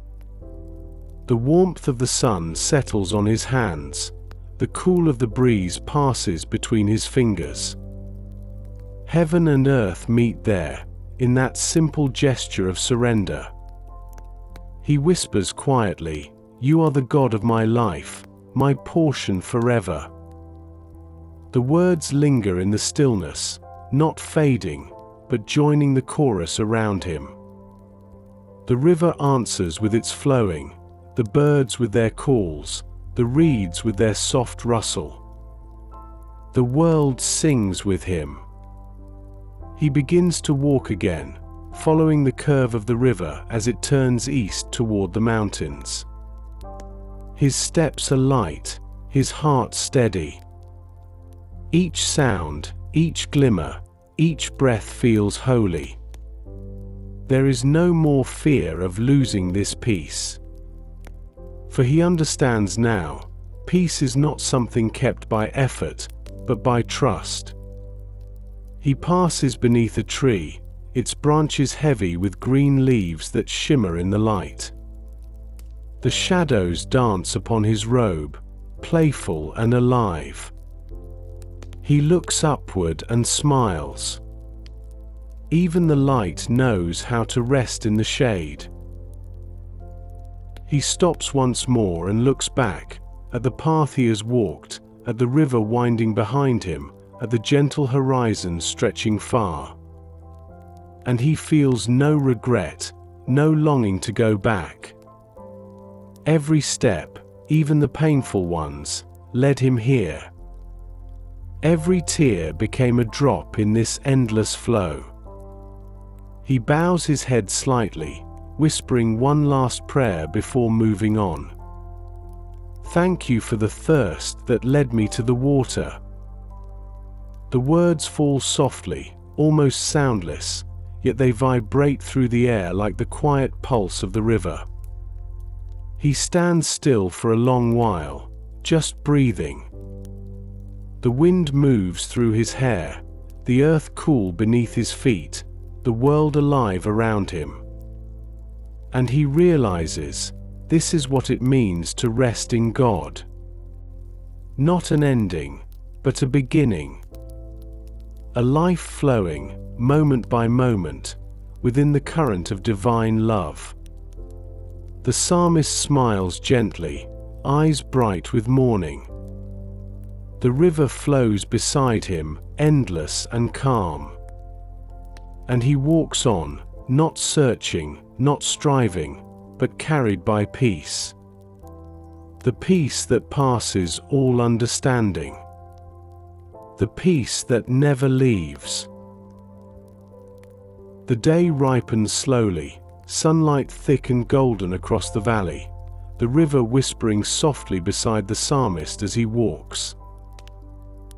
The warmth of the sun settles on his hands. The cool of the breeze passes between his fingers. Heaven and earth meet there, in that simple gesture of surrender. He whispers quietly, "You are the God of my life, my portion forever." The words linger in the stillness, not fading, but joining the chorus around him. The river answers with its flowing, the birds with their calls, the reeds with their soft rustle. The world sings with him. He begins to walk again, following the curve of the river as it turns east toward the mountains. His steps are light, his heart steady. Each sound, each glimmer, each breath feels holy. There is no more fear of losing this peace. For he understands now, peace is not something kept by effort, but by trust. He passes beneath a tree, its branches heavy with green leaves that shimmer in the light. The shadows dance upon his robe, playful and alive. He looks upward and smiles. Even the light knows how to rest in the shade. He stops once more and looks back, at the path he has walked, at the river winding behind him, at the gentle horizon stretching far. And he feels no regret, no longing to go back. Every step, even the painful ones, led him here. Every tear became a drop in this endless flow. He bows his head slightly, whispering one last prayer before moving on. "Thank you for the thirst that led me to the water." The words fall softly, almost soundless, yet they vibrate through the air like the quiet pulse of the river. He stands still for a long while, just breathing. The wind moves through his hair, the earth cool beneath his feet, the world alive around him. And he realizes, this is what it means to rest in God. Not an ending, but a beginning. A life flowing, moment by moment, within the current of divine love. The psalmist smiles gently, eyes bright with morning. The river flows beside him, endless and calm. And he walks on, not searching, not striving, but carried by peace. The peace that passes all understanding. The peace that never leaves. The day ripens slowly, sunlight thick and golden across the valley, the river whispering softly beside the psalmist as he walks.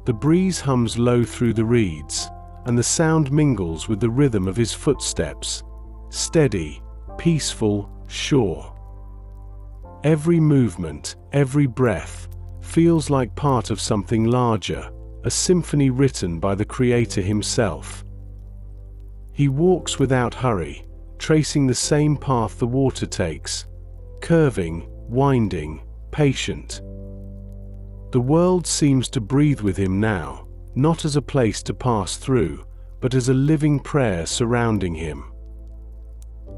The breeze hums low through the reeds, and the sound mingles with the rhythm of his footsteps, steady, peaceful, sure. Every movement, every breath, feels like part of something larger, a symphony written by the Creator himself. He walks without hurry, tracing the same path the water takes, curving, winding, patient. The world seems to breathe with him now, not as a place to pass through, but as a living prayer surrounding him.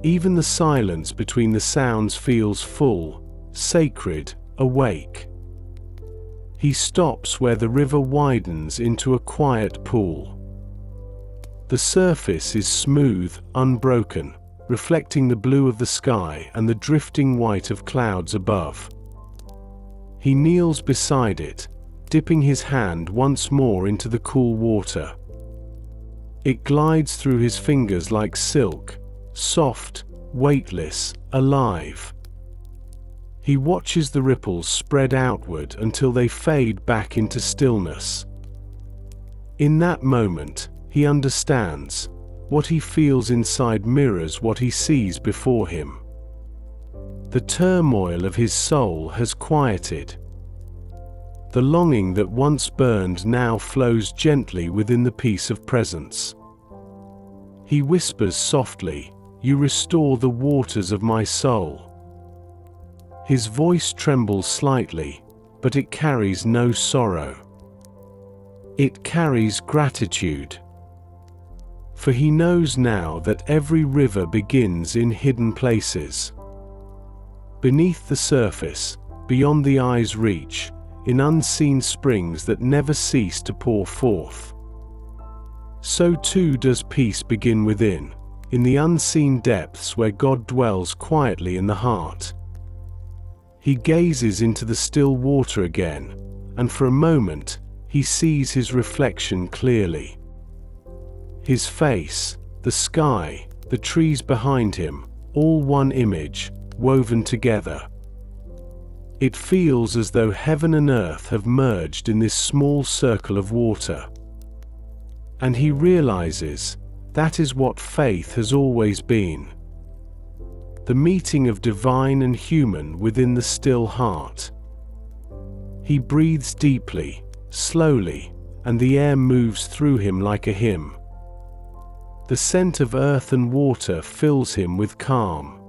Even the silence between the sounds feels full, sacred, awake. He stops where the river widens into a quiet pool. The surface is smooth, unbroken, reflecting the blue of the sky and the drifting white of clouds above. He kneels beside it, dipping his hand once more into the cool water. It glides through his fingers like silk, soft, weightless, alive. He watches the ripples spread outward until they fade back into stillness. In that moment, he understands. What he feels inside mirrors what he sees before him. The turmoil of his soul has quieted. The longing that once burned now flows gently within the peace of presence. He whispers softly, "You restore the waters of my soul." His voice trembles slightly, but it carries no sorrow. It carries gratitude. For he knows now that every river begins in hidden places. Beneath the surface, beyond the eye's reach, in unseen springs that never cease to pour forth. So too does peace begin within, in the unseen depths where God dwells quietly in the heart. He gazes into the still water again, and for a moment, he sees his reflection clearly. His face, the sky, the trees behind him, all one image, woven together. It feels as though heaven and earth have merged in this small circle of water. And he realizes, that is what faith has always been. The meeting of divine and human within the still heart. He breathes deeply, slowly, and the air moves through him like a hymn. The scent of earth and water fills him with calm.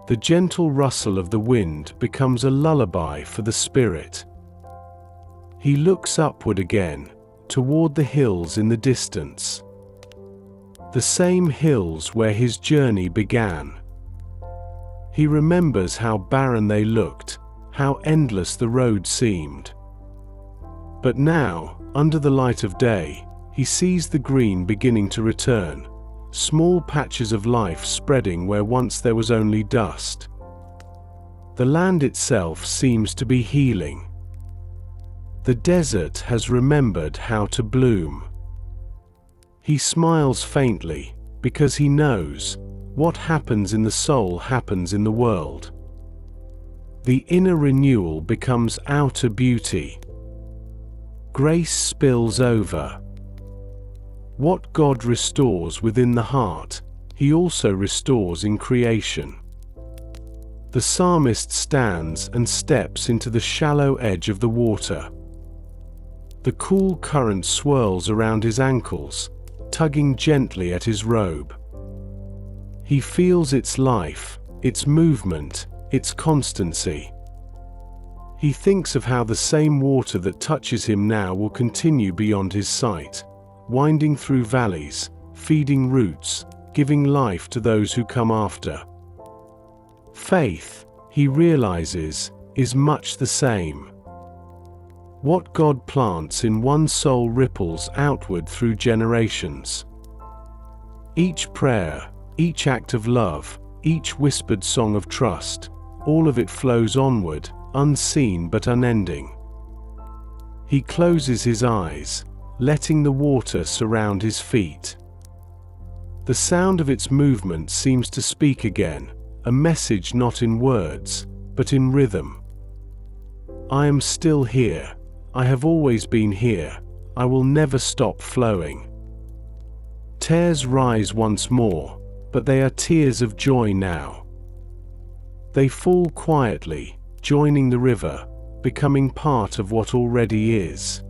The gentle rustle of the wind becomes a lullaby for the spirit. He looks upward again, toward the hills in the distance. The same hills where his journey began. He remembers how barren they looked, how endless the road seemed. But now, under the light of day, he sees the green beginning to return, small patches of life spreading where once there was only dust. The land itself seems to be healing. The desert has remembered how to bloom. He smiles faintly, because he knows, what happens in the soul happens in the world. The inner renewal becomes outer beauty. Grace spills over. What God restores within the heart, he also restores in creation. The psalmist stands and steps into the shallow edge of the water. The cool current swirls around his ankles, tugging gently at his robe. He feels its life, its movement, its constancy. He thinks of how the same water that touches him now will continue beyond his sight, winding through valleys, feeding roots, giving life to those who come after. Faith, he realizes, is much the same. What God plants in one soul ripples outward through generations. Each prayer, each act of love, each whispered song of trust, all of it flows onward, unseen but unending. He closes his eyes, letting the water surround his feet. The sound of its movement seems to speak again, a message not in words, but in rhythm. I am still here. I have always been here. I will never stop flowing. Tears rise once more, but they are tears of joy now. They fall quietly, joining the river, becoming part of what already is.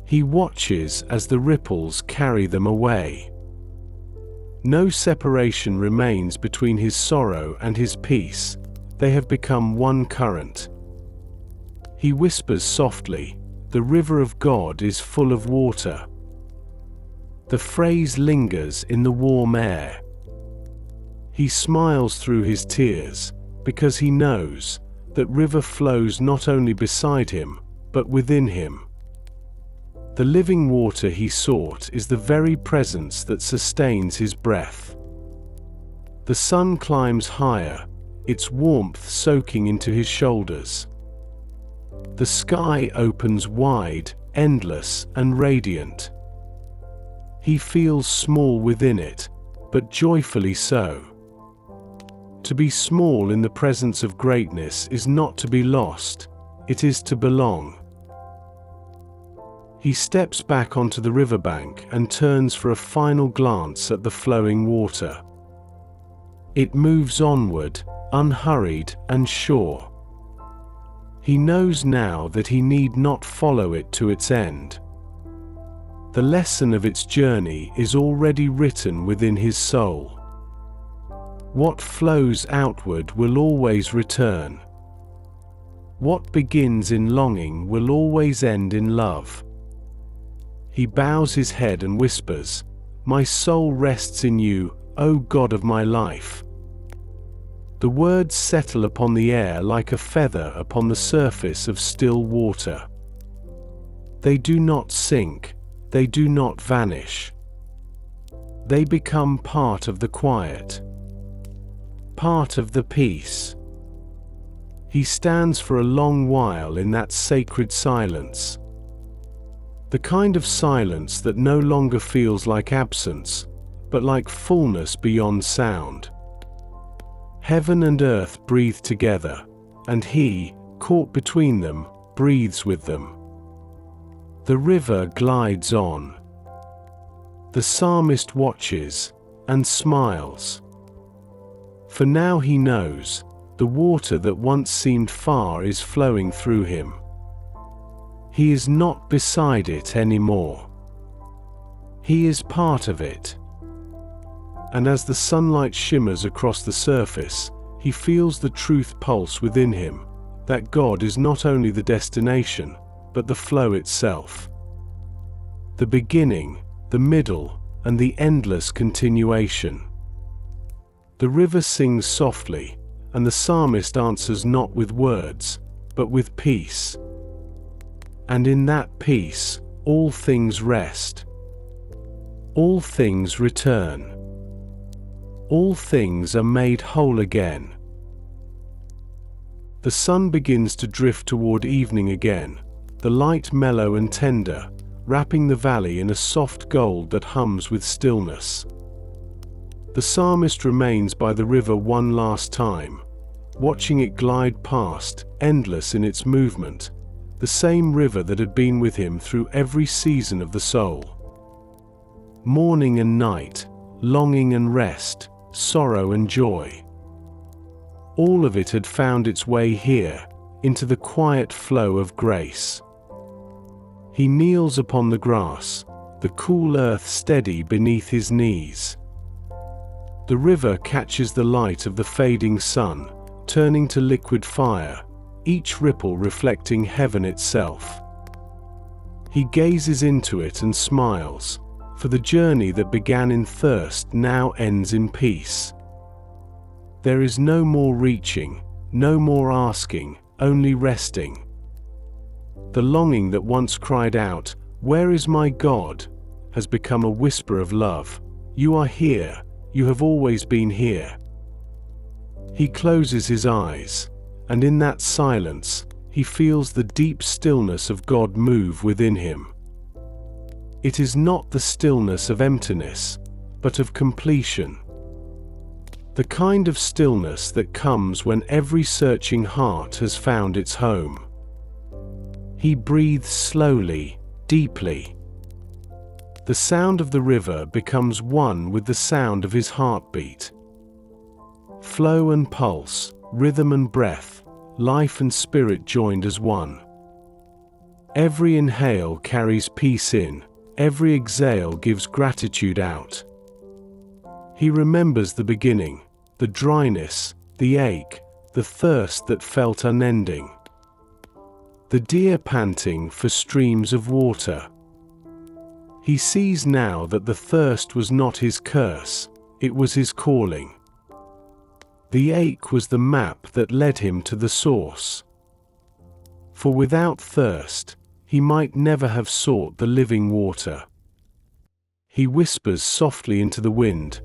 He watches as the ripples carry them away. No separation remains between his sorrow and his peace. They have become one current. He whispers softly, "The river of God is full of water." The phrase lingers in the warm air. He smiles through his tears, because he knows that river flows not only beside him, but within him. The living water he sought is the very presence that sustains his breath. The sun climbs higher, its warmth soaking into his shoulders. The sky opens wide, endless, and radiant. He feels small within it, but joyfully so. To be small in the presence of greatness is not to be lost, it is to belong. He steps back onto the riverbank and turns for a final glance at the flowing water. It moves onward, unhurried and sure. He knows now that he need not follow it to its end. The lesson of its journey is already written within his soul. What flows outward will always return. What begins in longing will always end in love. He bows his head and whispers, "My soul rests in you, O God of my life." The words settle upon the air like a feather upon the surface of still water. They do not sink, they do not vanish. They become part of the quiet, part of the peace. He stands for a long while in that sacred silence. The kind of silence that no longer feels like absence, but like fullness beyond sound. Heaven and earth breathe together, and he, caught between them, breathes with them. The river glides on. The psalmist watches, and smiles. For now he knows, the water that once seemed far is flowing through him. He is not beside it anymore. He is part of it. And as the sunlight shimmers across the surface, he feels the truth pulse within him, that God is not only the destination, but the flow itself. The beginning, the middle, and the endless continuation. The river sings softly, and the psalmist answers not with words, but with peace. And in that peace, all things rest. All things return. All things are made whole again. The sun begins to drift toward evening again, the light mellow and tender, wrapping the valley in a soft gold that hums with stillness. The psalmist remains by the river one last time, watching it glide past, endless in its movement, the same river that had been with him through every season of the soul. Morning and night, longing and rest, sorrow and joy. All of it had found its way here, into the quiet flow of grace. He kneels upon the grass, the cool earth steady beneath his knees. The river catches the light of the fading sun, turning to liquid fire, each ripple reflecting heaven itself. He gazes into it and smiles, for the journey that began in thirst now ends in peace. There is no more reaching, no more asking, only resting. The longing that once cried out, "Where is my God?" has become a whisper of love. "You are here, you have always been here." He closes his eyes, and in that silence, he feels the deep stillness of God move within him. It is not the stillness of emptiness, but of completion. The kind of stillness that comes when every searching heart has found its home. He breathes slowly, deeply. The sound of the river becomes one with the sound of his heartbeat. Flow and pulse, rhythm and breath, life and spirit joined as one. Every inhale carries peace in, every exhale gives gratitude out. He remembers the beginning, the dryness, the ache, the thirst that felt unending. The deer panting for streams of water. He sees now that the thirst was not his curse, it was his calling. The ache was the map that led him to the source. For without thirst, he might never have sought the living water. He whispers softly into the wind,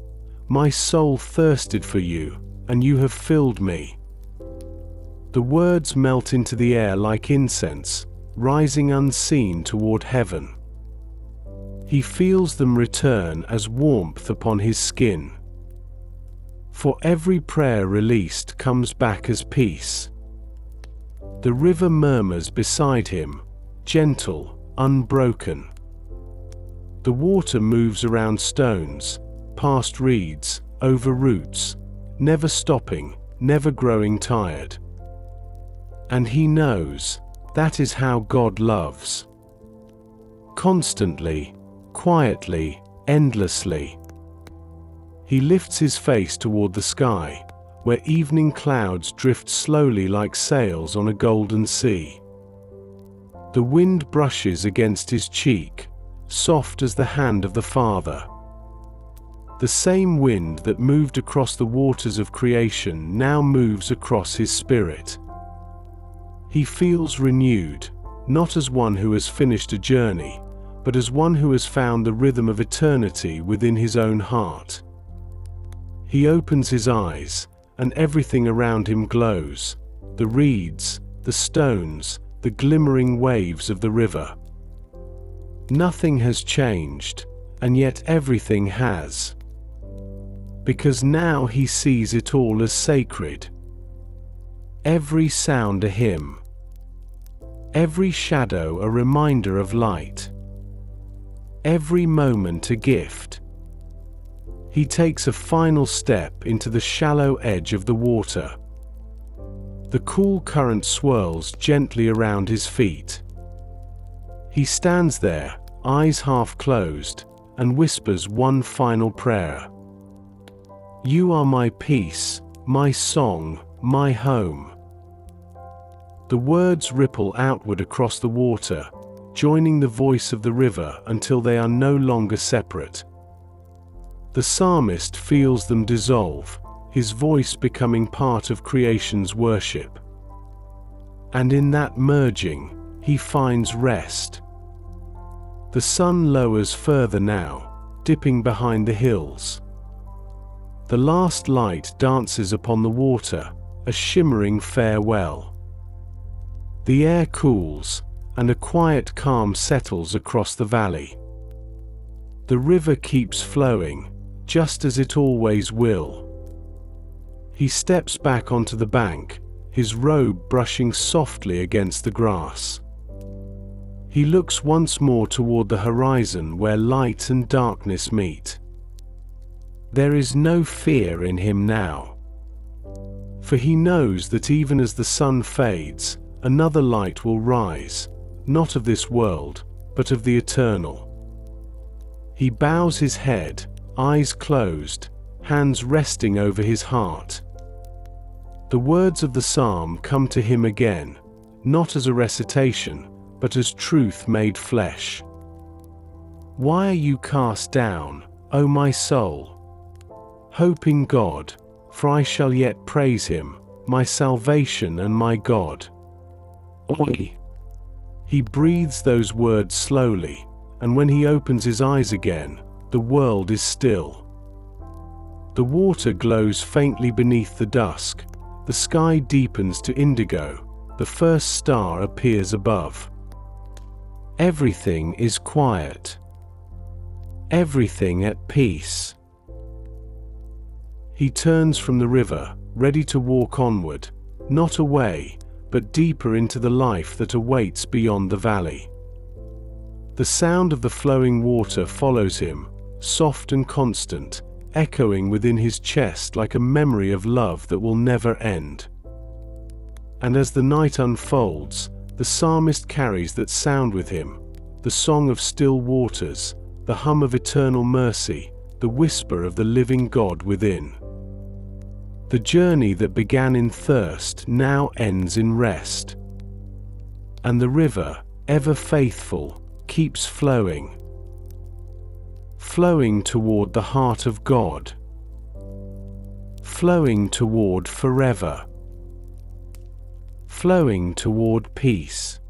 "My soul thirsted for you, and you have filled me." The words melt into the air like incense, rising unseen toward heaven. He feels them return as warmth upon his skin. For every prayer released comes back as peace. The river murmurs beside him, gentle, unbroken. The water moves around stones, past reeds, over roots, never stopping, never growing tired. And he knows, that is how God loves. Constantly, quietly, endlessly. He lifts his face toward the sky, where evening clouds drift slowly like sails on a golden sea. The wind brushes against his cheek, soft as the hand of the Father. The same wind that moved across the waters of creation now moves across his spirit. He feels renewed, not as one who has finished a journey, but as one who has found the rhythm of eternity within his own heart. He opens his eyes, and everything around him glows, the reeds, the stones, the glimmering waves of the river. Nothing has changed, and yet everything has. Because now he sees it all as sacred. Every sound a hymn. Every shadow a reminder of light. Every moment a gift. He takes a final step into the shallow edge of the water. The cool current swirls gently around his feet. He stands there, eyes half closed, and whispers one final prayer. "You are my peace, my song, my home." The words ripple outward across the water, joining the voice of the river until they are no longer separate. The psalmist feels them dissolve, his voice becoming part of creation's worship. And in that merging, he finds rest. The sun lowers further now, dipping behind the hills. The last light dances upon the water, a shimmering farewell. The air cools, and a quiet calm settles across the valley. The river keeps flowing, just as it always will. He steps back onto the bank, his robe brushing softly against the grass. He looks once more toward the horizon where light and darkness meet. There is no fear in him now. For he knows that even as the sun fades, another light will rise, not of this world, but of the eternal. He bows his head, eyes closed, hands resting over his heart. The words of the psalm come to him again, not as a recitation, but as truth made flesh. "Why are you cast down, O my soul? Hope in God, for I shall yet praise him, my salvation and my God." Oi! He breathes those words slowly, and when he opens his eyes again, the world is still. The water glows faintly beneath the dusk, the sky deepens to indigo, the first star appears above. Everything is quiet. Everything at peace. He turns from the river, ready to walk onward, not away, but deeper into the life that awaits beyond the valley. The sound of the flowing water follows him, soft and constant, echoing within his chest like a memory of love that will never end. And as the night unfolds, the psalmist carries that sound with him, the song of still waters, the hum of eternal mercy, the whisper of the living God within. The journey that began in thirst now ends in rest. And the river, ever faithful, keeps flowing. Flowing toward the heart of God. Flowing toward forever. Flowing toward peace.